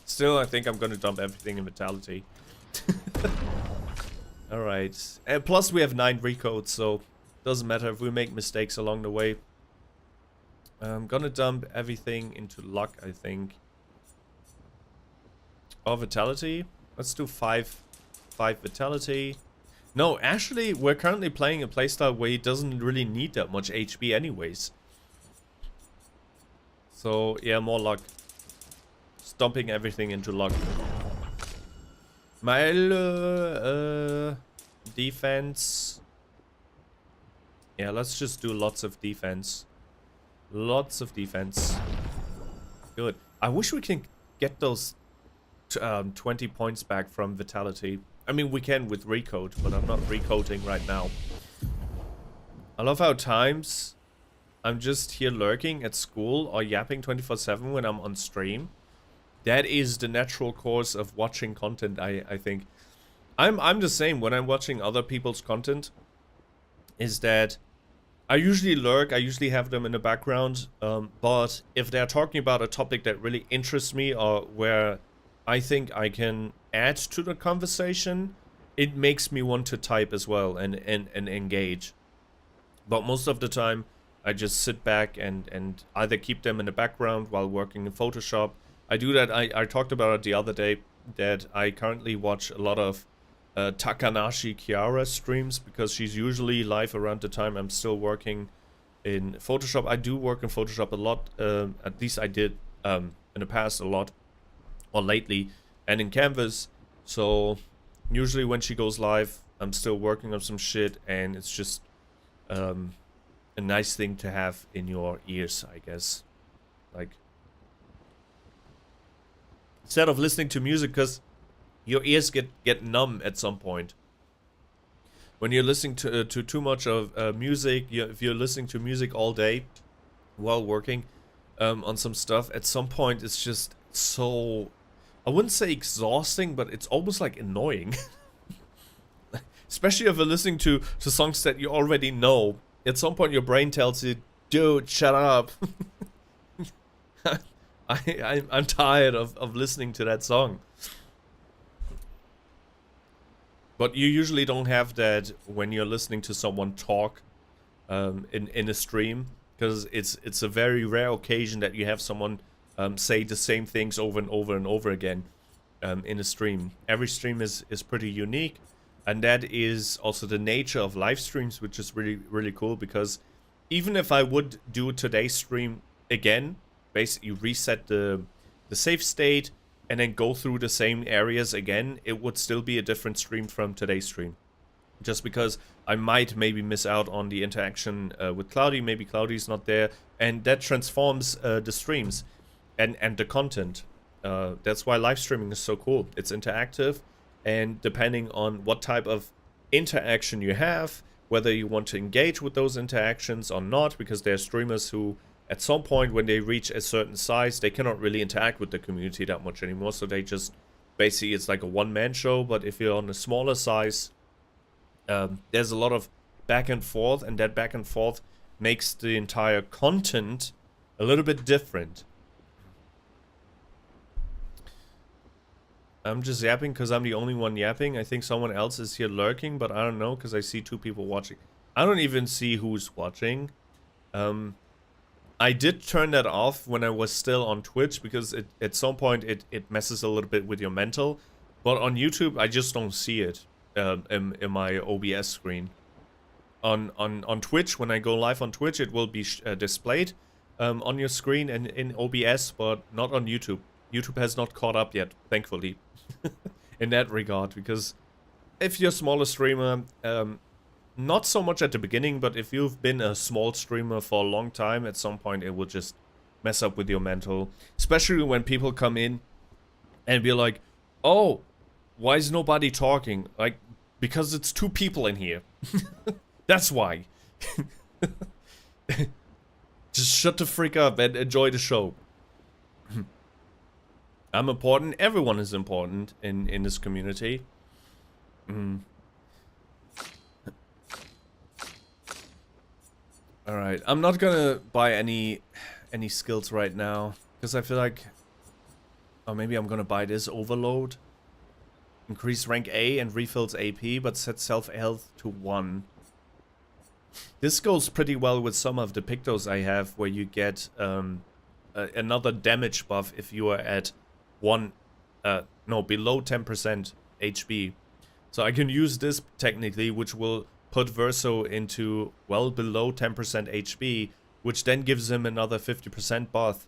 Still, I think I'm gonna dump everything in Vitality. Alright. And plus we have 9 recodes, so doesn't matter if we make mistakes along the way. I'm gonna dump everything into luck, I think. Or Vitality. Let's do 5 Vitality. No, actually, we're currently playing a playstyle where he doesn't really need that much HP anyways. So, yeah, more luck. Just dumping everything into luck. Maelle, defense. Yeah, let's just do lots of defense. Lots of defense. Good. I wish we can get those 20 points back from Vitality. I mean, we can with recode, but I'm not recoding right now. I love how times I'm just here lurking at school or yapping 24/7 when I'm on stream. That is the natural course of watching content, I think. I'm the same when I'm watching other people's content. Is that I usually lurk, I usually have them in the background, but if they're talking about a topic that really interests me or where I think I can add to the conversation, it makes me want to type as well and engage. But most of the time, I just sit back and either keep them in the background while working in Photoshop. I do that, I talked about it the other day, that I currently watch a lot of Takanashi Kiara streams because she's usually live around the time I'm still working in Photoshop. I do work in Photoshop a lot, at least I did in the past a lot, or lately, and in Canvas. So usually when she goes live, I'm still working on some shit, and it's just a nice thing to have in your ears, I guess. Like, instead of listening to music, because your ears get numb at some point. When you're listening to too much of music, if you're listening to music all day while working on some stuff, at some point it's just so, I wouldn't say exhausting, but it's almost like annoying. Especially if you're listening to songs that you already know. At some point your brain tells you, dude, shut up. I'm tired of listening to that song. But you usually don't have that when you're listening to someone talk in a stream, because it's a very rare occasion that you have someone say the same things over and over and over again in a stream. Every stream is pretty unique, and that is also the nature of live streams, which is really cool, because even if I would do today's stream again, basically reset the save state and then go through the same areas again, it would still be a different stream from today's stream. Just because I might maybe miss out on the interaction with Cloudy, maybe Cloudy's not there, and that transforms the streams and the content. That's why live streaming is so cool. It's interactive, and depending on what type of interaction you have, whether you want to engage with those interactions or not, because there are streamers who at some point when they reach a certain size, they cannot really interact with the community that much anymore, so they just, basically it's like a one-man show. But if you're on a smaller size, there's a lot of back and forth, and that back and forth makes the entire content a little bit different. I'm just yapping because I'm the only one yapping. I think someone else is here lurking, but I don't know, because I see 2 people watching. I don't even see who's watching. I did turn that off when I was still on Twitch, because at some point it messes a little bit with your mental. But on YouTube, I just don't see it in my OBS screen. On Twitch, when I go live on Twitch, it will be displayed on your screen and in OBS, but not on YouTube. YouTube has not caught up yet, thankfully, in that regard. Because if you're a smaller streamer, not so much at the beginning, but if you've been a small streamer for a long time, at some point it will just mess up with your mental. Especially when people come in and be like, oh, why is nobody talking? Like, Because it's 2 people in here. That's why. Just shut the freak up and enjoy the show. I'm important. Everyone is important in this community. Alright, I'm not gonna buy any skills right now. Because I feel like... Or maybe I'm gonna buy this Overload. Increase rank A and refills AP, but set self-health to 1. This goes pretty well with some of the Pictos I have, where you get another damage buff if you are at below 10% HP. So I can use this technically, which will put Verso into well below 10% HP, which then gives him another 50% buff.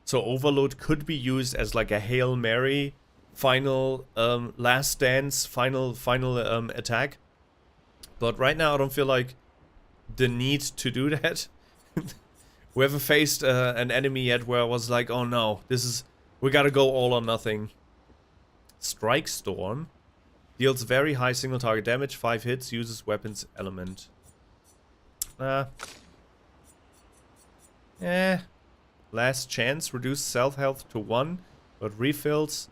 So Overload could be used as like a Hail Mary final last dance final attack. But right now I don't feel like the need to do that. We haven't faced an enemy yet where I was like, oh no, we gotta go all or nothing. Strike Storm deals very high single target damage, 5 hits, uses weapons element. Last chance, reduce self health to 1, but refills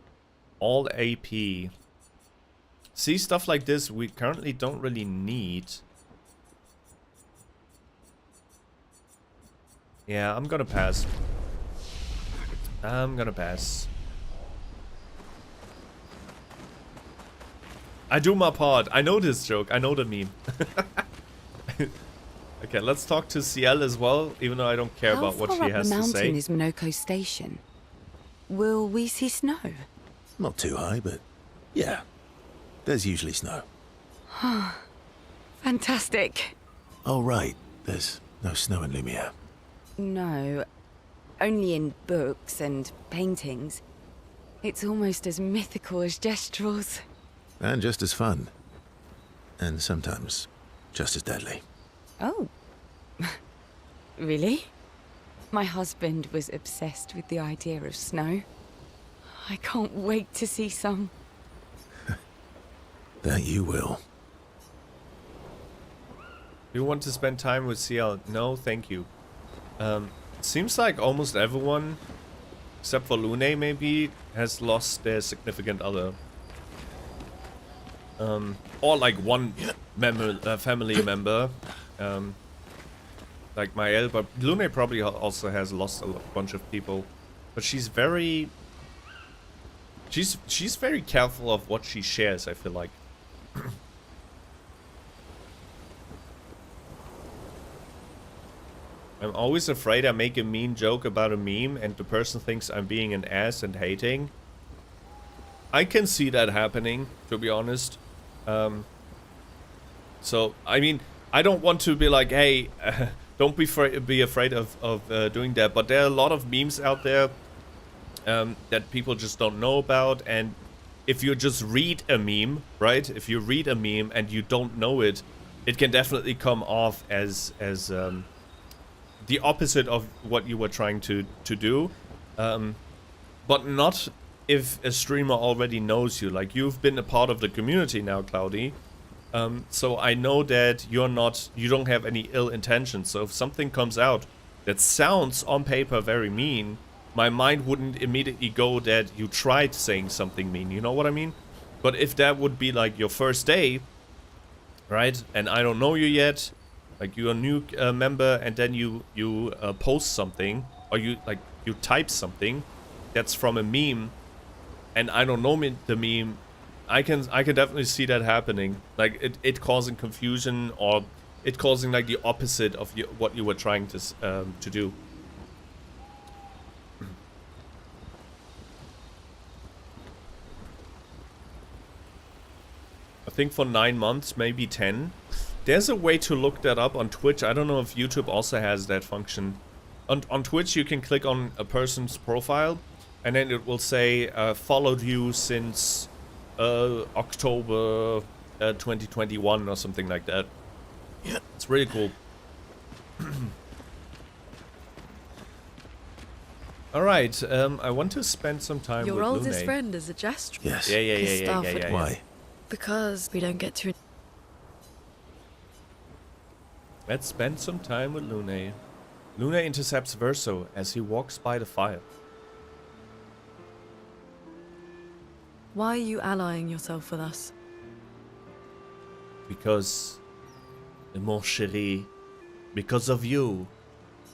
all AP. See, stuff like this we currently don't really need. Yeah, I'm gonna pass. I do my part. I know this joke. I know the meme. Okay, let's talk to Sciel as well, even though I don't care about what she has to say. How far up the mountain is Minoko Station? Will we see snow? Not too high, but yeah. There's usually snow. Fantastic. Oh, right. There's no snow in Lumiere. No, only in books and paintings. It's almost as mythical as Gestrels. And just as fun. And sometimes just as deadly. Oh. Really? My husband was obsessed with the idea of snow. I can't wait to see some. That you will. You want to spend time with Sciel? No, thank you. Seems like almost everyone, except for Lune maybe, has lost their significant other. Or like one family member. Like Maelle, but Lune probably also has lost a bunch of people. But she's very... She's very careful of what she shares, I feel like. I'm always afraid I make a mean joke about a meme and the person thinks I'm being an ass and hating. I can see that happening, to be honest. So, I mean, I don't want to be like, hey, don't be afraid of doing that. But there are a lot of memes out there that people just don't know about. And if you just read a meme, right? If you read a meme and you don't know it, it can definitely come off as the opposite of what you were trying to do. But not if a streamer already knows you. Like, you've been a part of the community now, Cloudy. So I know that you don't have any ill intentions. So if something comes out that sounds on paper very mean, my mind wouldn't immediately go that you tried saying something mean. You know what I mean? But if that would be like your first day, right? And I don't know you yet, like you're a new member, and then you post something, or you type something that's from a meme, and I don't know the meme. I can definitely see that happening, like it causing confusion, or it causing like the opposite of what you were trying to do. I think for 9 months, maybe 10. There's a way to look that up on Twitch. I don't know if YouTube also has that function. On Twitch, you can click on a person's profile, and then it will say, followed you since October 2021 or something like that. Yeah, it's really cool. Alright, I want to spend some time with Your oldest Lune. friend is a Gestrel. Yes. Yeah. Why? Because we don't get to... Let's spend some time with Lune. Lune intercepts Verso as he walks by the fire. Why are you allying yourself with us? Because, mon chéri, because of you.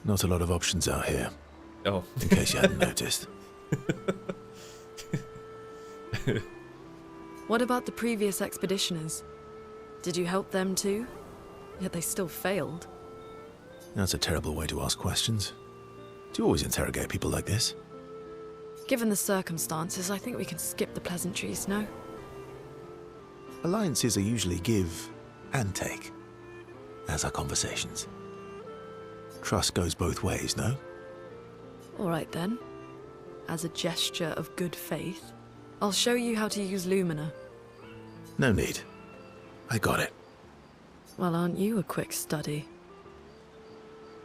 Not a lot of options out here, Oh. in case you hadn't noticed. What about the previous expeditioners? Did you help them too? Yet they still failed. That's a terrible way to ask questions. Do you always interrogate people like this? Given the circumstances, I think we can skip the pleasantries, no? Alliances are usually give and take, as are conversations. Trust goes both ways, no? All right then. As a gesture of good faith, I'll show you how to use Lumina. No need. I got it. Well, aren't you a quick study?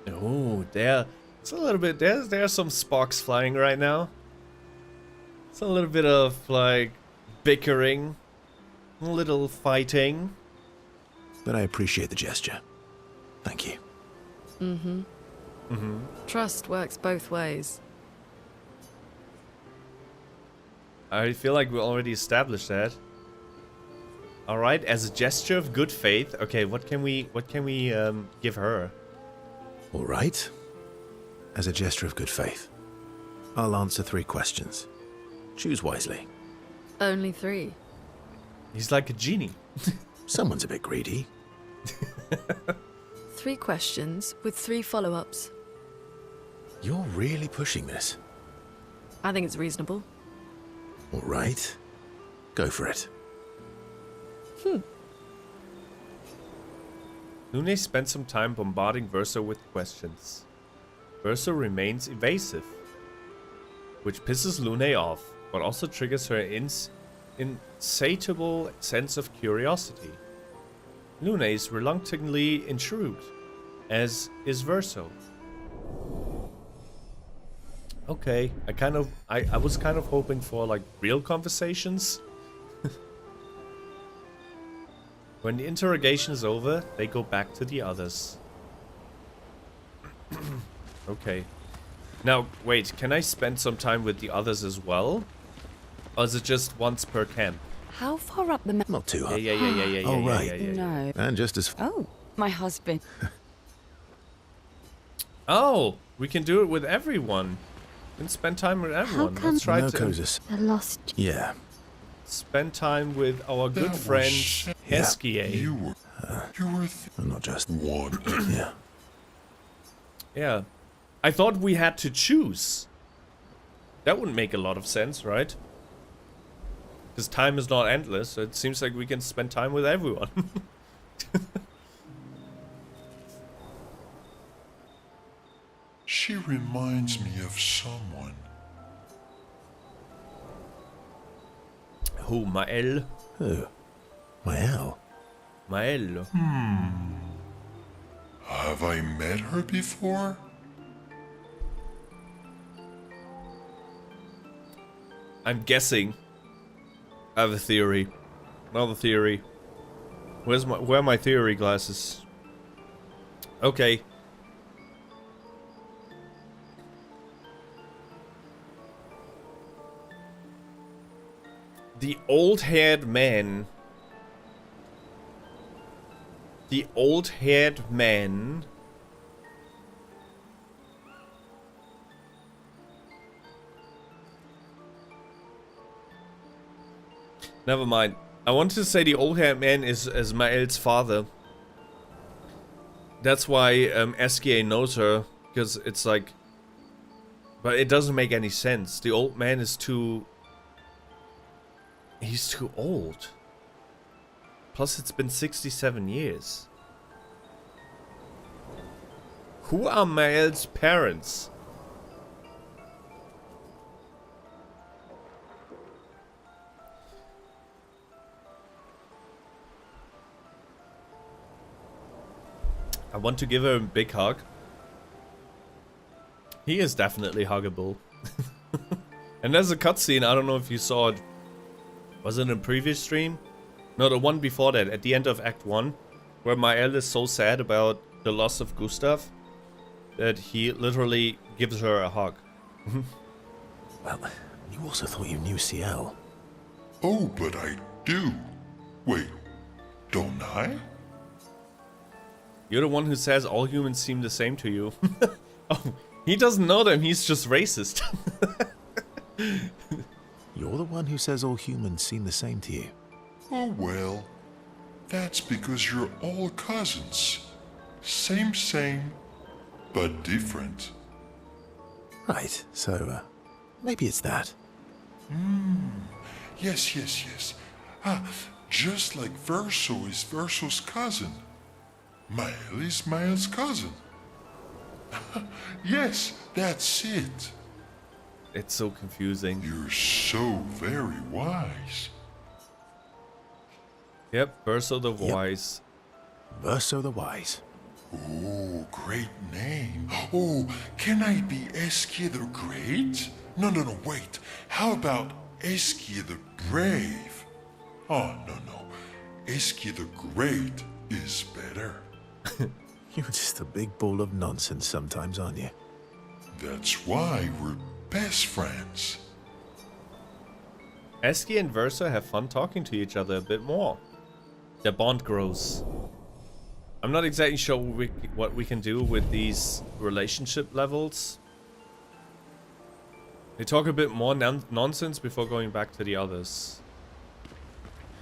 Oh, it's a little bit, there's some sparks flying right now. It's a little bit of, like, bickering. A little fighting. But I appreciate the gesture. Thank you. Mm-hmm. Mm-hmm. Trust works both ways. I feel like we already established that. Alright, as a gesture of good faith. Okay, what can we give her? All right. As a gesture of good faith, I'll answer 3 questions. Choose wisely. Only 3. He's like a genie. Someone's a bit greedy. 3 questions with 3 follow-ups. You're really pushing this. I think it's reasonable. All right. Go for it. Lune spent some time bombarding Verso with questions. Verso remains evasive, which pisses Lune off, but also triggers her insatiable sense of curiosity. Lune is reluctantly intrigued, as is Verso. Okay, I was kind of hoping for like real conversations. When the interrogation is over, they go back to the others. Okay. Now, wait, can I spend some time with the others as well? Or is it just once per camp? How far up the mountain? Not too hard. Yeah. Oh, right. No. And just as... Oh, my husband. Oh, we can do it with everyone. We can spend time with everyone. come- Let's try No to causes. The lost. Yeah. spend time with our good That was friend sad. Esquie. You were Not just... one. Yeah. Yeah. I thought we had to choose. That wouldn't make a lot of sense, right? Because time is not endless, so it seems like we can spend time with everyone. She reminds me of someone. Who, Maelle? Oh. Maelle. Maelle. Have I met her before? I'm guessing. I have a theory. Another theory. Where are my theory glasses? Okay. The old-haired man. The old-haired man. Never mind. I wanted to say the old-haired man is Maelle's father. That's why Esquie knows her, because it's like... But it doesn't make any sense. The old man is too... He's too old. Plus it's been 67 years. Who are Maelle's parents? I want to give her a big hug. He is definitely huggable. And there's a cutscene, I don't know if you saw it. Was it in a previous stream? No, the one before that, at the end of Act 1. Where Maelle is so sad about the loss of Gustave that he literally gives her a hug. Well, you also thought you knew Sciel. Oh, but I do. Wait, don't I? You're the one who says all humans seem the same to you. Oh, he doesn't know them, he's just racist. You're the one who says all humans seem the same to you. Oh well, that's because you're all cousins. Same, but different. Right, so, maybe it's that. Yes. Ah, just like Verso is Verso's cousin. Maelle is Maelle's cousin. Yes, that's it. It's so confusing. You're so very wise. Yep, Verso the Wise. Verso the Wise. Oh, great name. Oh, can I be Esquie the Great? No, wait. How about Esquie the Brave? Oh, no. Esquie the Great is better. You're just a big ball of nonsense sometimes, aren't you? That's why we're best friends. Esquie and Verso have fun talking to each other a bit more. Their bond grows. I'm not exactly sure what we can do with these relationship levels. They talk a bit more nonsense before going back to the others.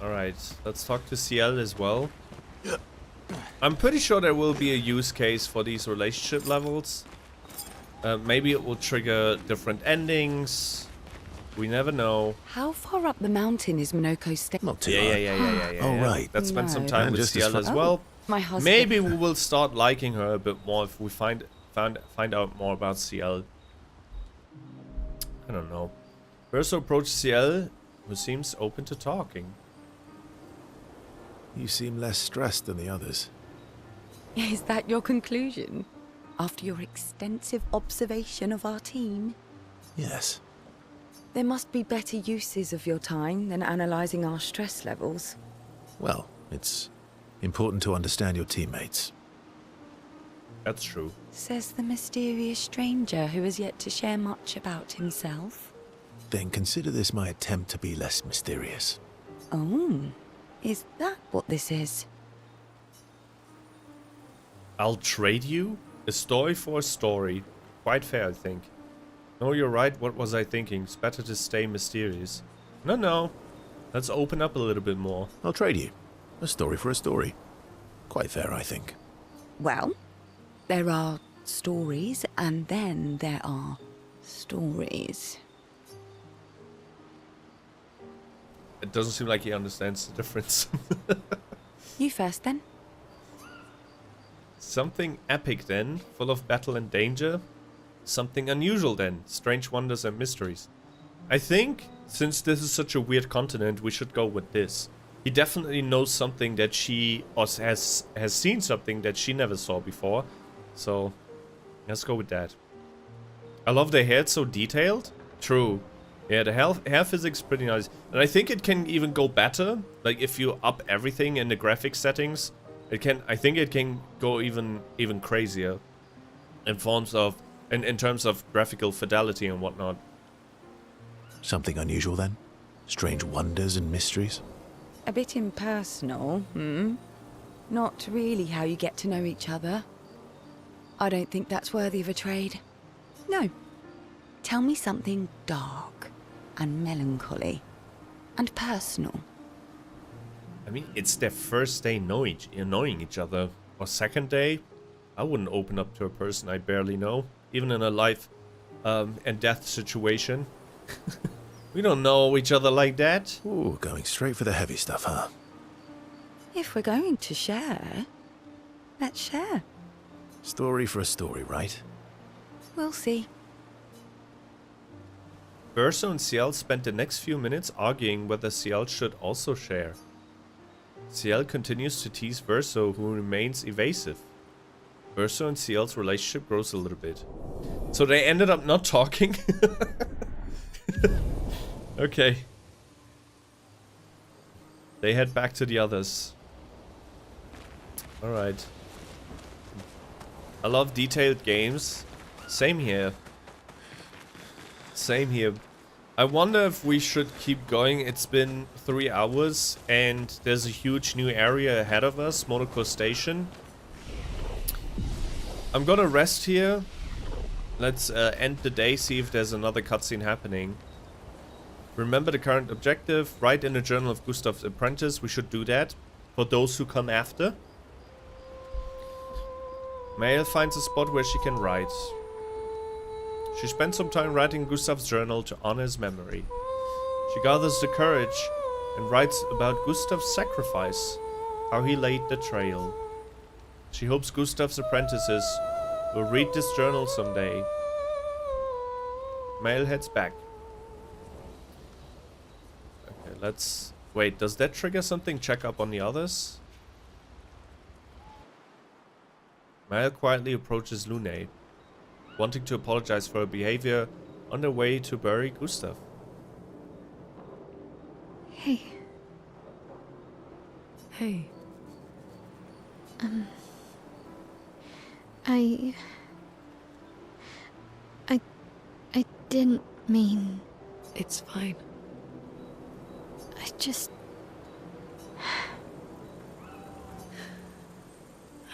Alright, let's talk to Sciel as well. I'm pretty sure there will be a use case for these relationship levels. Maybe it will trigger different endings. We never know. How far up the mountain is Monoko's step? Not too Yeah. Oh, right. Let's spend some No. time And with just as Sciel fun- as well. My husband. Maybe we will start liking her a bit more if we find out more about Sciel. I don't know. Verso approached Sciel, who seems open to talking. You seem less stressed than the others. Is that your conclusion? After your extensive observation of our team? Yes. There must be better uses of your time than analysing our stress levels. Well, it's important to understand your teammates. That's true. Says the mysterious stranger who has yet to share much about himself. Then consider this my attempt to be less mysterious. Oh, is that what this is? I'll trade you a story for a story. Quite fair, I think. No, you're right. What was I thinking? It's better to stay mysterious. No. Let's open up a little bit more. I'll trade you. A story for a story. Quite fair, I think. Well, there are stories and then there are stories. It doesn't seem like he understands the difference. You first then. Something epic then, full of battle and danger. Something unusual then, strange wonders and mysteries. I think, since this is such a weird continent, we should go with this. He definitely knows something that she, or has seen something that she never saw before. So, let's go with that. I love the hair, it's so detailed. True. Yeah, the hair physics pretty nice. And I think it can even go better. Like, if you up everything in the graphics settings, I think it can go even crazier. In terms of graphical fidelity and whatnot. Something unusual then? Strange wonders and mysteries? A bit impersonal, Not really how you get to know each other. I don't think that's worthy of a trade. No. Tell me something dark and melancholy and personal. I mean, it's their first day knowing each other. Or second day. I wouldn't open up to a person I barely know. Even in a life and death situation. We don't know each other like that. Ooh, going straight for the heavy stuff, huh? If we're going to share, let's share. Story for a story, right? We'll see. Verso and Sciel spent the next few minutes arguing whether Sciel should also share. Sciel continues to tease Verso, who remains evasive. Verso and Sciel's relationship grows a little bit. So they ended up not talking. Okay. They head back to the others. Alright. I love detailed games. Same here. Same here. I wonder if we should keep going. It's been 3 hours and there's a huge new area ahead of us, Monaco Station. I'm gonna rest here. Let's end the day, see if there's another cutscene happening. Remember the current objective. Write in the journal of Gustave's apprentice. We should do that for those who come after. Maelle finds a spot where she can write. She spends some time writing Gustave's journal to honor his memory. She gathers the courage and writes about Gustave's sacrifice, how he laid the trail. She hopes Gustave's apprentices will read this journal someday. Maelle heads back. Okay, let's... Wait, does that trigger something? Check up on the others? Maelle quietly approaches Lune, wanting to apologize for her behavior on their way to bury Gustave. Hey. Hey. I didn't mean... It's fine. I just...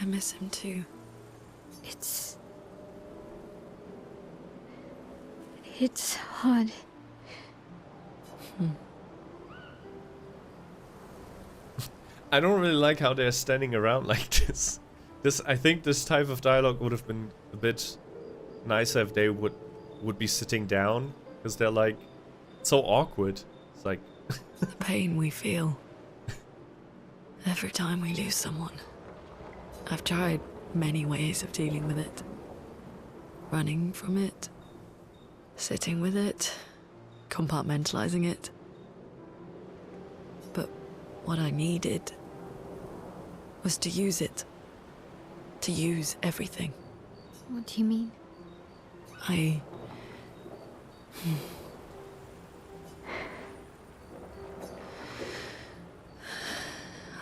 I miss him too. It's hard. I don't really like how they're standing around like this. I think this type of dialogue would have been a bit nicer if they would be sitting down, because they're like so awkward. It's like The pain we feel every time we lose someone. I've tried many ways of dealing with it. Running from it, sitting with it, compartmentalizing it. But what I needed was to use it. To use everything. What do you mean?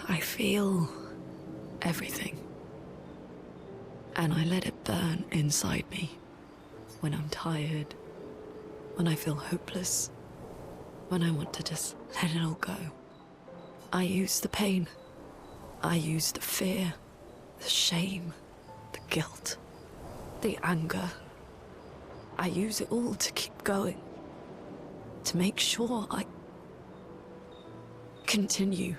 I feel everything. And I let it burn inside me. When I'm tired, when I feel hopeless, when I want to just let it all go. I use the pain. I use the fear, the shame, the guilt, the anger. I use it all to keep going. To make sure I continue.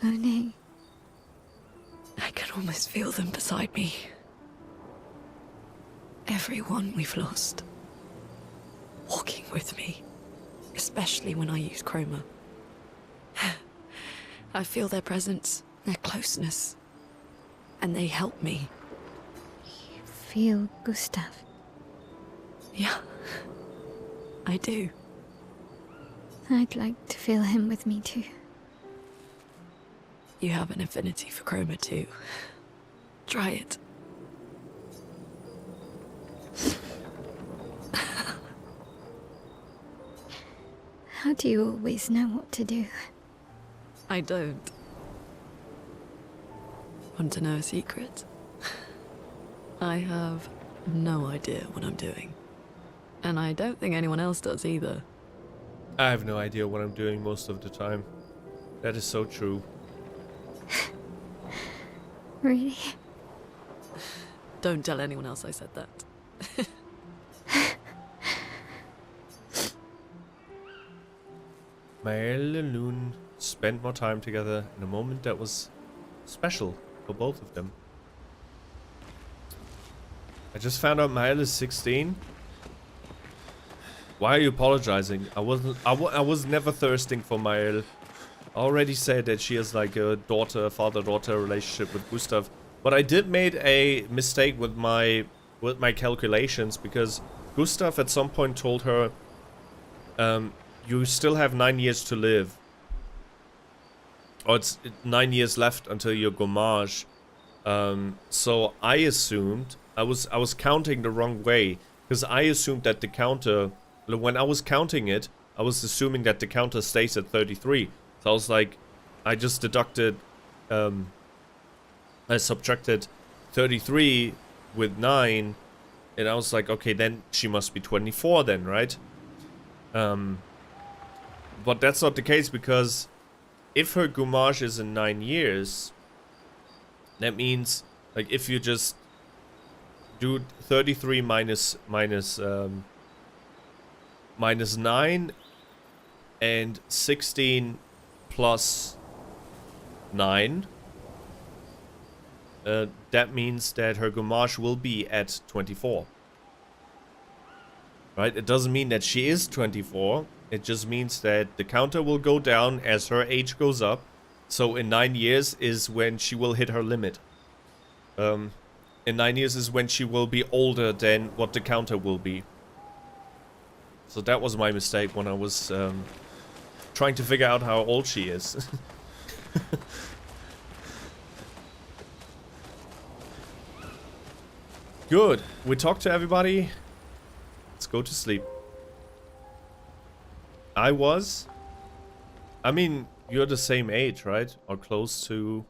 Lune. I can almost feel them beside me. Everyone we've lost. Walking with me. Especially when I use Chroma. I feel their presence, their closeness. And they help me. You feel Gustave? Yeah, I do. I'd like to feel him with me too. You have an affinity for Chroma too. Try it. How do you always know what to do? I don't. Want to know a secret? I have no idea what I'm doing. And I don't think anyone else does either. I have no idea what I'm doing most of the time. That is so true. Really? Don't tell anyone else I said that. Maelle and Lune spent more time together in a moment that was special for both of them. I just found out Maelle is 16. Why are you apologizing? I was never thirsting for Maelle. I already said that she has like a father-daughter relationship with Gustave. But I did make a mistake with my calculations, because Gustave at some point told her, you still have 9 years to live. Or it's 9 years left until your gommage. So I assumed, I was counting the wrong way. Because I assumed that the counter, when I was counting it, I was assuming that the counter stays at 33. So I was like, I just deducted I subtracted 33 with 9, and I was like, okay, then she must be 24 then, right? But that's not the case, because if her Gummage is in 9 years, that means, like, if you just do 33 minus 9 and 16 plus 9, that means that her Gummage will be at 24. Right? It doesn't mean that she is 24. It just means that the counter will go down as her age goes up. So in 9 years is when she will hit her limit. In 9 years is when she will be older than what the counter will be. So that was my mistake when I was trying to figure out how old she is. Good. We talked to everybody. Let's go to sleep. I mean, you're the same age, right? Or close to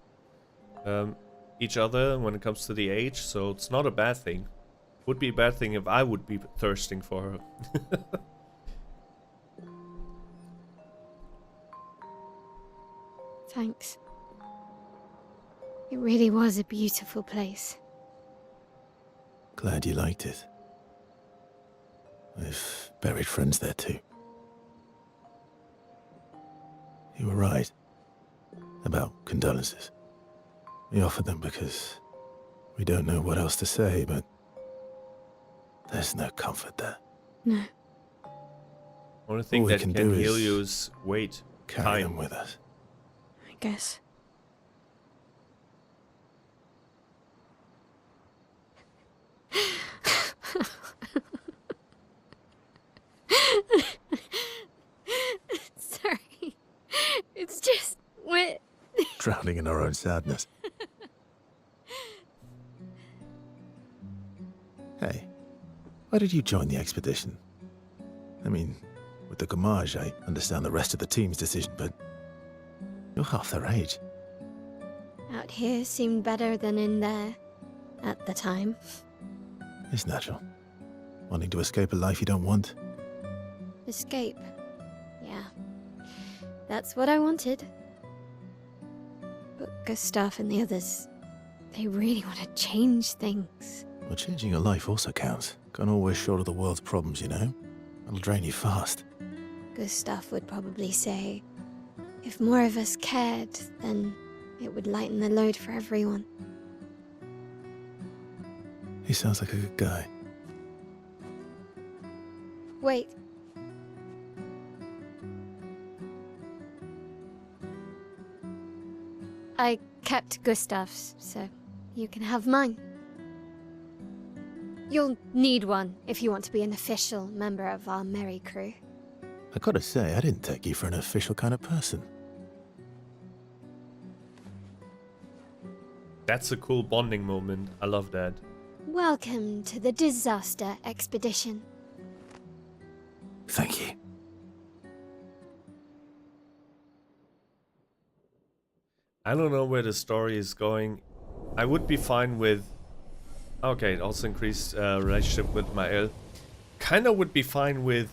each other when it comes to the age, so it's not a bad thing. Would be a bad thing if I would be thirsting for her. Thanks. It really was a beautiful place. Glad you liked it. I've buried friends there too. You were right about condolences. We offered them because we don't know what else to say, but there's no comfort there. No. Only thing that can heal you is wait. Carry them with us. I guess. Sorry. It's just wet. Drowning in our own sadness. Hey, why did you join the expedition? I mean, with the Gummage, I understand the rest of the team's decision, but you're half their age. Out here seemed better than in there at the time. It's natural. Wanting to escape a life you don't want. Escape. Yeah. That's what I wanted. But Gustave and the others, they really want to change things. Well, changing your life also counts. Can't always shoulder the world's problems, you know? It'll drain you fast. Gustave would probably say, if more of us cared, then it would lighten the load for everyone. He sounds like a good guy. Wait. I kept Gustave's, so you can have mine. You'll need one if you want to be an official member of our merry crew. I gotta say, I didn't take you for an official kind of person. That's a cool bonding moment. I love that. Welcome to the disaster expedition. Thank you. I don't know where the story is going. I would be fine with... Okay, it also increased relationship with Maelle. Kinda would be fine with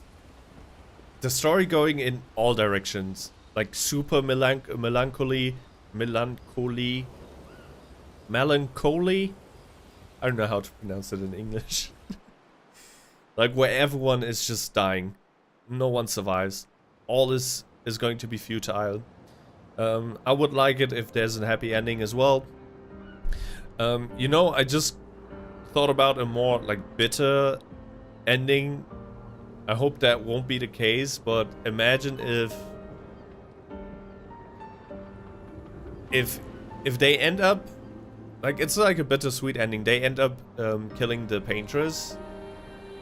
the story going in all directions. Like super melancholy. I don't know how to pronounce it in English. Like where everyone is just dying. No one survives. All is going to be futile. I would like it if there's a happy ending as well. You know, I just thought about a more like bitter ending. I hope that won't be the case, but imagine if they end up like, it's like a bittersweet ending. They end up killing the paintress,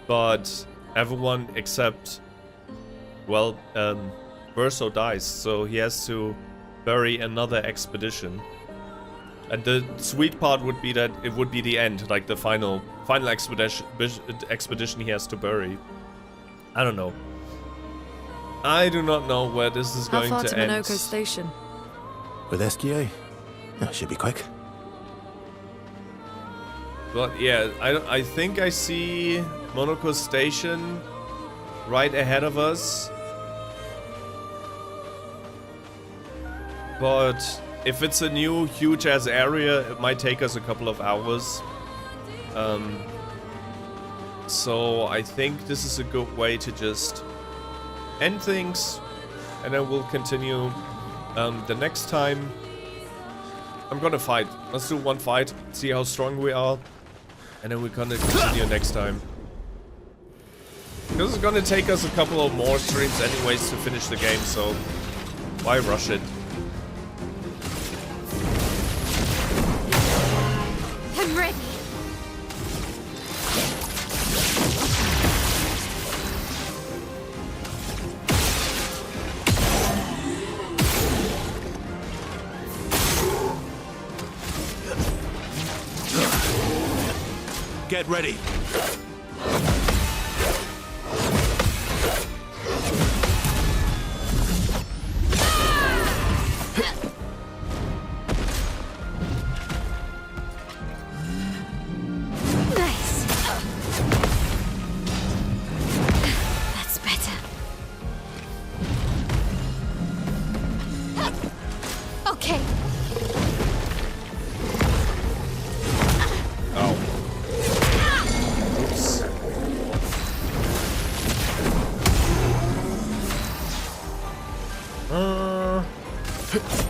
but everyone except, well, Verso dies, so he has to bury another expedition. And the sweet part would be that it would be the end, like the final expedition he has to bury. I don't know. I do not know where this is going to end. How far to Minoko Station? With Esquie? That should be quick. But yeah, I think I see Monaco Station right ahead of us. But if it's a new huge ass area, it might take us a couple of hours. So I think this is a good way to just end things, and then we'll continue the next time. I'm gonna fight. Let's do one fight, see how strong we are, and then we're gonna continue next time. This is gonna take us a couple of more streams anyways to finish the game, so why rush it? I'm ready. Get ready. Nice. That's better. Okay. Oh. Oops.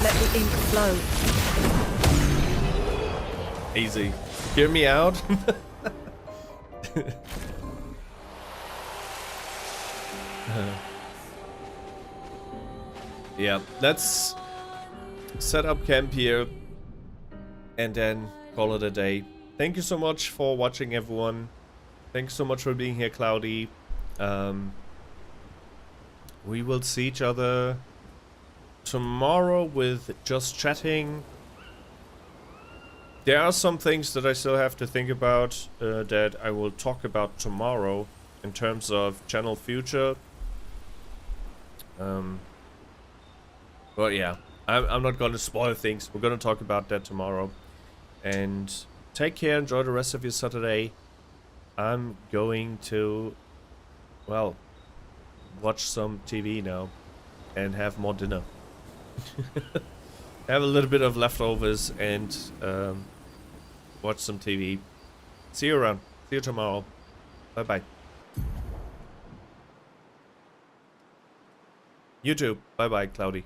Let the ink flow. Easy. Hear me out? Yeah, let's set up camp here and then call it a day. Thank you so much for watching, everyone. Thanks so much for being here, Cloudy. We will see each other tomorrow with just chatting. There are some things that I still have to think about that I will talk about tomorrow in terms of channel future. But yeah, I'm not gonna spoil things. We're gonna talk about that tomorrow. And take care, enjoy the rest of your Saturday. I'm going to, well, watch some TV now and have more dinner. Have a little bit of leftovers and watch some TV. See you around. See you tomorrow. Bye bye. YouTube. Bye bye, Cloudy.